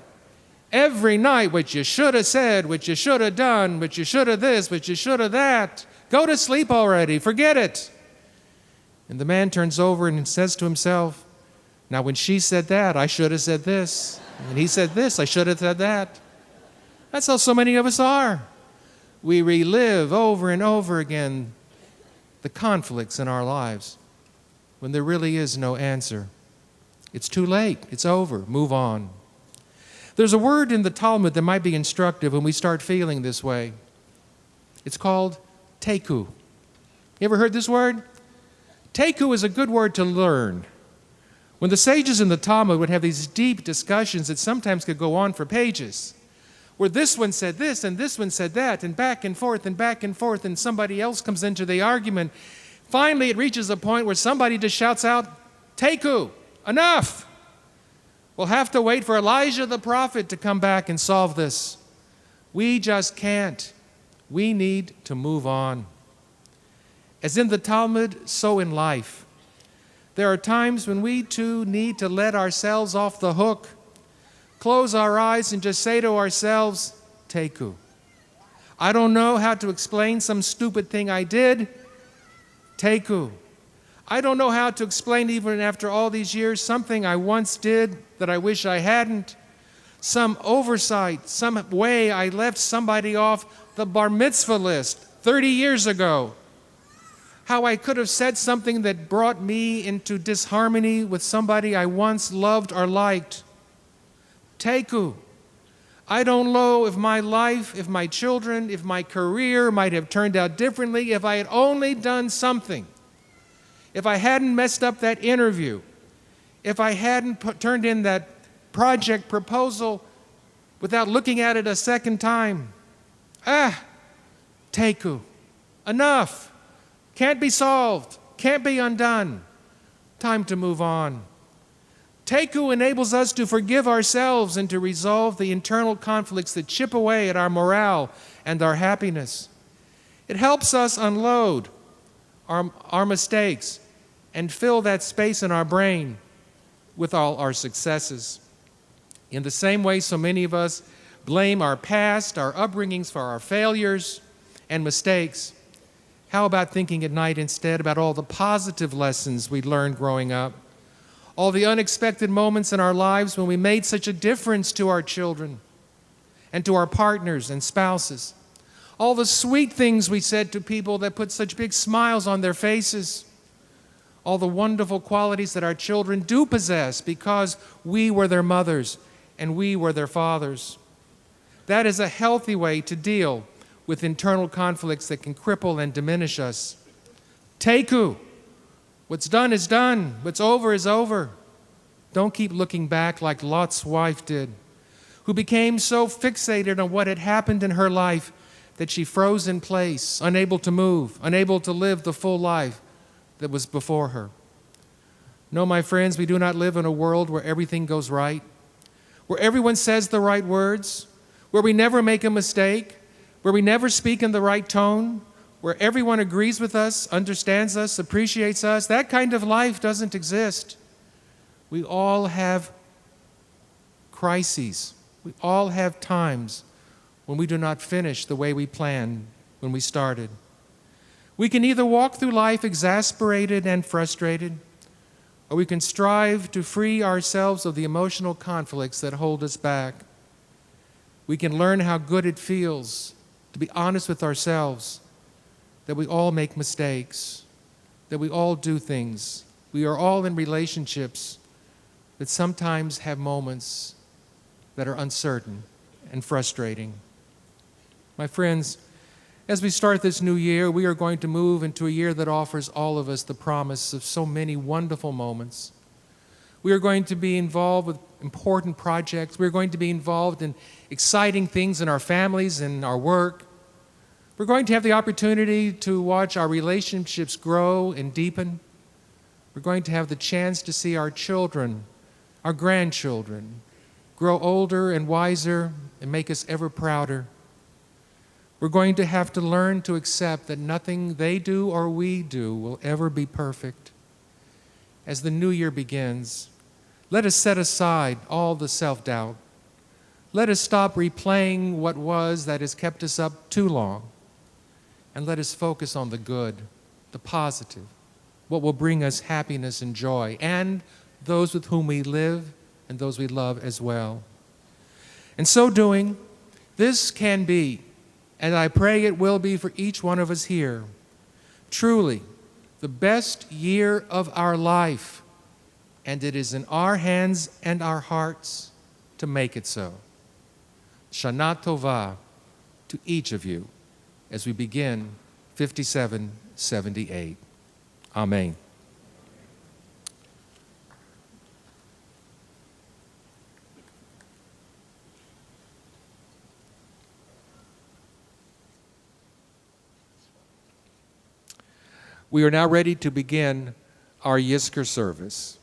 Every night, what you should have said, what you should have done, what you should have this, what you should have that. Go to sleep already. Forget it. And the man turns over and says to himself, now, when she said that, I should have said this. And he said this, I should have said that. That's how so many of us are. We relive over and over again the conflicts in our lives when there really is no answer. It's too late. It's over. Move on. There's a word in the Talmud that might be instructive when we start feeling this way. It's called teku. You ever heard this word? Teku is a good word to learn. When the sages in the Talmud would have these deep discussions that sometimes could go on for pages, where this one said this and this one said that, and back and forth and back and forth, and somebody else comes into the argument, finally it reaches a point where somebody just shouts out, teku, enough. We'll have to wait for Elijah the prophet to come back and solve this. We just can't. We need to move on. As in the Talmud, so in life. There are times when we too need to let ourselves off the hook, close our eyes and just say to ourselves, teku. I don't know how to explain some stupid thing I did. Teku. I don't know how to explain, even after all these years, something I once did that I wish I hadn't. Some oversight, some way I left somebody off the bar mitzvah list 30 years ago. How I could have said something that brought me into disharmony with somebody I once loved or liked. Teku. I don't know if my life, if my children, if my career might have turned out differently if I had only done something. If I hadn't messed up that interview. If I hadn't turned in that project proposal without looking at it a second time. Teku. Enough. Can't be solved. Can't be undone. Time to move on. Teku enables us to forgive ourselves and to resolve the internal conflicts that chip away at our morale and our happiness. It helps us unload our mistakes and fill that space in our brain with all our successes. In the same way, so many of us blame our past, our upbringings for our failures and mistakes. How about thinking at night instead about all the positive lessons we learned growing up? All the unexpected moments in our lives when we made such a difference to our children and to our partners and spouses. All the sweet things we said to people that put such big smiles on their faces. All the wonderful qualities that our children do possess because we were their mothers and we were their fathers. That is a healthy way to deal with internal conflicts that can cripple and diminish us. Teku. What's done is done. What's over is over. Don't keep looking back like Lot's wife did, who became so fixated on what had happened in her life that she froze in place, unable to move, unable to live the full life that was before her. No, my friends, we do not live in a world where everything goes right, where everyone says the right words, where we never make a mistake, where we never speak in the right tone, where everyone agrees with us, understands us, appreciates us. That kind of life doesn't exist. We all have crises. We all have times when we do not finish the way we planned when we started. We can either walk through life exasperated and frustrated, or we can strive to free ourselves of the emotional conflicts that hold us back. We can learn how good it feels to be honest with ourselves, that we all make mistakes, that we all do things. We are all in relationships that sometimes have moments that are uncertain and frustrating. My friends, as we start this new year, we are going to move into a year that offers all of us the promise of so many wonderful moments. We are going to be involved with important projects. We're going to be involved in exciting things in our families and our work. We're going to have the opportunity to watch our relationships grow and deepen. We're going to have the chance to see our children, our grandchildren, grow older and wiser and make us ever prouder. We're going to have to learn to accept that nothing they do or we do will ever be perfect. As the new year begins, let us set aside all the self-doubt. Let us stop replaying what was that has kept us up too long. And let us focus on the good, the positive, what will bring us happiness and joy, and those with whom we live and those we love as well. In so doing, this can be, and I pray it will be for each one of us here, truly the best year of our life, and it is in our hands and our hearts to make it so. Shana Tova to each of you as we begin 5778. Amen. We are now ready to begin our Yizkor service.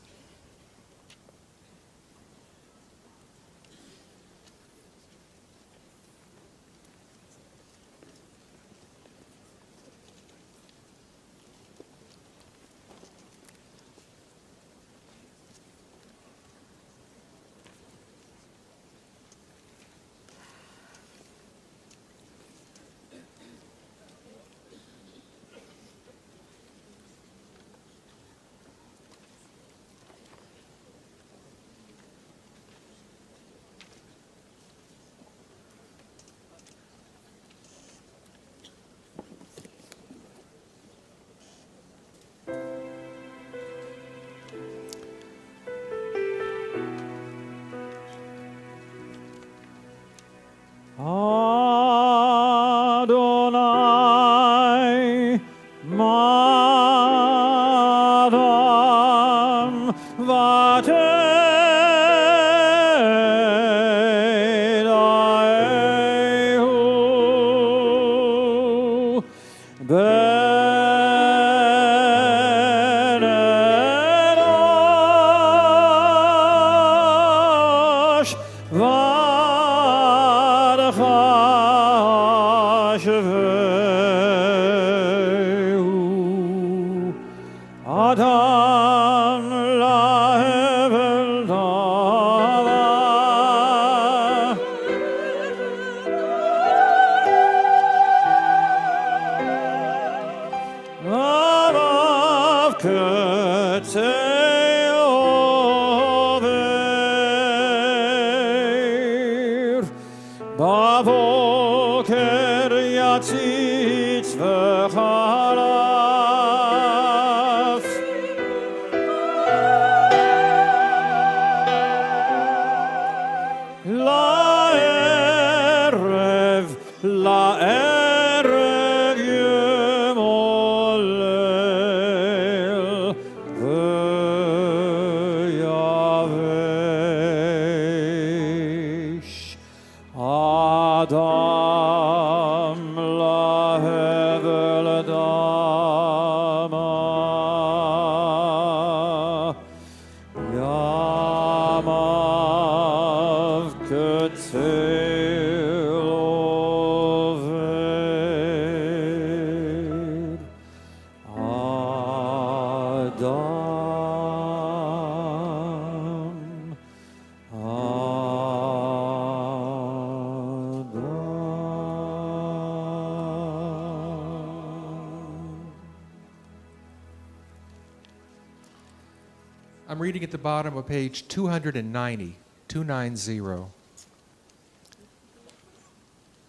Adonai, Madam, Vatedaehu, Benet Chatzitz v'chalaf. La'erev, la'erev yemolel v'yavesh. Adam lahevel adama. Yamav ketzil oved. Adam. I'm reading at the bottom of page 290, 290.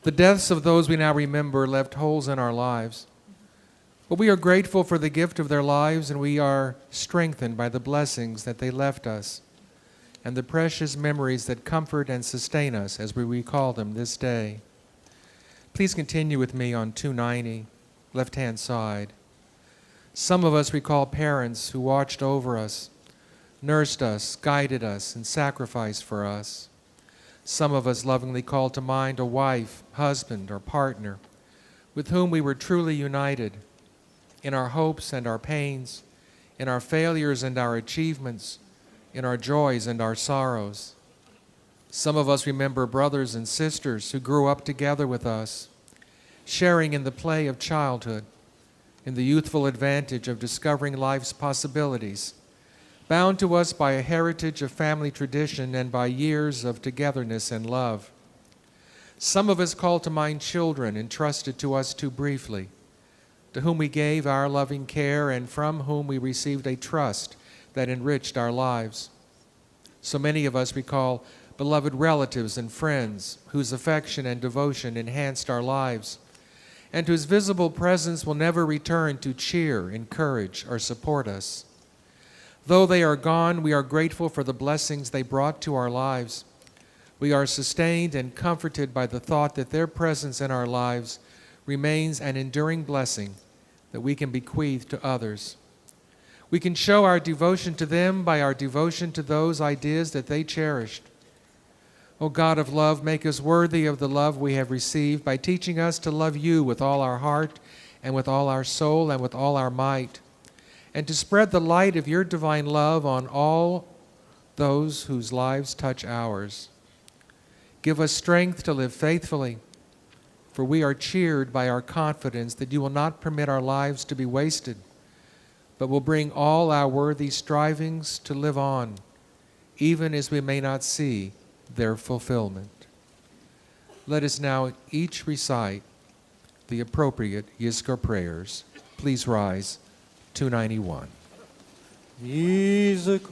The deaths of those we now remember left holes in our lives. But we are grateful for the gift of their lives, and we are strengthened by the blessings that they left us and the precious memories that comfort and sustain us as we recall them this day. Please continue with me on 290, left-hand side. Some of us recall parents who watched over us, nursed us, guided us, and sacrificed for us. Some of us lovingly call to mind a wife, husband, or partner with whom we were truly united in our hopes and our pains, in our failures and our achievements, in our joys and our sorrows. Some of us remember brothers and sisters who grew up together with us, sharing in the play of childhood, in the youthful advantage of discovering life's possibilities, bound to us by a heritage of family tradition and by years of togetherness and love. Some of us call to mind children entrusted to us too briefly, to whom we gave our loving care and from whom we received a trust that enriched our lives. So many of us recall beloved relatives and friends whose affection and devotion enhanced our lives, and whose visible presence will never return to cheer, encourage, or support us. Though they are gone, we are grateful for the blessings they brought to our lives. We are sustained and comforted by the thought that their presence in our lives remains an enduring blessing that we can bequeath to others. We can show our devotion to them by our devotion to those ideas that they cherished. O God of love, make us worthy of the love we have received by teaching us to love you with all our heart and with all our soul and with all our might, and to spread the light of your divine love on all those whose lives touch ours. Give us strength to live faithfully, for we are cheered by our confidence that you will not permit our lives to be wasted, but will bring all our worthy strivings to live on, even as we may not see their fulfillment. Let us now each recite the appropriate Yizkor prayers. Please rise. 291. Yizkor.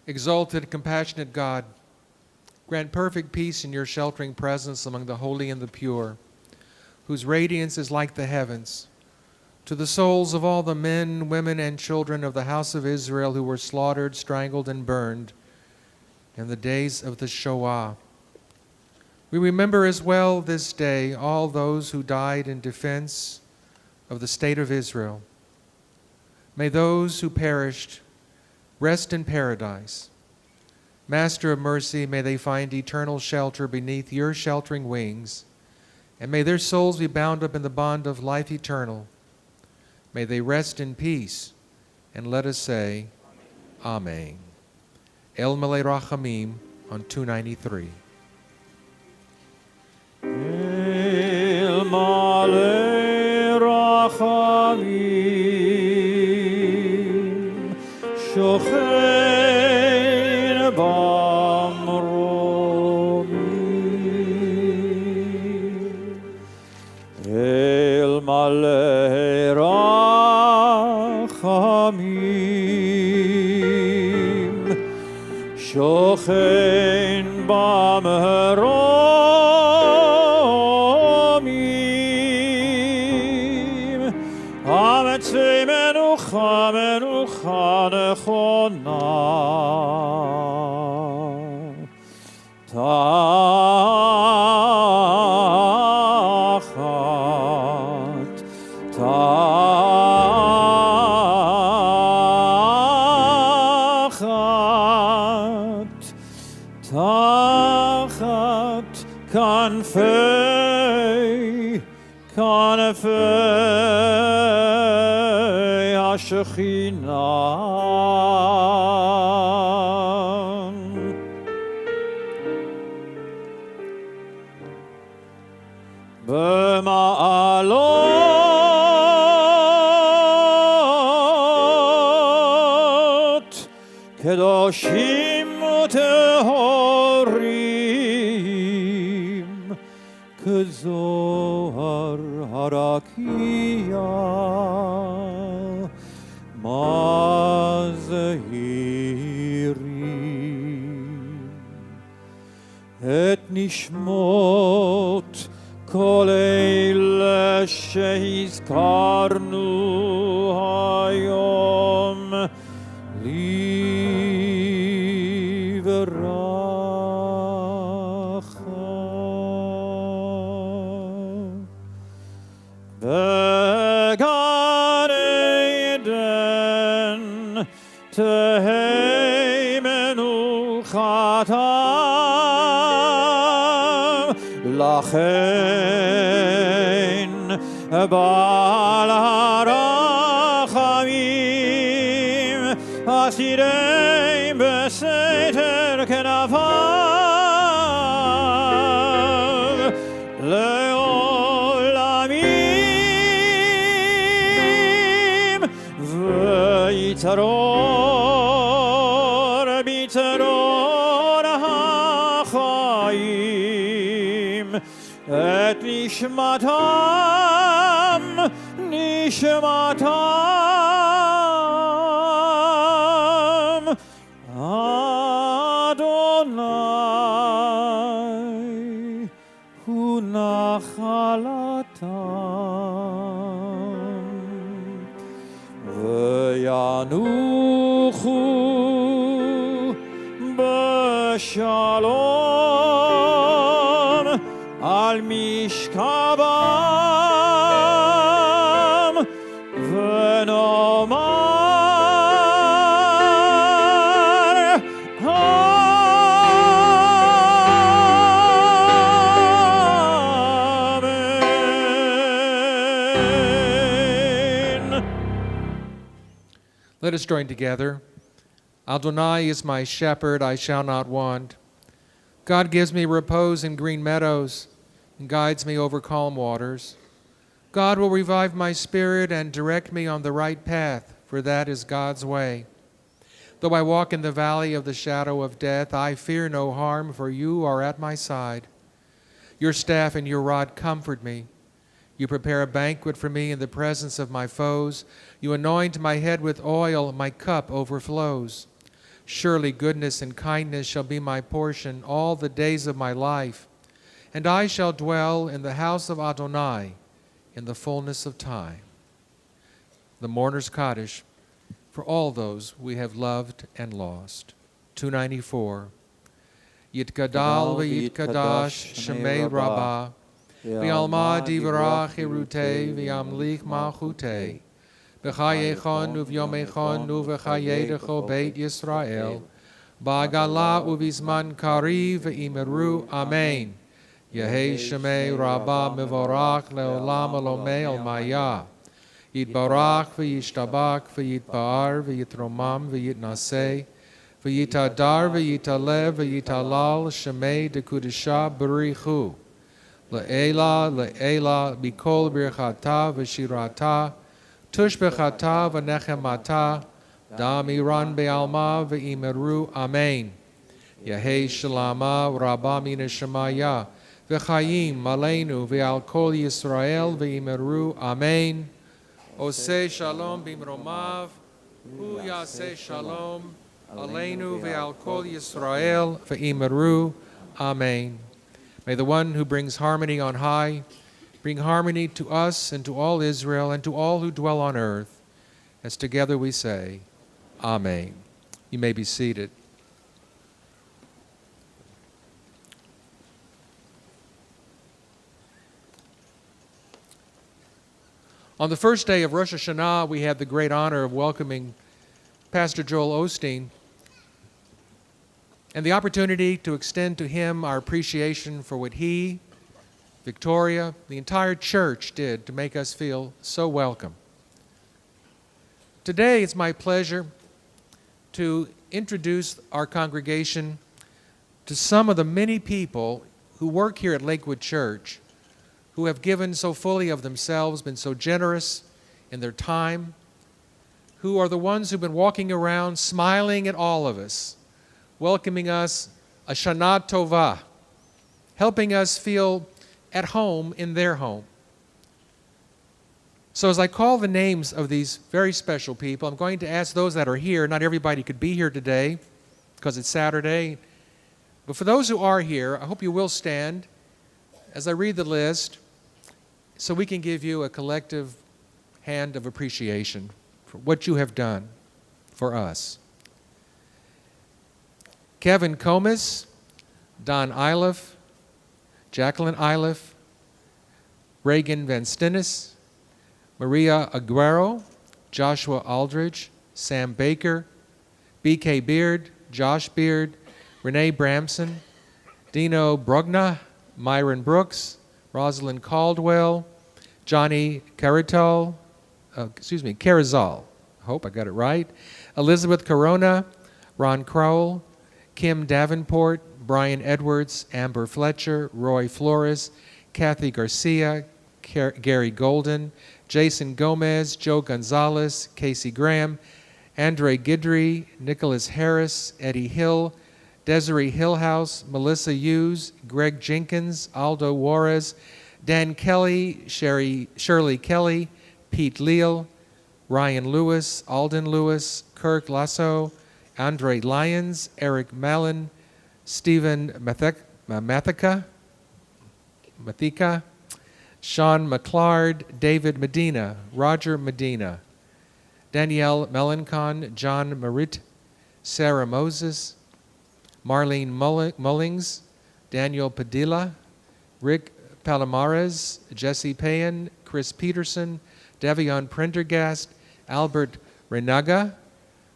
Exalted, compassionate God, grant perfect peace in your sheltering presence among the holy and the pure, whose radiance is like the heavens, to the souls of all the men, women, and children of the house of Israel who were slaughtered, strangled, and burned in the days of the Shoah. We remember as well this day all those who died in defense of the state of Israel. May those who perished rest in paradise. Master of mercy, may they find eternal shelter beneath your sheltering wings, and may their souls be bound up in the bond of life eternal. May they rest in peace, and let us say, Amen. El Malei Rachamim on 293. El Malei Rachamim Shochein Bamromim El Malei Rachamim Shochein Bamromim Ametzei menucha menucha nechona tachat kanfei HaShekhinah B'ma'alot kedoshim u'tehorim kezohar harakia mazehirim et nishmot kol eile שהזכרנו היום לברכה. בגן עדן תהא מנוחתם, לכן בעל הרחמים אסירם בסתר כנפיו לעולמים, ויצרור ביצרור החיים את נשמתם נשמתם אדוני הוא נחלתם, וינוחו בשלום על משכבם, ונאמר Amen. Let us join together. Adonai is my shepherd, I shall not want. God gives me repose in green meadows and guides me over calm waters. God will revive my spirit and direct me on the right path, for that is God's way. Though I walk in the valley of the shadow of death, I fear no harm, for you are at my side. Your staff and your rod comfort me. You prepare a banquet for me in the presence of my foes. You anoint my head with oil, my cup overflows. Surely goodness and kindness shall be my portion all the days of my life, and I shall dwell in the house of Adonai in the fullness of time. The Mourner's Kaddish for all those we have loved and lost. 294. Yitgadal v'yitkadash shemei rabbah, v'alma divrach irutei v'yamlich malchutei, v'chayechon uv'yomechon uv'chayedecho Beit Yisrael, ba'gala uv'izman kariv v'imeru amen. Yehei shemei rabbah mevorach leolam alomei almaya. Yitbarach v'yishtabach v'yitpa'ar v'yitromam v'yitnaseh v'yitadar v'yitalev v'yitalal shemei dekudisha b'richu le'ela le'ela b'kol birchata v'shirata tush b'chata v'nechemata da'amiran be'alma v'imeru amen. Yehei shalama rabba min shemaya v'chayim malenu v'al kol Yisrael v'imeru amen. Oseh shalom bimromav, hu yaseh shalom, aleinu ve'al kol Yisrael ve'imeru, amen. May the one who brings harmony on high bring harmony to us and to all Israel and to all who dwell on earth, as together we say, amen. You may be seated. On the first day of Rosh Hashanah, we had the great honor of welcoming Pastor Joel Osteen and the opportunity to extend to him our appreciation for what he, Victoria, the entire church did to make us feel so welcome. Today, it's my pleasure to introduce our congregation to some of the many people who work here at Lakewood Church, who have given so fully of themselves, been so generous in their time, who are the ones who've been walking around smiling at all of us, welcoming us a Shana Tova, helping us feel at home in their home. So as I call the names of these very special people, I'm going to ask those that are here, not everybody could be here today because it's Saturday, but for those who are here, I hope you will stand as I read the list, so we can give you a collective hand of appreciation for what you have done for us. Kevin Comas, Don Iliff, Jacqueline Iliff, Reagan Van Stennis, Maria Aguero, Joshua Aldridge, Sam Baker, B.K. Beard, Josh Beard, Renee Bramson, Dino Brogna, Myron Brooks, Rosalind Caldwell, Johnny Carizal, I hope I got it right, Elizabeth Corona, Ron Crowell, Kim Davenport, Brian Edwards, Amber Fletcher, Roy Flores, Kathy Garcia, Gary Golden, Jason Gomez, Joe Gonzalez, Casey Graham, Andre Guidry, Nicholas Harris, Eddie Hill, Desiree Hillhouse, Melissa Hughes, Greg Jenkins, Aldo Juarez, Dan Kelly, Shirley Kelly, Pete Leal, Ryan Lewis, Alden Lewis, Kirk Lasso, Andre Lyons, Eric Mallon, Stephen Mathika, Sean McClard, David Medina, Roger Medina, Danielle Melancon, John Marit, Sarah Moses, Marlene Mullings, Daniel Padilla, Rick Palomares, Jesse Payan, Chris Peterson, Devion Prendergast, Albert Renaga,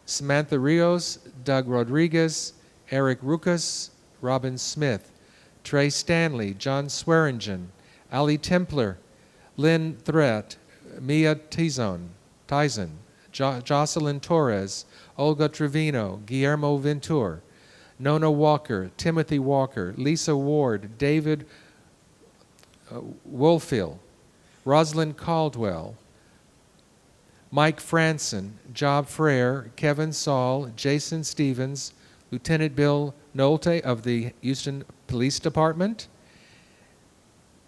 Samantha Rios, Doug Rodriguez, Eric Rucas, Robin Smith, Trey Stanley, John Swearingen, Ali Templer, Lynn Threat, Mia Tyson, Jocelyn Torres, Olga Trevino, Guillermo Ventur, Nona Walker, Timothy Walker, Lisa Ward, David Wolfield, Rosalind Caldwell, Mike Franson, Job Frere, Kevin Saul, Jason Stevens, Lieutenant Bill Nolte of the Houston Police Department.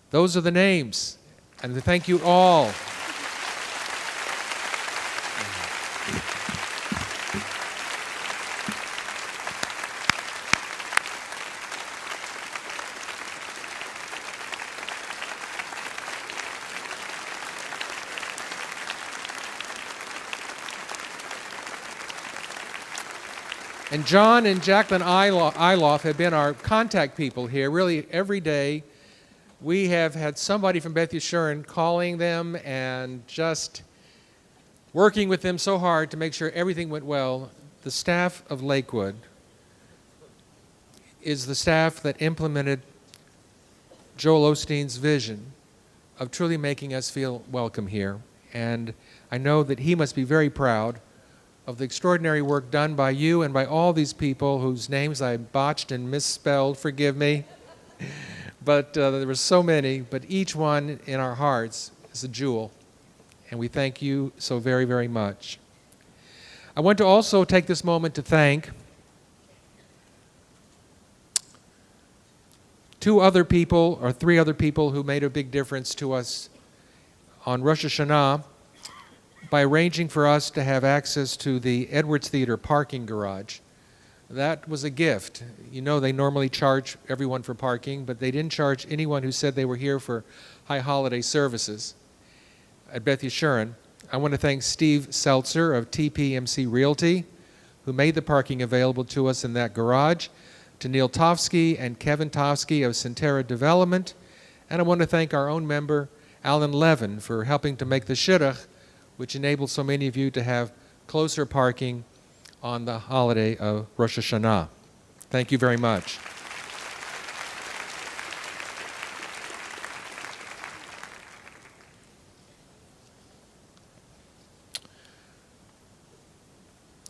Those are the names, and thank you all. And John and Jacqueline Iloff have been our contact people here. Really, every day we have had somebody from Beth Yeshurun calling them and just working with them so hard to make sure everything went well. The staff of Lakewood is the staff that implemented Joel Osteen's vision of truly making us feel welcome here. And I know that he must be very proud of the extraordinary work done by you and by all these people whose names I botched and misspelled, forgive me. But there were so many, but each one in our hearts is a jewel. And we thank you so very, very much. I want to also take this moment to thank three other people who made a big difference to us on Rosh Hashanah by arranging for us to have access to the Edwards Theater parking garage. That was a gift. You know, they normally charge everyone for parking, but they didn't charge anyone who said they were here for high holiday services at Beth Yeshurun. I want to thank Steve Seltzer of TPMC Realty, who made the parking available to us in that garage, to Neil Tofsky and Kevin Tofsky of Centera Development, and I want to thank our own member, Alan Levin, for helping to make the shidduch, which enabled so many of you to have closer parking on the holiday of Rosh Hashanah. Thank you very much.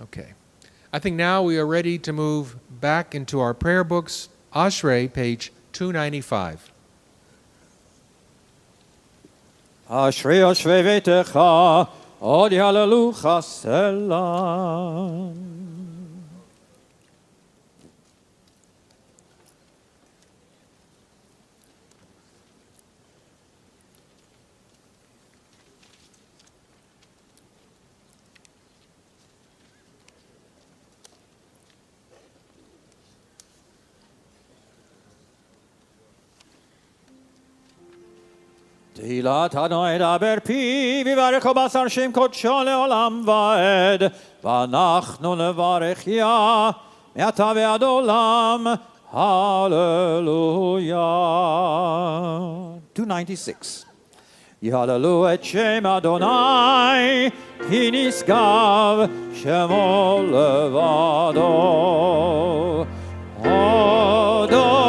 Okay. I think now we are ready to move back into our prayer books. Ashrei, page 295. Ashrei Yoshvei Veitecha, Od Yalelu Chaselam. תהילת אדוני דבר פי, ויברך בשר שם קודשו לעולם ועד, ואנחנו נברך יה, מעתה ועד עולם, הללויה. 296. יהללו את שם אדוני, כי נשגב שמו לבדו. הודו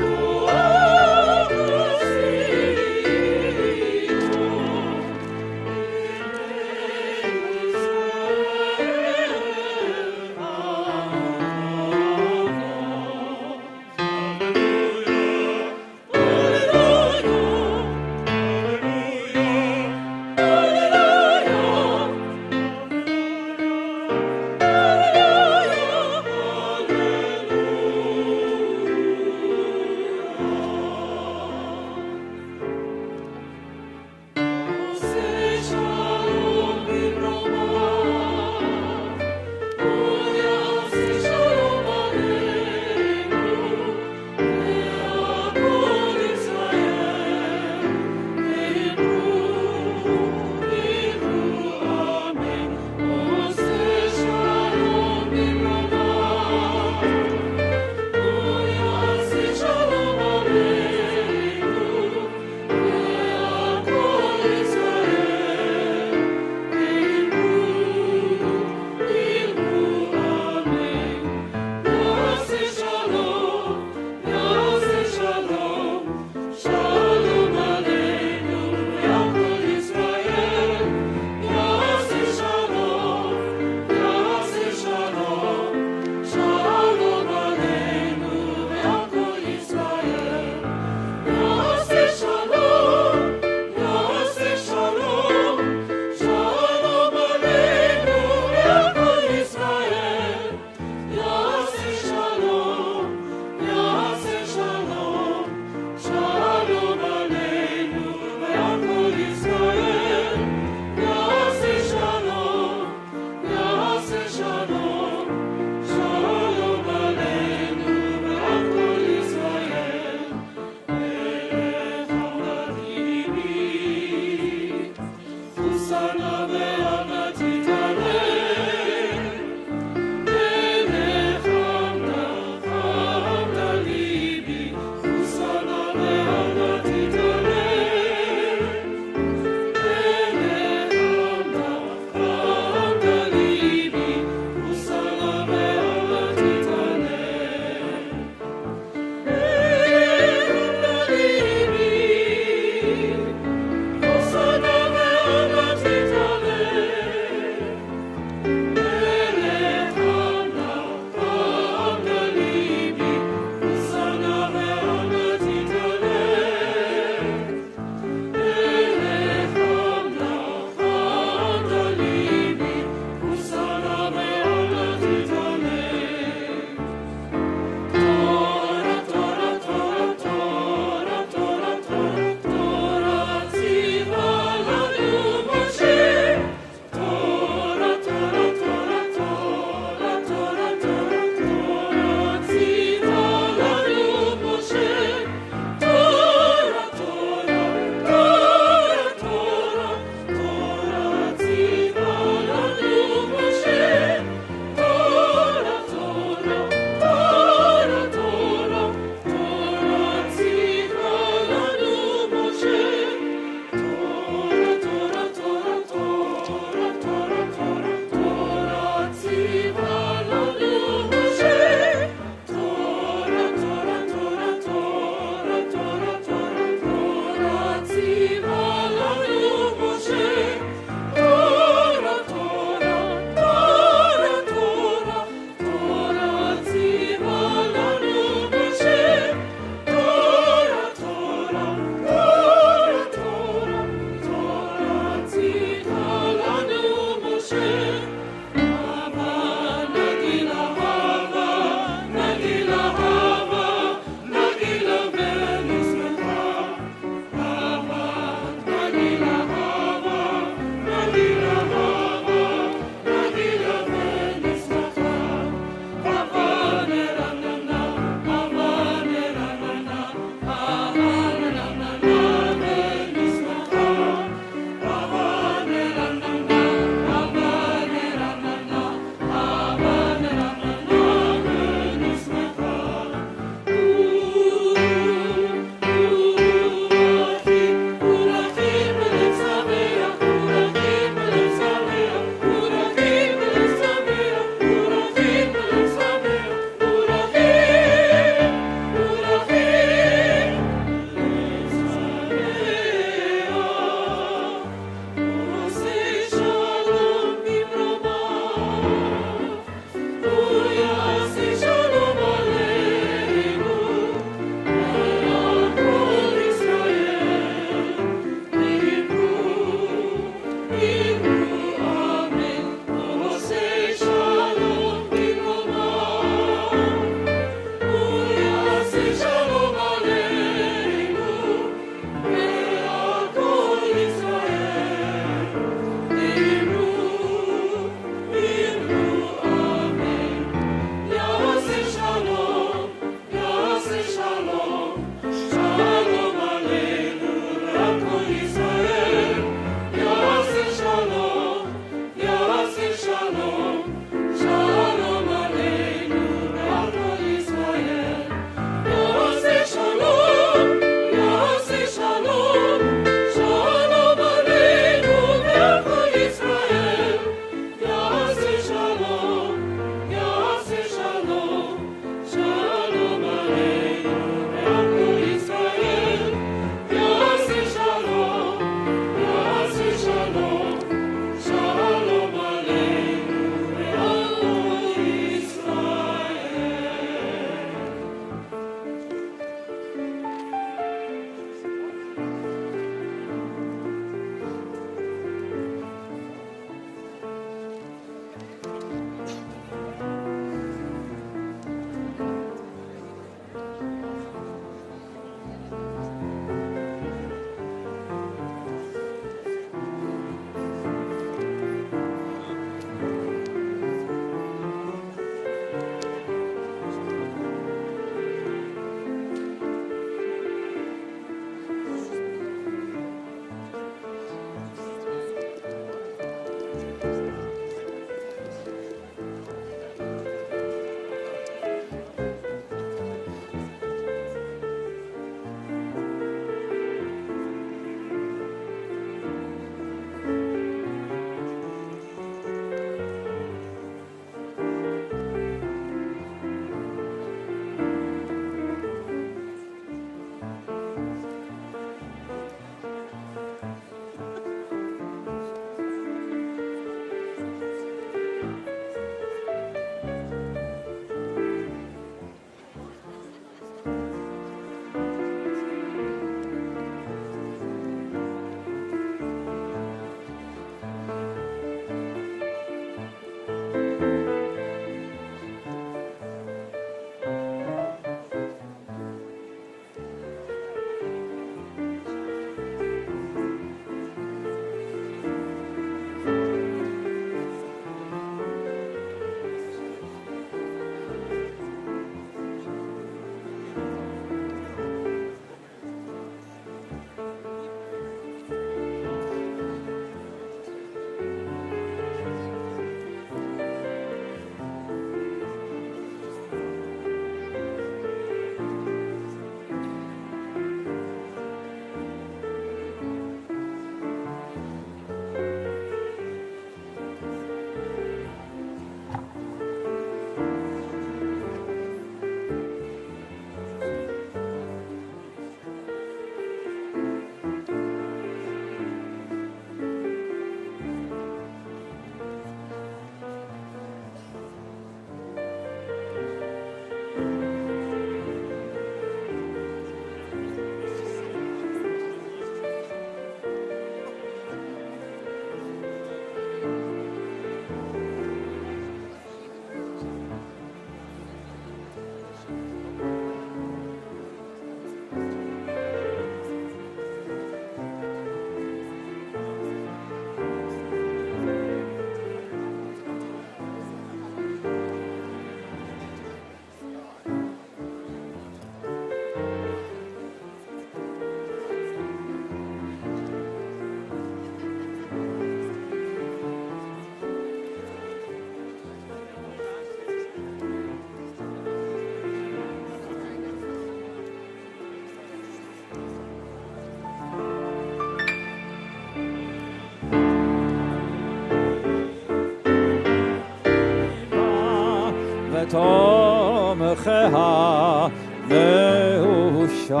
דרכיה מאושר,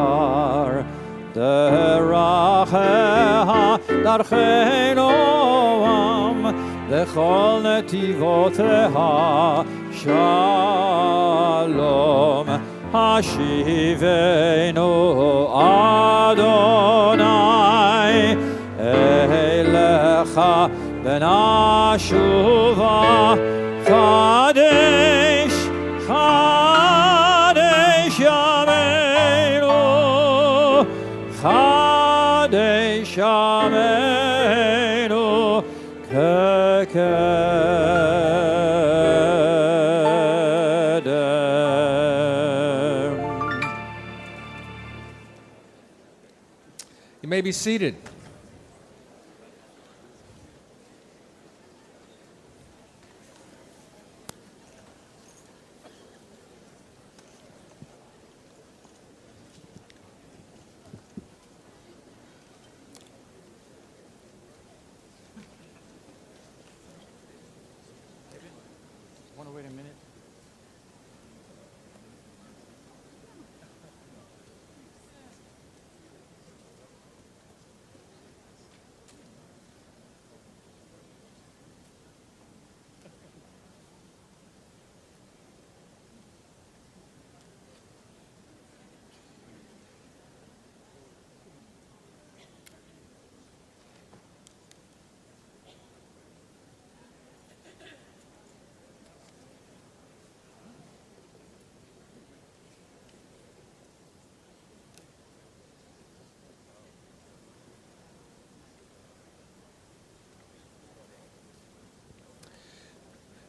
דרכיה דרכי נועם, וכל נתיבותיה שלום. השיבנו אדוני אליך ונשובה, חדש חדש ימינו, חדש ימינו You may be seated. Want to wait a minute?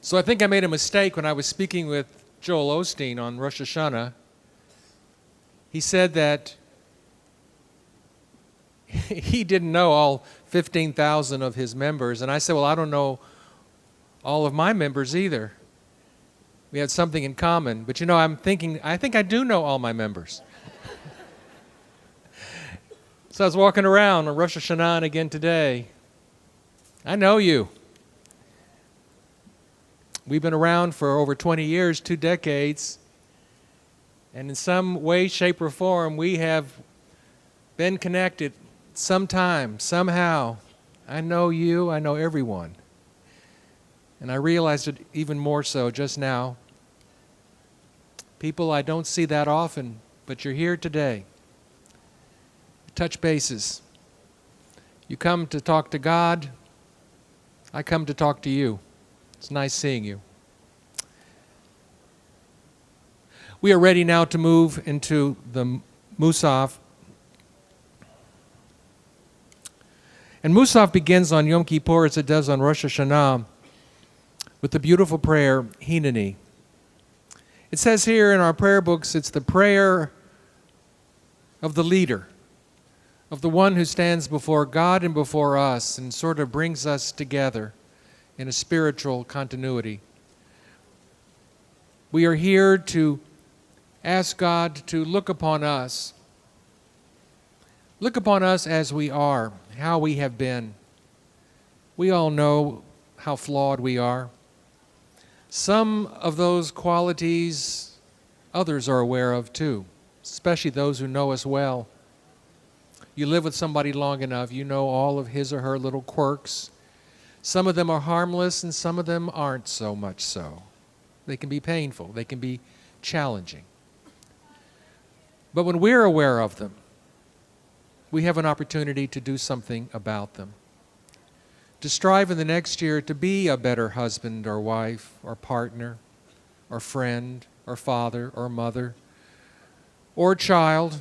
So I think I made a mistake when I was speaking with Joel Osteen on Rosh Hashanah. He said that he didn't know all 15,000 of his members. And I said, well, I don't know all of my members either. We had something in common. But you know, I'm thinking, I think I do know all my members. So I was walking around on Rosh Hashanah and again today. I know you. We've been around for over 20 years, 2 decades, and in some way, shape, or form, we have been connected sometime, somehow. I know you, I know everyone. And I realized it even more so just now. People I don't see that often, but you're here today. Touch bases. You come to talk to God, I come to talk to you. It's nice seeing you. We are ready now to move into the Musaf. And Musaf begins on Yom Kippur as it does on Rosh Hashanah with the beautiful prayer, Hineni. It says here in our prayer books, it's the prayer of the leader, of the one who stands before God and before us and sort of brings us together in a spiritual continuity. We are here to ask God to look upon us. Look upon us as we are, how we have been. We all know how flawed we are. Some of those qualities others are aware of too, especially those who know us well. You live with somebody long enough, you know all of his or her little quirks. Some of them are harmless and some of them aren't so much so. They can be painful, they can be challenging. But when we're aware of them, we have an opportunity to do something about them. To strive in the next year to be a better husband or wife or partner or friend or father or mother or child.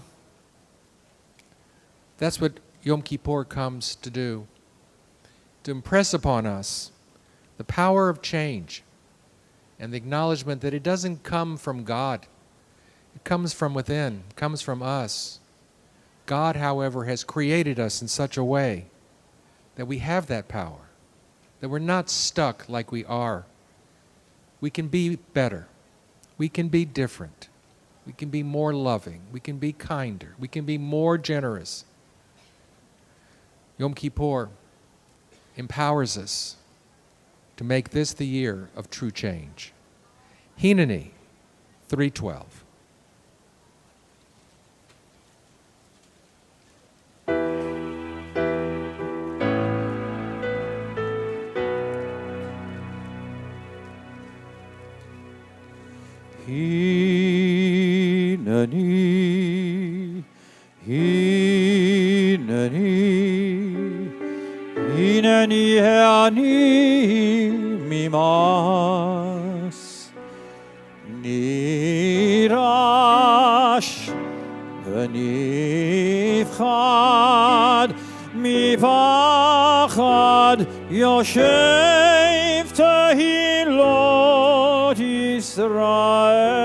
That's what Yom Kippur comes to do. To impress upon us the power of change and the acknowledgement that it doesn't come from God. It comes from within, it comes from us. God, however, has created us in such a way that we have that power, that we're not stuck like we are. We can be better. We can be different. We can be more loving. We can be kinder. We can be more generous. Yom Kippur empowers us to make this the year of true change. Hineni, 312. Hineni, hineni, hineni ani mimas, nirash v'nifchad mipachad yoshev tehilot Yisrael.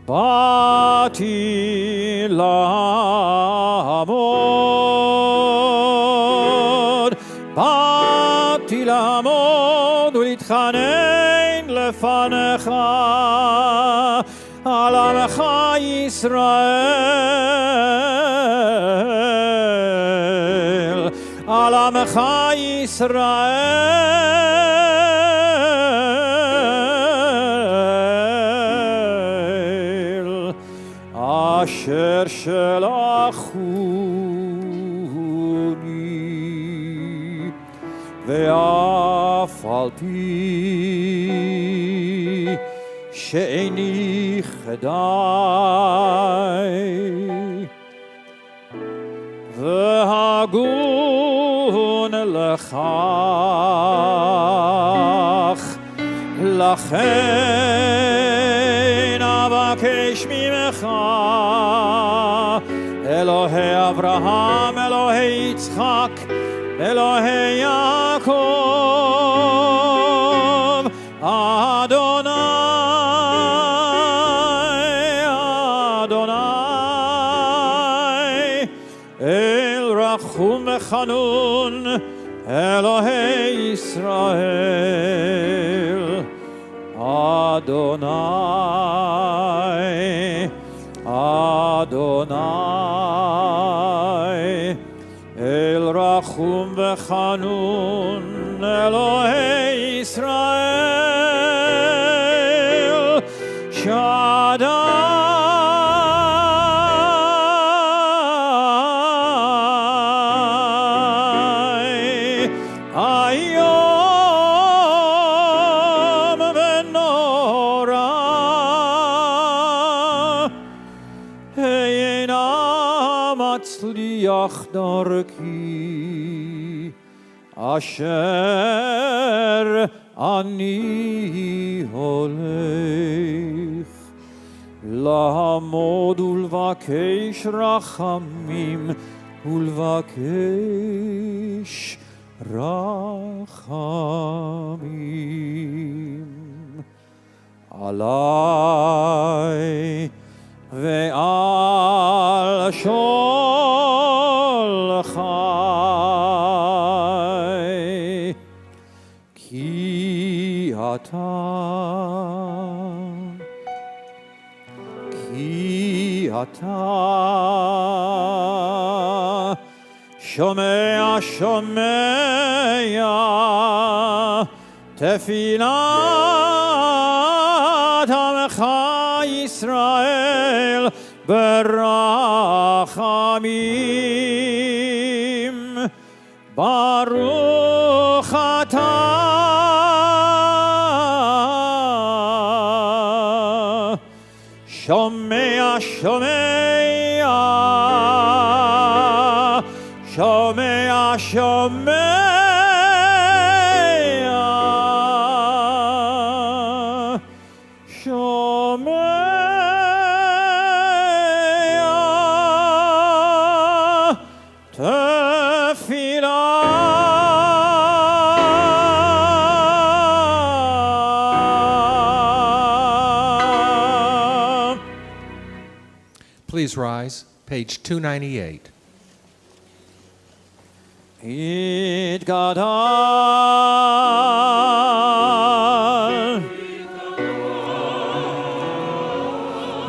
Bati לעמוד ולהתחנן לפניך על עמך ישראל, על עמך ישראל, אשר שלחוני, ואף על פי שאיני חדאי, והגון לכך, לכן אבקש ממך, אלוהי אברהם, אלוהי יצחק, אלוהי יעקב, אדוני, אדוני, אל רחום וחנון, אלוהי ישראל, אדוני, אדוני, אל רחום וחנון, אלוהי ישראל, שדי. היום ונורא, אינה מצליח דרכי, אשר אני הולך, לעמוד ולבקש רחמים, ולבקש רחמים עלי ועל שולחי, כי אתה שומע, שומע תפילת עמך ישראל ברחמים. ברוך אתה שומע, שומע, שומע, שומע, שומע תפילה. Please rise, page 298. יתגדל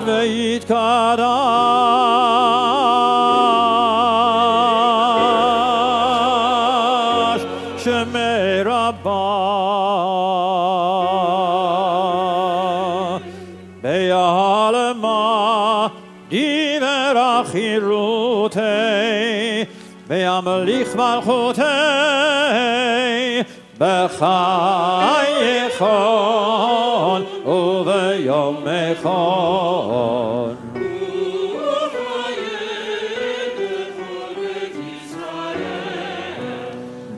ויתקדש שמי רבה מלכותי, וימליך מלכותי, בחייכון וביומכון.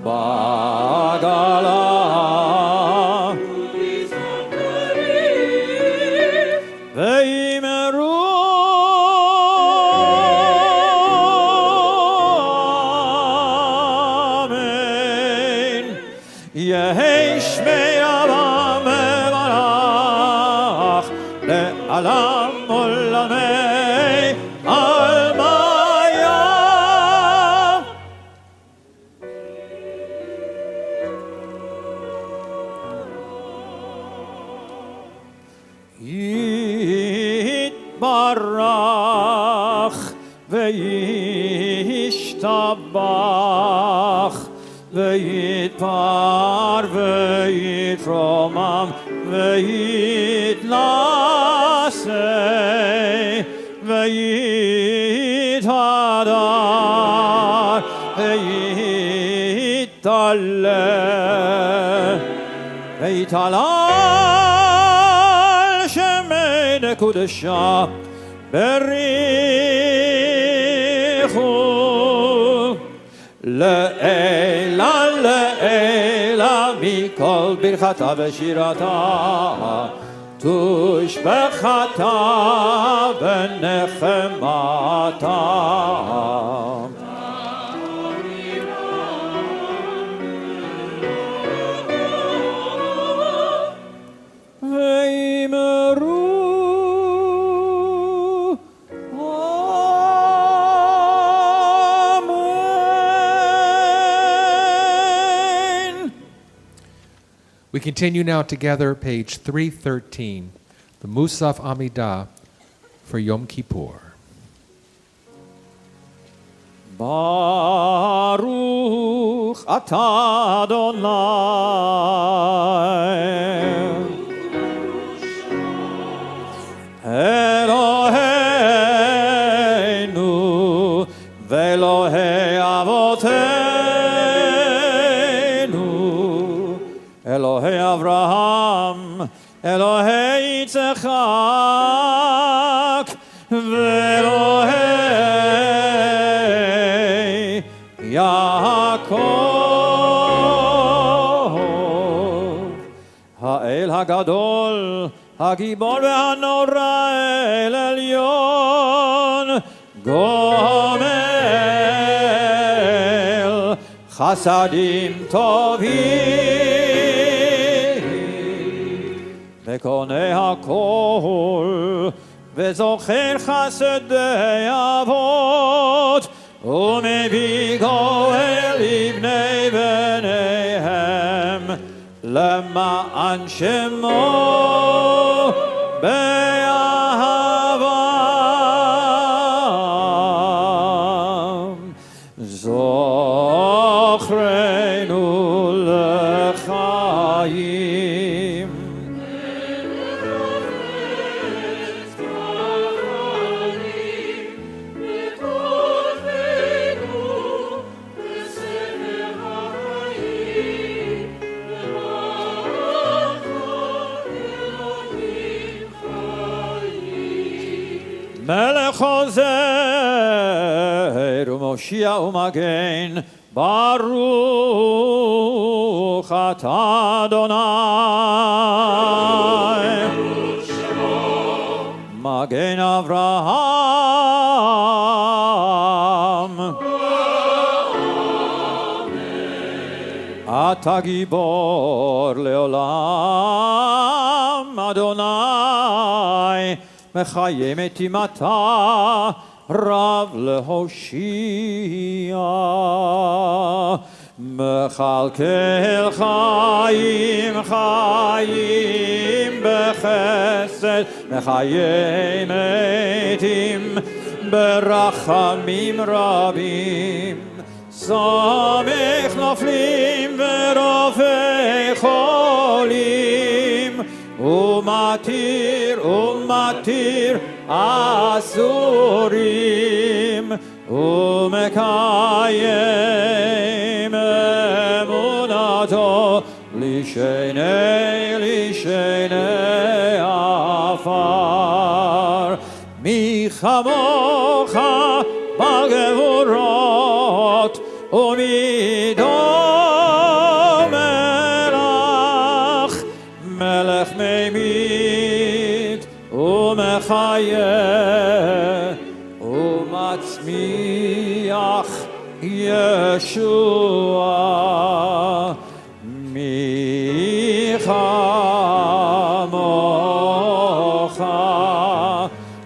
בעגלה ויאמרו אמן. יהי שמי אברהם מברך לעולם עולמי עלמיה. יתברך וישתבח ויתפאר ויתרומם ויתנשא ויתהדר ויתעלה ויתהלל שמי נקודשה בריחו לעילה לעילה מכל ברכתה ושירתה תושבחתה ונחמתה. ויאמרו amen. We continue now together, page 313, the Musaf Amidah for Yom Kippur. Baruch atah Adonai Eloheinu ve'Elohei avoteinu Elohei Avraham Elohei Yitzchak ve'Elohei Yaakov Ha'el HaGadol Hagibor ve'hanora el elyon gomel chasadim tovim ve'konei hakol ve'zocher chasedei avot u'mevii goel livnei bneihem למען שמו באהבם זוכרנו לחיים. מלך עוזר ומושיע ומגן ברוך אתה אדוני מגן אברהם אתה גיבור לעולם אדוני מחיה מטימתה רב להושיע מכלכל חיים חיים בחסד מחיה מתים ברחמים רבים סומך נופלים ורופא חולים ומתיר אסורים ומקיים אמונתו לשני עפר. מי כמוך בגבורות ומי דומה לך, מלך ממית ומחיה ומצמיח ישוע. מי כמוך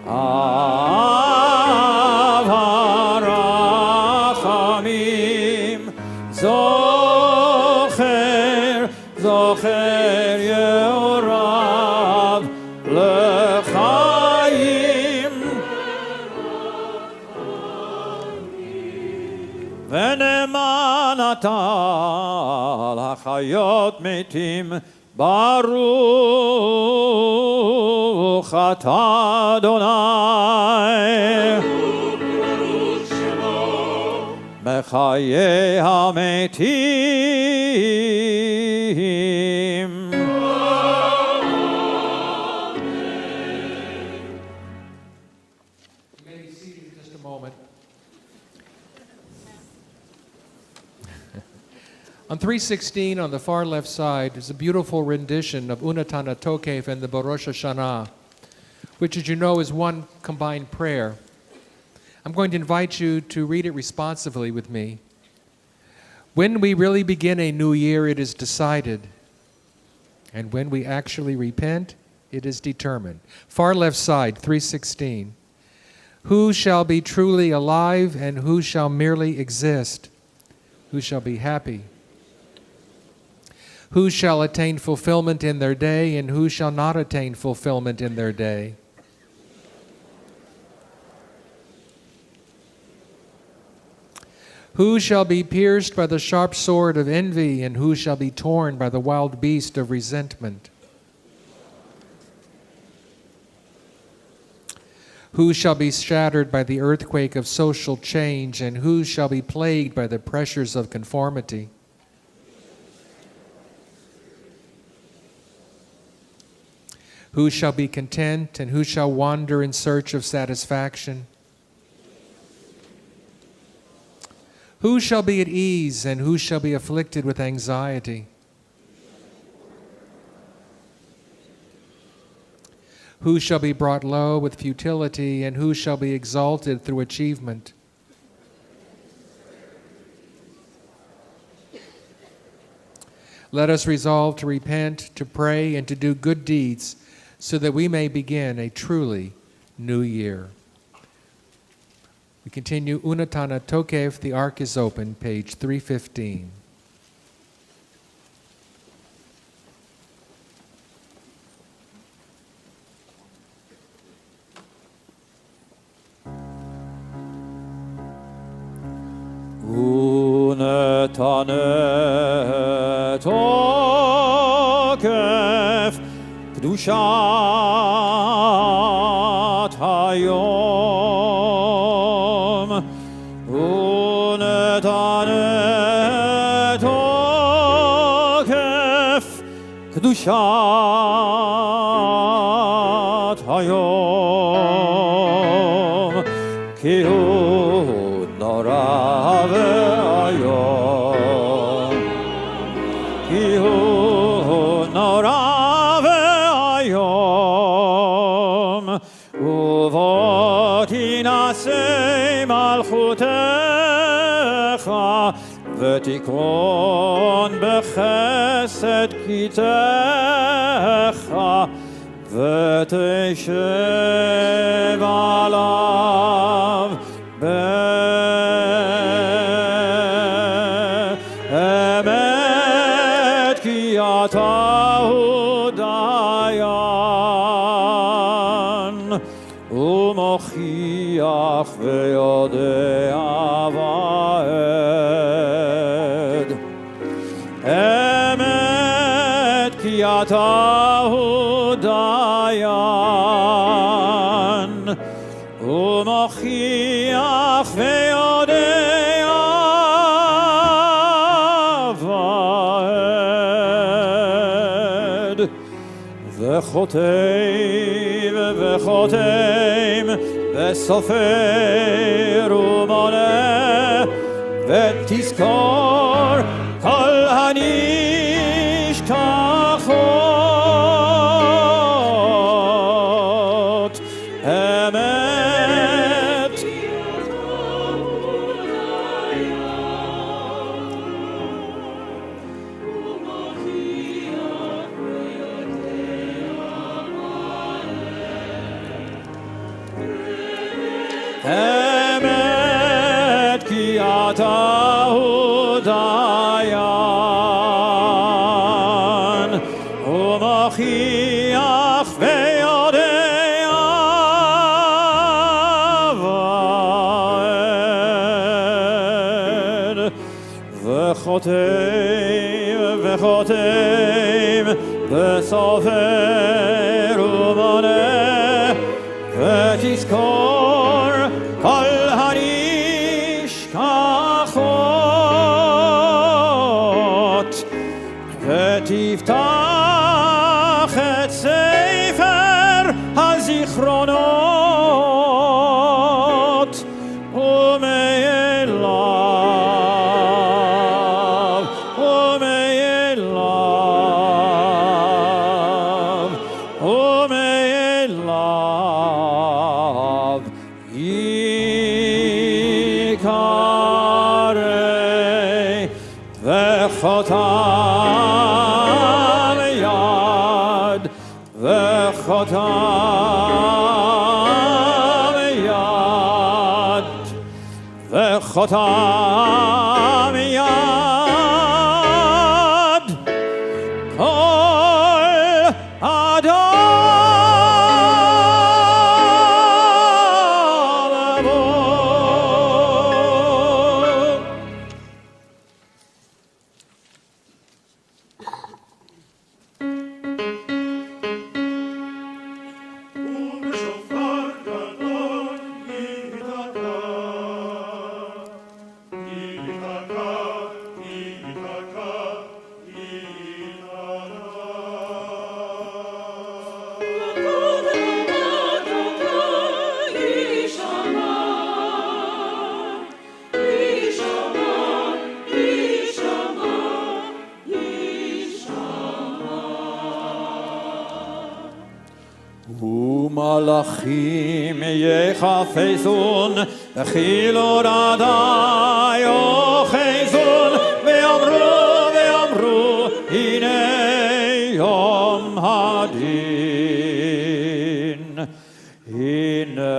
אב הרחמים, זוכר יאוריו לחיים, ונאמן אתה לחיות מתים. ברוך אתה אדוני בחיי המתים. You may be seated in just a moment. On 316 on the far left side is a beautiful rendition of Unatana Tokef and the Rosh Hashanah, which, as you know, is one combined prayer. I'm going to invite you to read it responsively with me. When we really begin a new year, it is decided. And when we actually repent, it is determined. Far left side, 316. Who shall be truly alive and who shall merely exist? Who shall be happy? Who shall attain fulfillment in their day and who shall not attain fulfillment in their day? Who shall be pierced by the sharp sword of envy, and who shall be torn by the wild beast of resentment? Who shall be shattered by the earthquake of social change, and who shall be plagued by the pressures of conformity? Who shall be content, and who shall wander in search of satisfaction? Who shall be at ease, and who shall be afflicted with anxiety? Who shall be brought low with futility, and who shall be exalted through achievement? Let us resolve to repent, to pray, and to do good deeds, so that we may begin a truly new year. We continue Unatana Tokef, the Ark is open, page 315. Unatana Tokef Kedushat Hayom. Unatana Tokef Kedushat Hayom. Ki hu norave hayom. Ki hu norave hayom. Uvoti nasei malchutecha v'tikron bechesed kitecha v'teshev alav be'emet ki atahu dayan u'mochiach ve'yodea va'ed. Emet ki atahu dayan u'mochiach ve'yodea וחותם וחותם וסופר ומונה ותזכור כל הנשכחות אמת אמת כי אתה הוא דיין ומוכיח ויודע ואין וחותם וחותם וסופר ומונה ותזכור כל הנשכחות ותפתח את ספר הזיכרונות ומאליו ומאליו ומאליו יקרא וחותם יד וחותם יד וחותם יד כל אדם בו ומלאכים יחפשון וחילון עדי יוחזון ויאמרו הנה יום הדין הנה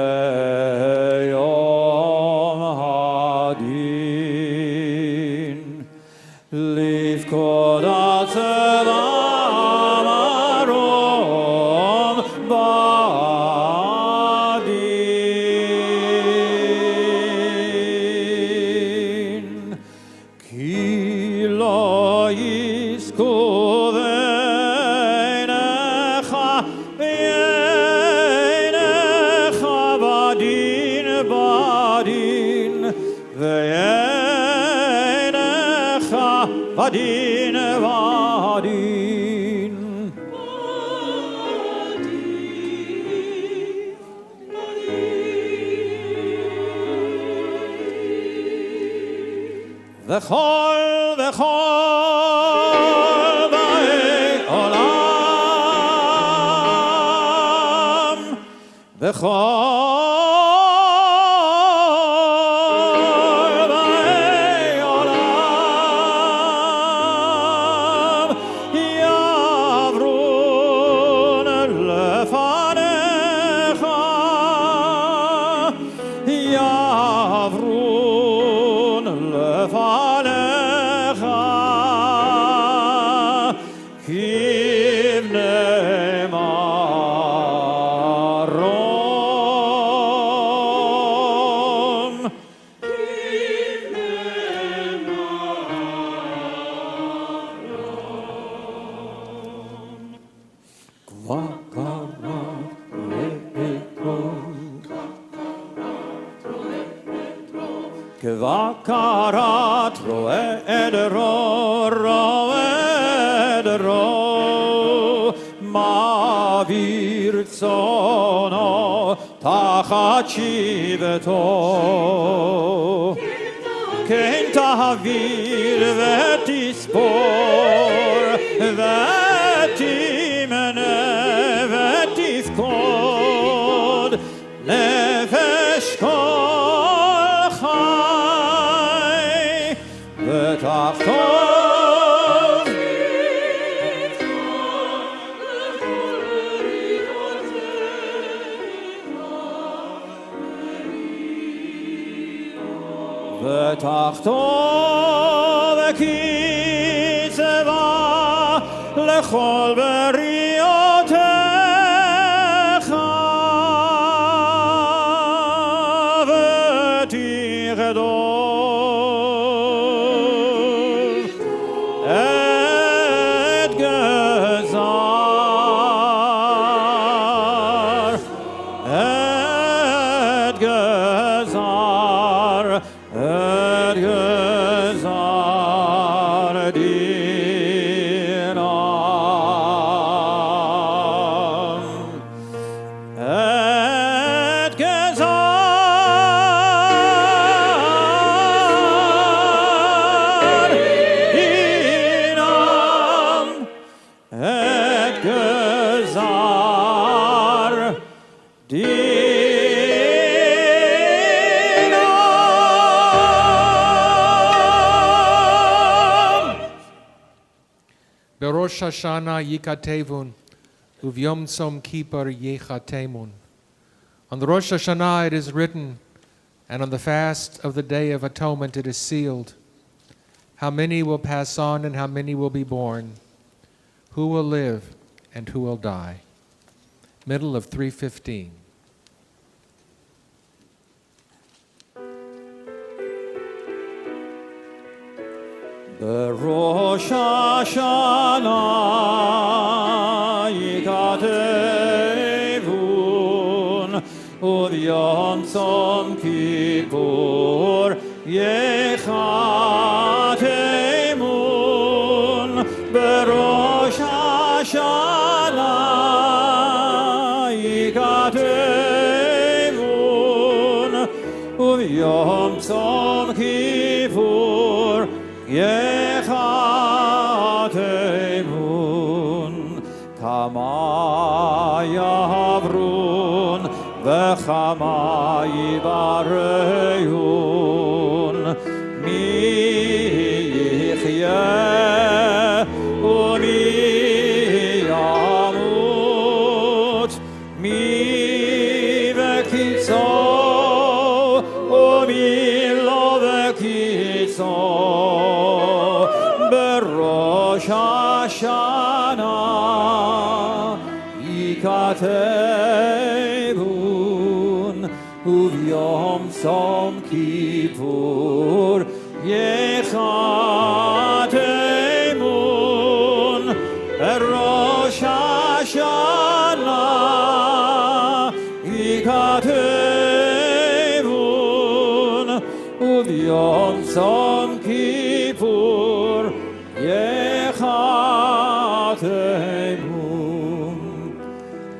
יום הדין לפקוד הצבא מרום בדין כי לא יזכו בעיניך בעיניך בדין בדין ועיניך בדין בדין וכל באי עולם וכל באי עולם יעברון לפניך יעברון לפניך כבני מרום כבר קראת רואה עדרו מה יעביר צונו תחת שבטו. כן תעביר ותספור ותמנה ותפקוד נפש כל חי ותחתום ותחתום כצבא לכל בריותיך ותכדור את גזר את גזר את גזר דינם את גזר דינם את גזר Berosh Hashanah Yikatevun, Uvyom Tzom Kippur Yechatemun. On the Rosh Hashanah it is written, and on the fast of the Day of Atonement it is sealed. How many will pass on and how many will be born? Who will live and who will die? Middle of 3:15. בראש השנה יכתבון וביום צום כיפור יכתבון בראש השנה יכתבון וביום צום כיפור יחתמון כמה יעברון וכמה יבראון מי יחיה ומי ימות מי וקיצו ומי לא וקיצו בראש השנה יכתבון וביום צום כיפור יכתבון בראש השנה יכתבון וביום צום כיפור יכתבון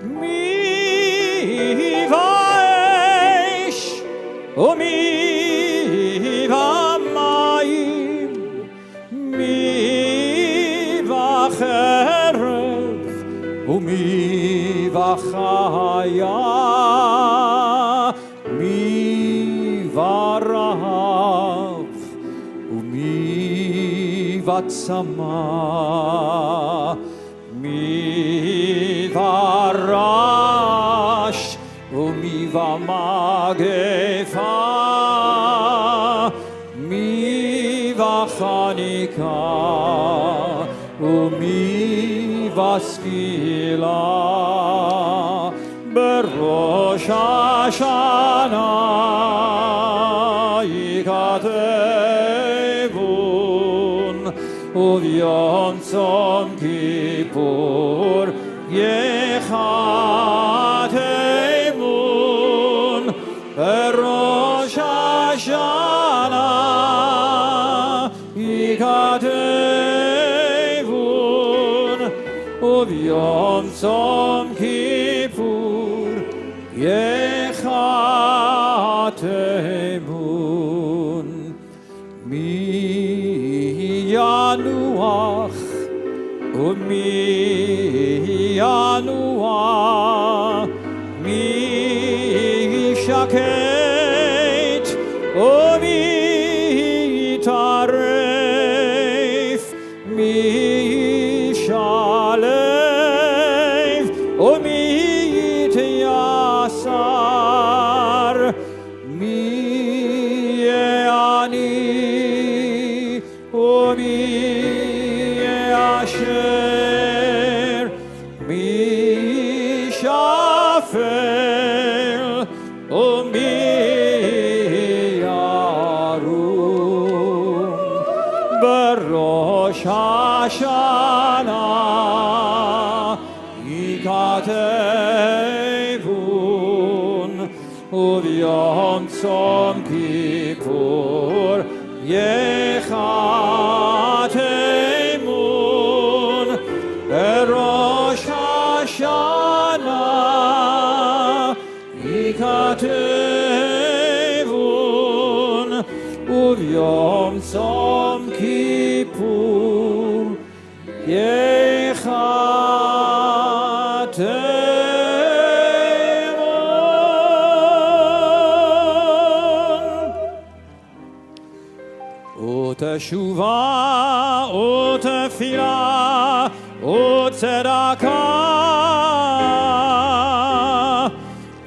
מי באש ומי במים מי בחרב ומי בחיה מי ברעב ומי בצמא מי ברש ומי במגפה מי בחניקה ומי בסקילה בראש השנה יכתבון וביום צום כיפור יכתבון בראש השנה יכתבון וביום צום כיפור יחתמון. מי ינוח ומי ינוע, מי שקט ומי יטרף, מי ישלב ומי יתייסר, מי יעני ומי יאשר, מי שפל ומי ירום. בראש השנה יכתבון, וביום צום כיפור יחתמון. בראש השנה יכתבון, וביום צום כיפור יחתמון. ותשובה ותפילה וצדקה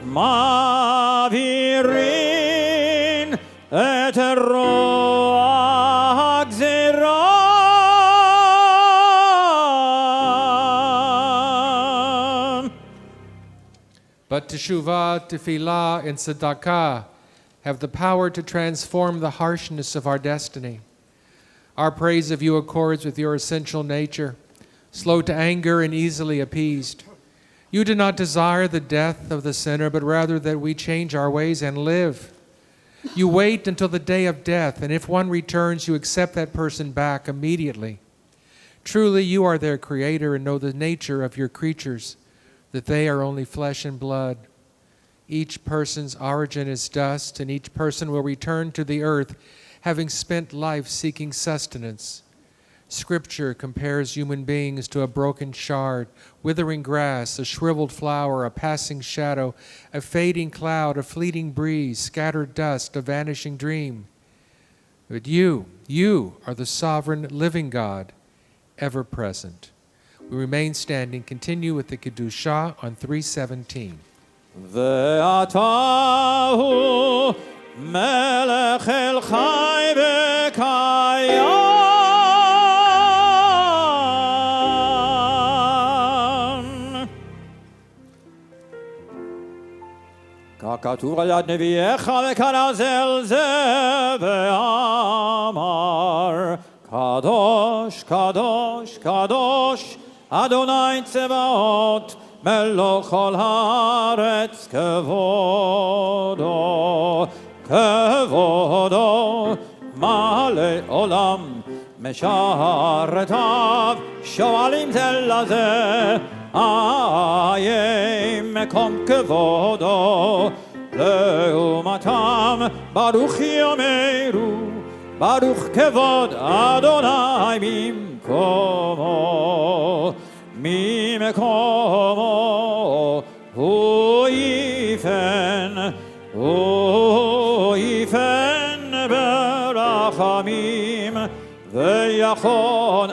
מעבירין את רוע הגזירה. But teshuvah, tefillah, and tzedakah have the power to transform the harshness of our destiny. Our praise of you accords with your essential nature, slow to anger and easily appeased. You do not desire the death of the sinner, but rather that we change our ways and live. You wait until the day of death, and if one returns, you accept that person back immediately. Truly, you are their creator and know the nature of your creatures, that they are only flesh and blood. Each person's origin is dust, and each person will return to the earth, having spent life seeking sustenance. Scripture compares human beings to a broken shard, withering grass, a shriveled flower, a passing shadow, a fading cloud, a fleeting breeze, scattered dust, a vanishing dream. But you are the sovereign living God, ever present. We remain standing. Continue with the Kedushah on 317. ואתה הוא מלך אל חי וקיים. ככתוב על יד נביאך וכרזל זה ואמר קדוש קדוש קדוש אדוני צבאות מלוך כל הארץ כבודו כבודו מלא עולם משרתיו שואלים זה לזה איה מקום כבודו לעומתם ברוך יאמרו ברוך כבוד אדוני ממקומו ממקומו הוא יפן ברחמים ויכון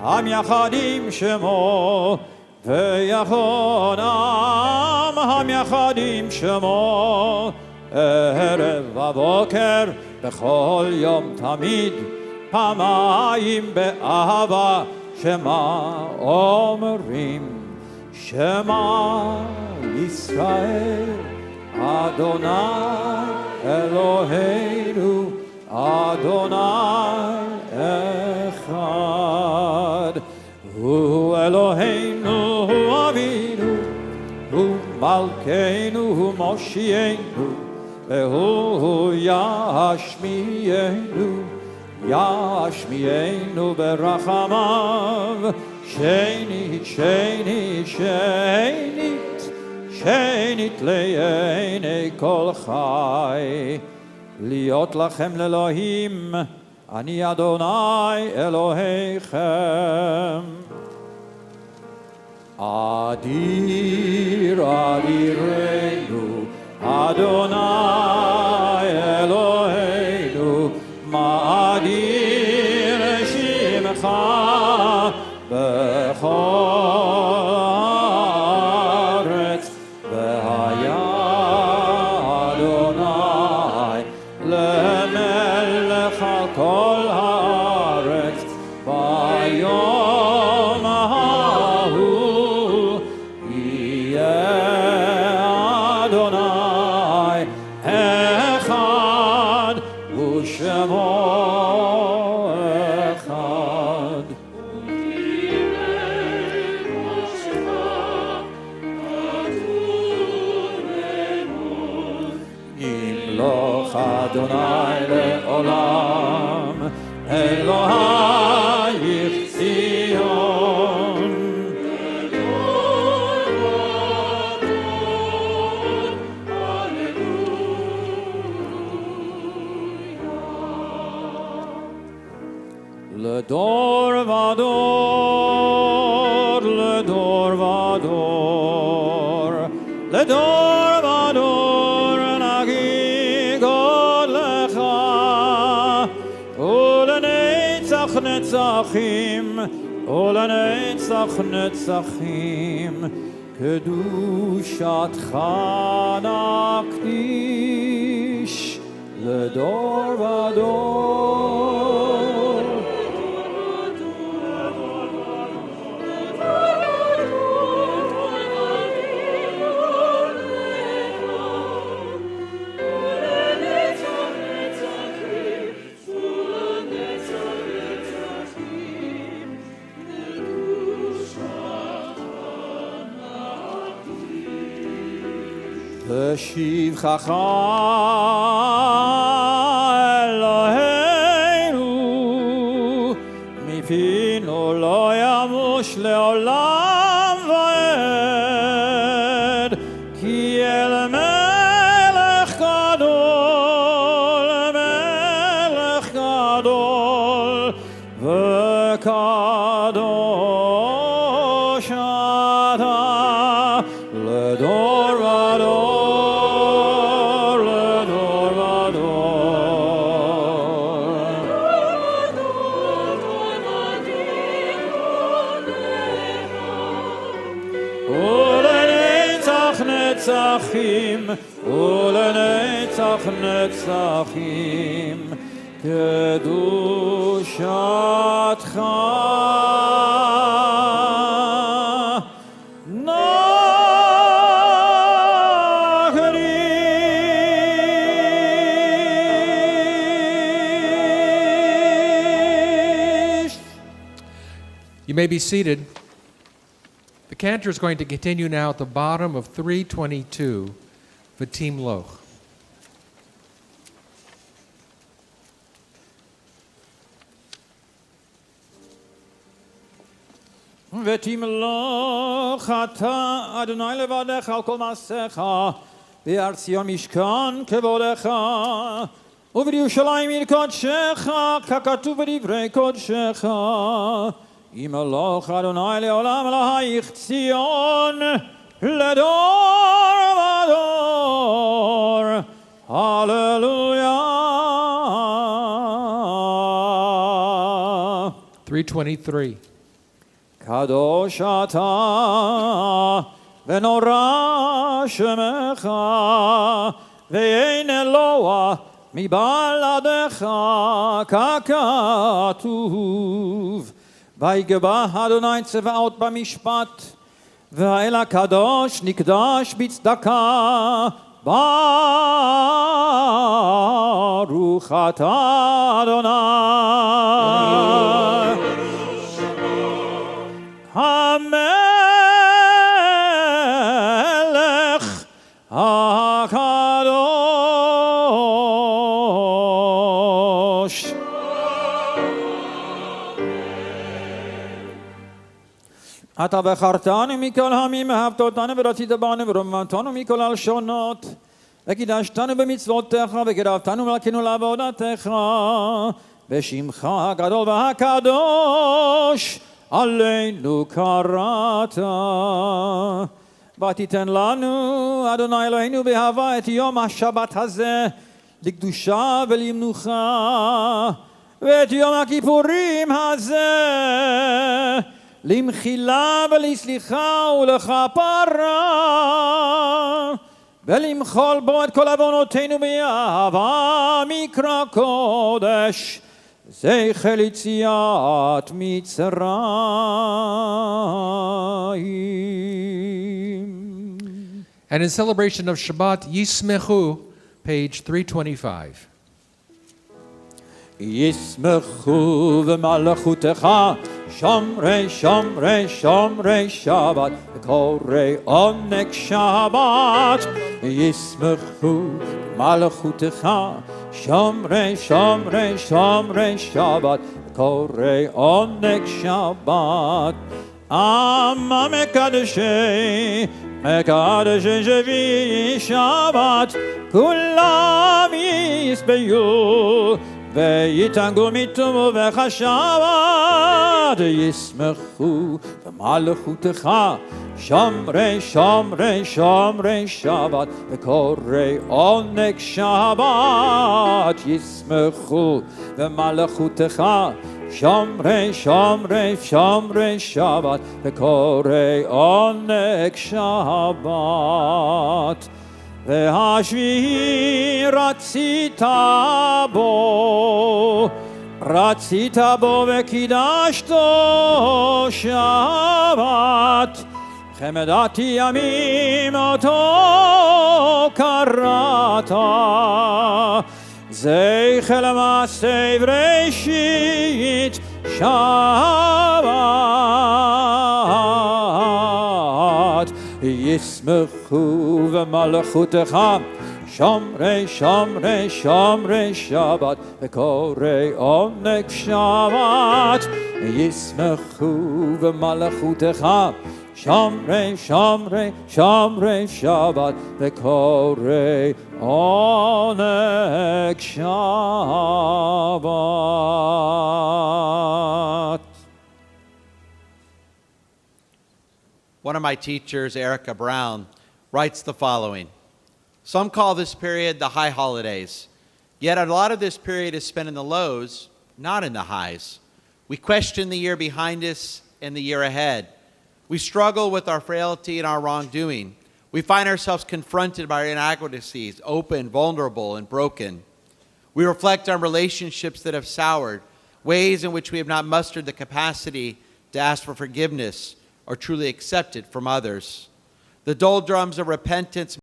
עם יחד עם שמו ויכון עם יחד עם שמו ערב ובוקר בכל יום תמיד פעמיים באהבה שמה אומרים שמה ישראל אדוני אלוהינו אדוני אחד הוא אלוהינו הוא אבינו הוא מלכנו הוא מושיענו והוא ישמיענו ישמיענו ברחמיו, שנית, שנית, שנית, שנית לעיני כל חי. להיות לכם לאלוהים, אני אדוני אלוהיכם. אדיר אדירנו, אדוני אלוהינו, מה אדיר שמך בכל הארץ, והיה אדוני למלך על כל הארץ. ביום ההוא יהיה אדוני אחד ושמו אחד. ימלוך אדוני לעולם, אלוהיך ציון. לדור ודור, לדור ודור, לדור ודור נגיד עוד לך, ולנצח נצחים, ולנצח נצחים, קדושתך נקדיש לדור ודור. בשבחך אלוהינו, מפינו לא ימוש לעולם ועד, כי אל מלך גדול, מלך גדול וקדוש אתה לדור ודור. נצחים ולנצח נצחים, קדושתך נקדיש. You may be seated. The cantor is going to continue now at the bottom of 322, Vatim Loch. ותמלוך אתה אדוני לבדך על כל מעשיך, בארץ ציון משכן כבודך, ובירושלים עיר קודשך, ככתוב בדברי קודשך. ימלוך אדוני לעולם אלוהיך ציון לדור ודור. הללויה. 323. קדוש אתה ונורא שמך, ואין אלוה מבלעדיך, ככתוב. ויגבה אדוני צבאות במשפט, והאל הקדוש נקדש בצדקה. ברוך אתה אדוני המלך הקדוש. אתה בחרתנו מכל העמים, אהבת אותנו ורצית בנו ורוממתנו מכל הלשונות. וקידשתנו במצוותיך וקירבתנו מלכנו לעבודתך. בשמך הגדול והקדוש עלינו קראת. ותיתן לנו, אדוני אלוהינו, באהבה את יום השבת הזה לקדושה ולמנוחה, ואת יום הכיפורים הזה למחילה ולסליחה ולכפרה, ולמחול בו את כל עוונותינו באהבה מקרא קודש, זכר יציאת מצרים. And in celebration of Shabbat, Yismechu, page 325. ישמחו במלכותך שומרי שומרי שומרי שבת וקוראי עונג שבת. ישמחו במלכותך שומרי שומרי שומרי שבת וקוראי עונג שבת. עמה מקדשי מקדשי שביעי שבת כולם ישביעו ויתענגו מטוב ובחשבת. ישמחו במלכותך שומרי שומרי שומרי שבת וקוראי עונג שבת. ישמחו במלכותך שומרי שומרי שומרי שבת וקוראי עונג שבת. והשביעי רצית בו וקידשתו שבת. חמדת ימים אותו קראת, זכר למעשה בראשית שבת. ישמחו במלכותך שומרי שומרי שומרי שבת וקוראי עונג שבת. ישמחו במלכותך שומרי שומרי שומרי שבת וקוראי עונג שבת. One of my teachers, Erica Brown, writes the following. Some call this period the high holidays, yet a lot of this period is spent in the lows, not in the highs. We question the year behind us and the year ahead. We struggle with our frailty and our wrongdoing. We find ourselves confronted by our inadequacies, open, vulnerable, and broken. We reflect on relationships that have soured, ways in which we have not mustered the capacity to ask for forgiveness or truly accept it from others. The doldrums of repentance